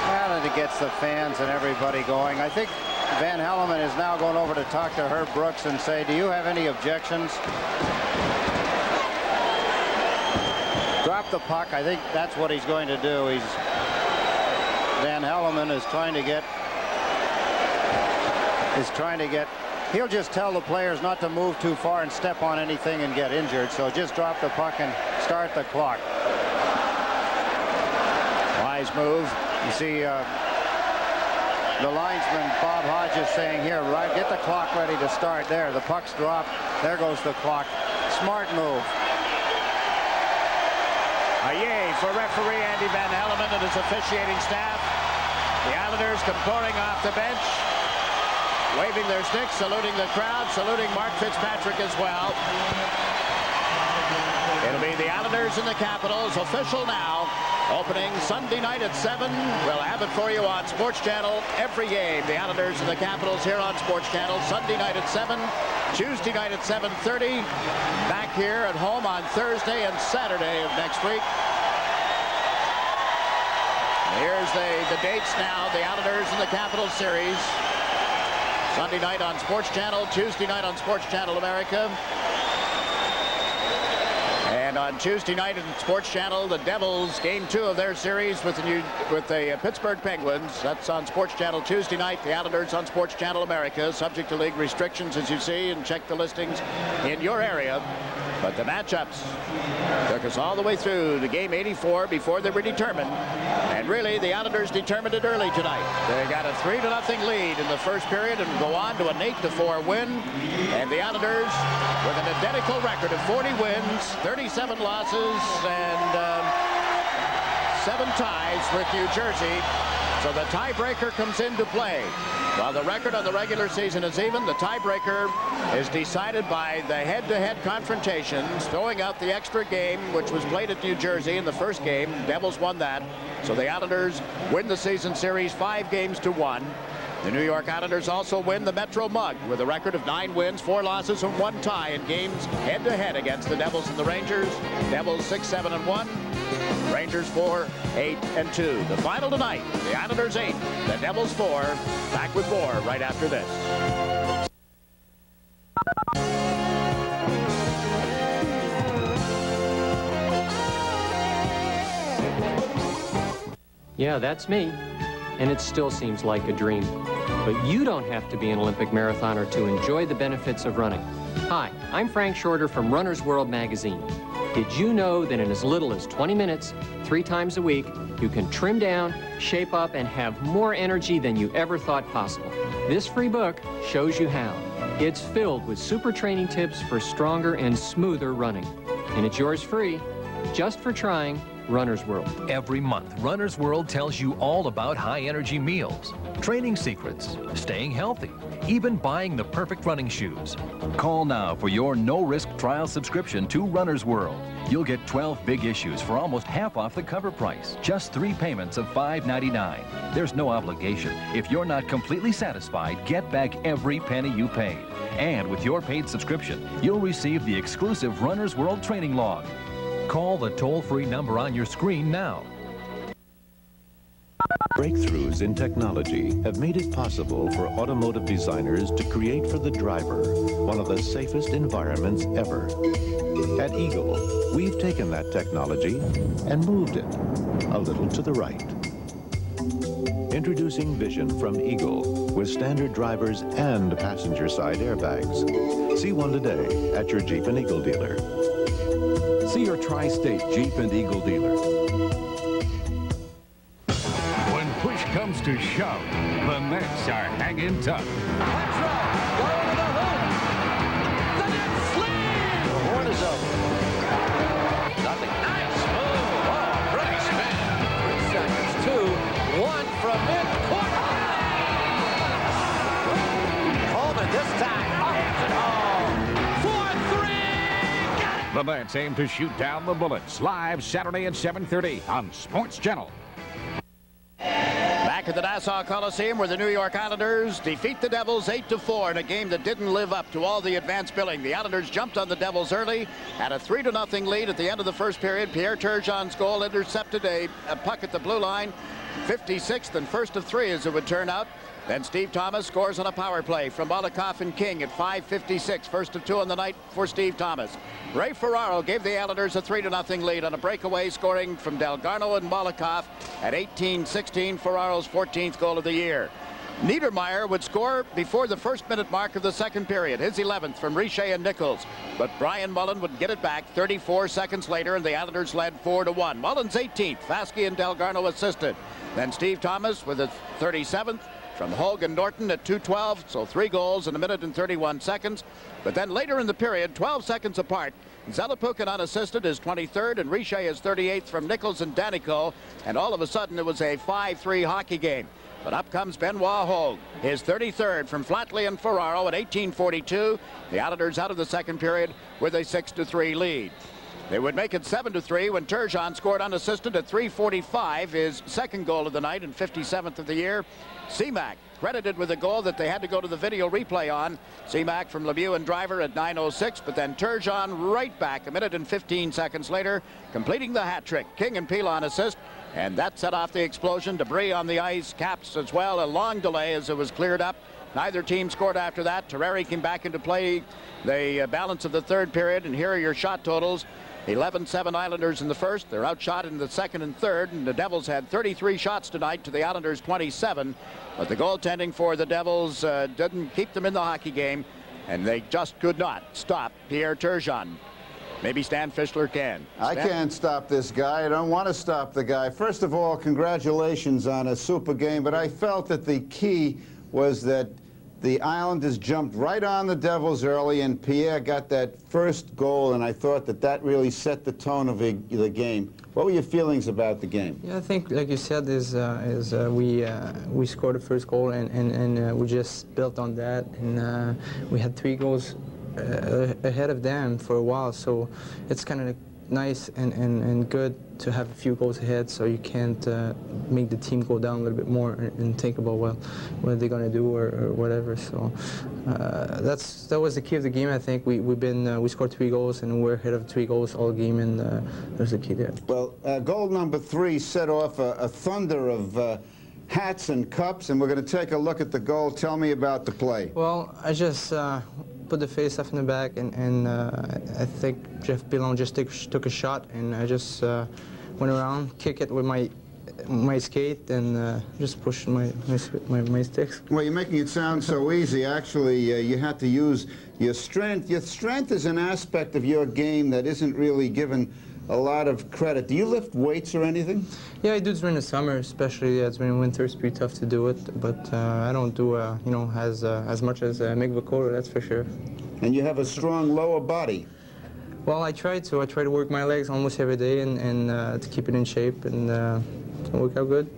Well, it gets the fans and everybody going. I think Van Hellemond is now going over to talk to Herb Brooks and say, do you have any objections? Drop the puck. I think that's what he's going to do. Van Hellemond is trying to get... He'll just tell the players not to move too far and step on anything and get injured. So just drop the puck and start the clock. Wise move. You see the linesman, Bob Hodges, saying here, right, get the clock ready to start there. The puck's dropped. There goes the clock. Smart move. A yay for referee Andy Van Hellemond and his officiating staff. The Islanders come pouring off the bench, waving their sticks, saluting the crowd, saluting Mark Fitzpatrick as well. It'll be the Islanders and the Capitals, official now. Opening Sunday night at 7. We'll have it for you on Sports Channel every game. The Islanders and the Capitals here on Sports Channel. Sunday night at 7. Tuesday night at 7:30. Back here at home on Thursday and Saturday of next week. Here's the dates now. The Islanders and the Capitals series. Sunday night on Sports Channel. Tuesday night on Sports Channel America. And on Tuesday night on Sports Channel, the Devils game 2 of their series with the Pittsburgh Penguins. That's on Sports Channel Tuesday night. The Islanders on Sports Channel America, subject to league restrictions, as you see, and check the listings in your area. But the matchups took us all the way through to game 84 before they were determined. And really, the Islanders determined it early tonight. They got a 3-0 lead in the first period and go on to an 8-4 win. And the Islanders, with an identical record of 40 wins, 37 losses, and 7 ties with New Jersey. So the tiebreaker comes into play. While the record on the regular season is even, the tiebreaker is decided by the head-to-head confrontations, throwing out the extra game, which was played at New Jersey in the first game. Devils won that. So the Islanders win the season series 5-1. The New York Islanders also win the Metro Mug with a record of 9 wins, 4 losses, and 1 tie in games head-to-head against the Devils and the Rangers. Devils 6-7-1. Rangers 4-8-2. The final tonight, the Islanders 8, the Devils 4. Back with more right after this. Yeah, that's me. And it still seems like a dream. But you don't have to be an Olympic marathoner to enjoy the benefits of running. Hi, I'm Frank Shorter from Runner's World magazine. Did you know that in as little as 20 minutes, 3 times a week, you can trim down, shape up, and have more energy than you ever thought possible? This free book shows you how. It's filled with super training tips for stronger and smoother running. And it's yours free, just for trying Runner's World. Every month, Runner's World tells you all about high-energy meals, training secrets, staying healthy, even buying the perfect running shoes. Call now for your no-risk trial subscription to Runner's World. You'll get 12 big issues for almost half off the cover price. Just 3 payments of $5.99. There's no obligation. If you're not completely satisfied, get back every penny you paid. And with your paid subscription, you'll receive the exclusive Runner's World training log. Call the toll-free number on your screen now. Breakthroughs in technology have made it possible for automotive designers to create for the driver one of the safest environments ever. At Eagle, we've taken that technology and moved it a little to the right. Introducing Vision from Eagle with standard drivers and passenger side airbags. See one today at your Jeep and Eagle dealer. See your tri-state Jeep and Eagle dealer. When push comes to shove, the Nets are hanging tough. The horn is over. Nothing. Nice move. Oh, pretty spin. 3 seconds. 2. 1 from midcourt. Coleman this time. Hands it home. 4-3. Got it. The Nets aim to shoot down the Bullets live Saturday at 7:30 on Sports Channel. Back at the Nassau Coliseum, where the New York Islanders defeat the Devils 8-4 in a game that didn't live up to all the advanced billing. The Islanders jumped on the Devils early, had a 3-0 lead at the end of the first period. Pierre Turgeon's goal intercepted a puck at the blue line, 56th and first of 3 as it would turn out. Then Steve Thomas scores on a power play from Malikoff and King at 5:56, first of 2 on the night for Steve Thomas. Ray Ferraro gave the Islanders a 3-0 lead on a breakaway, scoring from Delgarno and Malikoff at 18:16, Ferraro's 14th goal of the year. Niedermeyer would score before the first minute mark of the second period, his 11th from Richer and Nichols. But Brian Mullen would get it back 34 seconds later, and the Islanders led 4-1. Mullen's 18th, Fasky and Delgarno assisted. Then Steve Thomas with his 37th. From Hogue and Norton at 2:12, so 3 goals in a minute and 31 seconds. But then later in the period, 12 seconds apart, Zelepukin unassisted is 23rd, and Richer is 38th from Nichols and Danico, and all of a sudden it was a 5-3 hockey game. But up comes Benoit Hogue, his 33rd from Flatley and Ferraro at 18:42. The Islanders out of the second period with a 6-3 lead. They would make it 7-3 when Turgeon scored unassisted at 3:45, his second goal of the night and 57th of the year. Seamack credited with a goal that they had to go to the video replay on. Seamack from Lemieux and Driver at 9:06, but then Turgeon right back a minute and 15 seconds later, completing the hat trick. King and Pilon assist, and that set off the explosion. Debris on the ice, caps as well. A long delay as it was cleared up. Neither team scored after that. Terreri came back into play the balance of the third period, and here are your shot totals. 11-7 Islanders in the first. They're outshot in the second and third, and the Devils had 33 shots tonight to the Islanders 27. But the goaltending for the Devils didn't keep them in the hockey game, and they just could not stop Pierre Turgeon. Maybe Stan Fischler can. I can't stop this guy. I don't want to stop the guy. First of all, congratulations on a super game, but I felt that the key was that the Islanders jumped right on the Devils early, and Pierre got that first goal, and I thought that that really set the tone of the game. What were your feelings about the game? Yeah, I think, like you said, we scored the first goal, and we just built on that, and we had 3 goals ahead of them for a while, so it's kind of nice and good to have a few goals ahead, so you can't make the team go down a little bit more and think about, well, what are they going to do or whatever. So that was the key of the game. I think we scored 3 goals, and we're ahead of 3 goals all game, and there's the key there. Well, goal number 3 set off a thunder of hats and cups, and we're going to take a look at the goal. Tell me about the play. Well, I just put the face-off in the back, and I think Jeff Pilon just took a shot, and I just went around, kick it with my skate, and just pushed my sticks. Well, you're making it sound so easy. Actually, you had to use your strength. Your strength is an aspect of your game that isn't really given a lot of credit. Do you lift weights or anything? Yeah, I do during the summer, especially during winter. It's pretty tough to do it, but I don't do you know, as much as Mick Vukota, that's for sure. And you have a strong lower body. Well, I try to work my legs almost every day and to keep it in shape, and it work out good.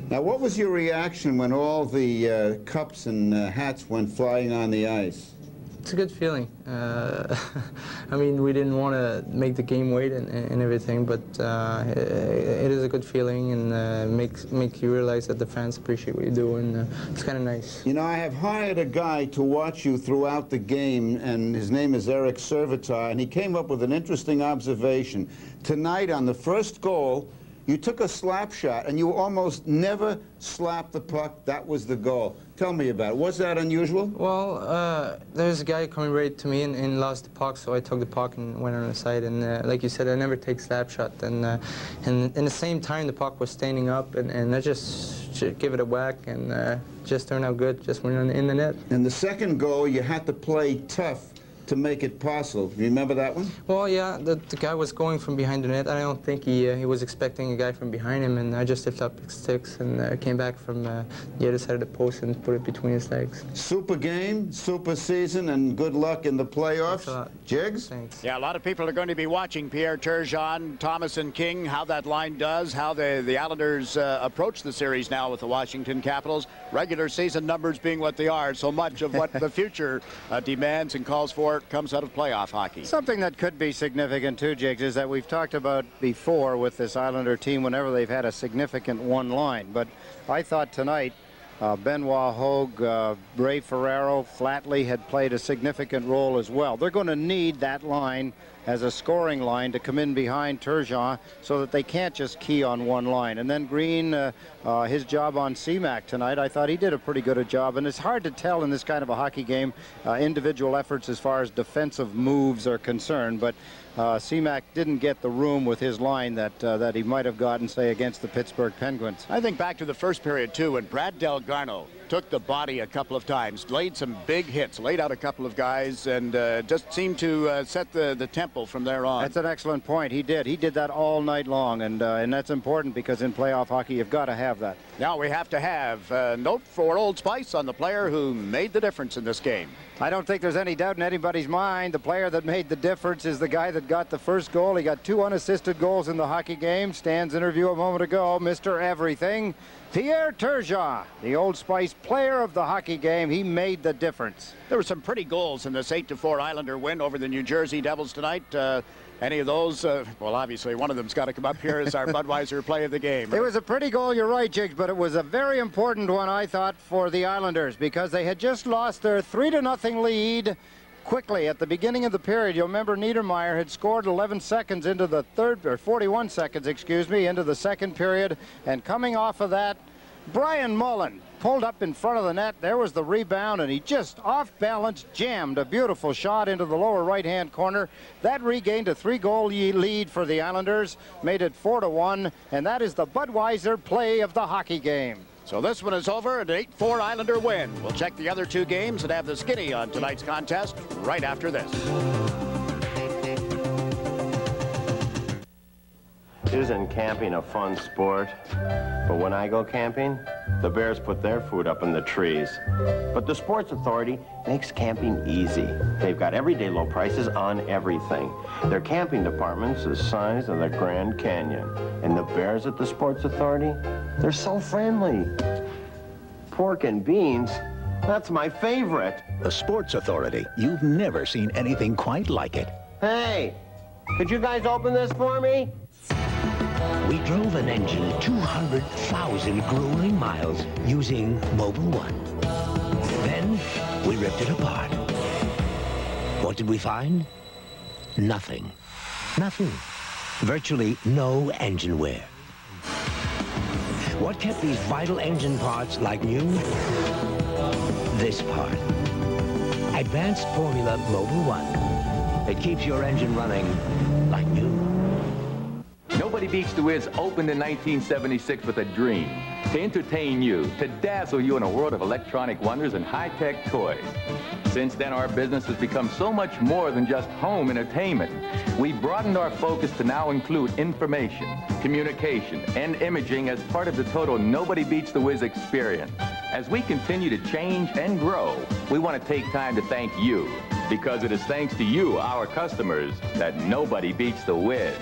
Now, what was your reaction when all the cups and hats went flying on the ice? It's a good feeling. I mean, we didn't want to make the game wait and everything, but it is a good feeling, and make you realize that the fans appreciate what you do, and it's kind of nice. You know, I have hired a guy to watch you throughout the game, and his name is Eric Servitar, and he came up with an interesting observation. Tonight, on the first goal, you took a slap shot, and you almost never slapped the puck. That was the goal. Tell me about it. Was that unusual? Well, there's a guy coming right to me and lost the puck, so I took the puck and went on the side. And like you said, I never take slap shot. And in the same time, the puck was standing up, and I just give it a whack, and just turned out good. Just went in the net. And the second goal, you had to play tough to make it possible. Remember that one? Well, yeah, the guy was going from behind the net. I don't think he was expecting a guy from behind him, and I just lifted up his sticks and came back from the other side of the post and put it between his legs. Super game, super season, and good luck in the playoffs. Thanks a lot. Jiggs? Thanks. Yeah, a lot of people are going to be watching Pierre Turgeon, Thomas, and King, how that line does, how the Islanders approach the series now with the Washington Capitals. Regular season numbers being what they are, so much of what the future demands and calls for more comes out of playoff hockey. Something that could be significant too, Jiggs, is that we've talked about before with this Islander team whenever they've had a significant one line. But I thought tonight Benoit Hogue, Ray Ferraro, Flatley had played a significant role as well. They're going to need that line as a scoring line to come in behind Turgeon so that they can't just key on one line. And then Green, his job on CMAC tonight, I thought he did a pretty good a job. And it's hard to tell in this kind of a hockey game individual efforts as far as defensive moves are concerned. But CMAC didn't get the room with his line that he might have gotten, say, against the Pittsburgh Penguins. I think back to the first period, too, when Brad Delgarno took the body a couple of times, laid some big hits, laid out a couple of guys, and just seemed to set the tempo from there on. That's an excellent point. He did that all night long, and that's important because in playoff hockey you've got to have that. Now we have to have a note for Old Spice on the player who made the difference in this game. I don't think there's any doubt in anybody's mind. The player that made the difference is the guy that got the first goal. He got 2 unassisted goals in the hockey game. Stan's interview a moment ago, Mr. Everything, Pierre Turgeon, the Old Spice player of the hockey game. He made the difference. There were some pretty goals in this 8-4 Islander win over the New Jersey Devils tonight. Any of those? Well, obviously, one of them's got to come up here as our Budweiser play of the game. It was a pretty goal, you're right, Jiggs, but it was a very important one, I thought, for the Islanders because they had just lost their 3-0 lead quickly at the beginning of the period. You'll remember Niedermeyer had scored 11 seconds into the third, or 41 seconds, excuse me, into the second period, and coming off of that, Brian Mullen pulled up in front of the net. There was the rebound, and he just off balance jammed a beautiful shot into the lower right-hand corner. That regained a 3-goal lead for the Islanders, made it 4-1, and that is the Budweiser play of the hockey game. So this one is over, an 8-4 Islander win. We'll check the other 2 games and have the skinny on tonight's contest right after this. Isn't camping a fun sport? But when I go camping, the bears put their food up in the trees. But the Sports Authority makes camping easy. They've got everyday low prices on everything. Their camping department's the size of the Grand Canyon. And the bears at the Sports Authority, they're so friendly. Pork and beans, that's my favorite. The Sports Authority. You've never seen anything quite like it. Hey, could you guys open this for me? We drove an engine 200,000 grueling miles using Mobil 1. Then we ripped it apart. What did we find? Nothing. Nothing. Virtually no engine wear. What kept these vital engine parts like new? This part. Advanced Formula Mobil 1. It keeps your engine running like new. Nobody Beats the Wiz opened in 1976 with a dream to entertain you, to dazzle you in a world of electronic wonders and high-tech toys. Since then, our business has become so much more than just home entertainment. We've broadened our focus to now include information, communication, and imaging as part of the total Nobody Beats the Wiz experience. As we continue to change and grow, we want to take time to thank you, because it is thanks to you, our customers, that nobody beats the Wiz.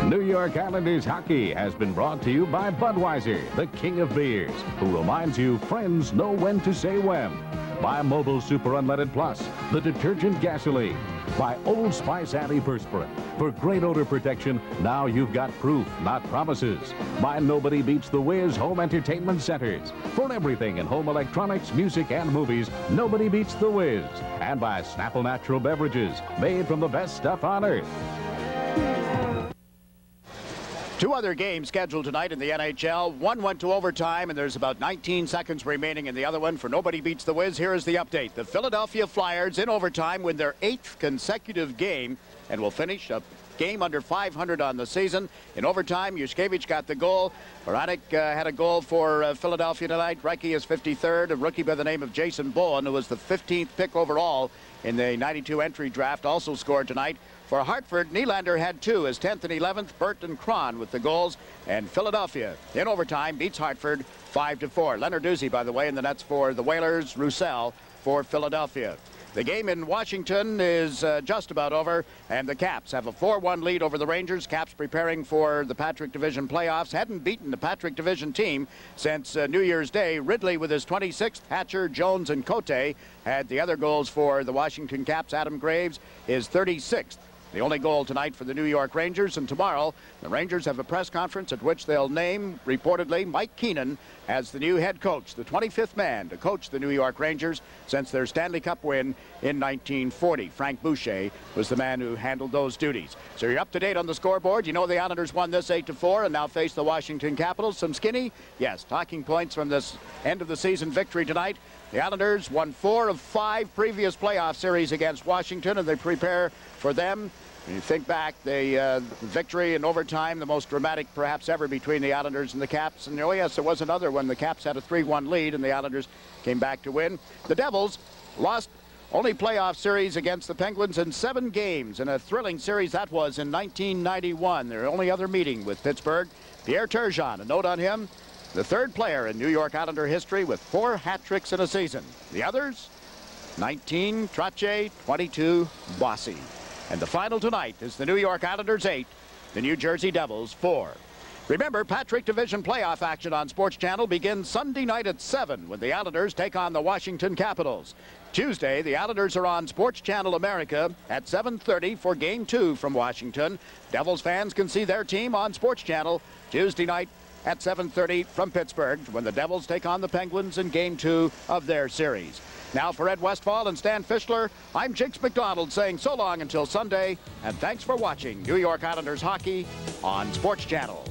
New York Islanders hockey has been brought to you by Budweiser, the king of beers, who reminds you friends know when to say when. By Mobil Super Unleaded Plus, the detergent gasoline. By Old Spice Antiperspirant. For great odor protection, now you've got proof, not promises. By Nobody Beats the Wiz Home Entertainment Centers. For everything in home electronics, music, and movies, Nobody Beats the Wiz. And by Snapple Natural Beverages, made from the best stuff on earth. 2 other games scheduled tonight in the NHL. One went to overtime, and there's about 19 seconds remaining in the other one for Nobody Beats the Wiz. Here is the update. The Philadelphia Flyers in overtime win their 8th consecutive game and will finish a game under 500 on the season. In overtime, Yushkevich got the goal. Baranek had a goal for Philadelphia tonight. Reiki is 53rd. A rookie by the name of Jason Bowen, who was the 15th pick overall in the 92 entry draft, also scored tonight. For Hartford, Nylander had 2, his 10th and 11th, Burt and Cron with the goals. And Philadelphia, in overtime, beats Hartford 5-4. Leonard Duzzi, by the way, in the nets for the Whalers. Roussel for Philadelphia. The game in Washington is just about over, and the Caps have a 4-1 lead over the Rangers. Caps preparing for the Patrick Division playoffs. Hadn't beaten the Patrick Division team since New Year's Day. Ridley with his 26th, Hatcher, Jones, and Cote had the other goals for the Washington Caps. Adam Graves is 36th. The only goal tonight for the New York Rangers, and tomorrow the Rangers have a press conference at which they'll name, reportedly, Mike Keenan as the new head coach, the 25th man to coach the New York Rangers since their Stanley Cup win in 1940. Frank Boucher was the man who handled those duties. So you're up to date on the scoreboard. You know the Islanders won this 8-4 and now face the Washington Capitals. Some skinny, yes, talking points from this end of the season victory tonight. The Islanders won 4 of 5 previous playoff series against Washington, and they prepare for them. When you think back, the victory in overtime, the most dramatic perhaps ever between the Islanders and the Caps. And oh yes, there was another one. The Caps had a 3-1 lead, and the Islanders came back to win. The Devils lost only playoff series against the Penguins in 7 games, and a thrilling series that was in 1991. Their only other meeting with Pittsburgh. Pierre Turgeon, a note on him. The 3rd player in New York Islander history with 4 hat tricks in a season. The others, 19 Trottier, 22 Bossy. And the final tonight is the New York Islanders 8, the New Jersey Devils 4. Remember, Patrick Division playoff action on Sports Channel begins Sunday night at 7 when the Islanders take on the Washington Capitals. Tuesday, the Islanders are on Sports Channel America at 7:30 for Game 2 from Washington. Devils fans can see their team on Sports Channel Tuesday night at 7:30 from Pittsburgh when the Devils take on the Penguins in Game 2 of their series. Now for Ed Westfall and Stan Fischler, I'm Jiggs McDonald saying so long until Sunday, and thanks for watching New York Islanders hockey on Sports Channel.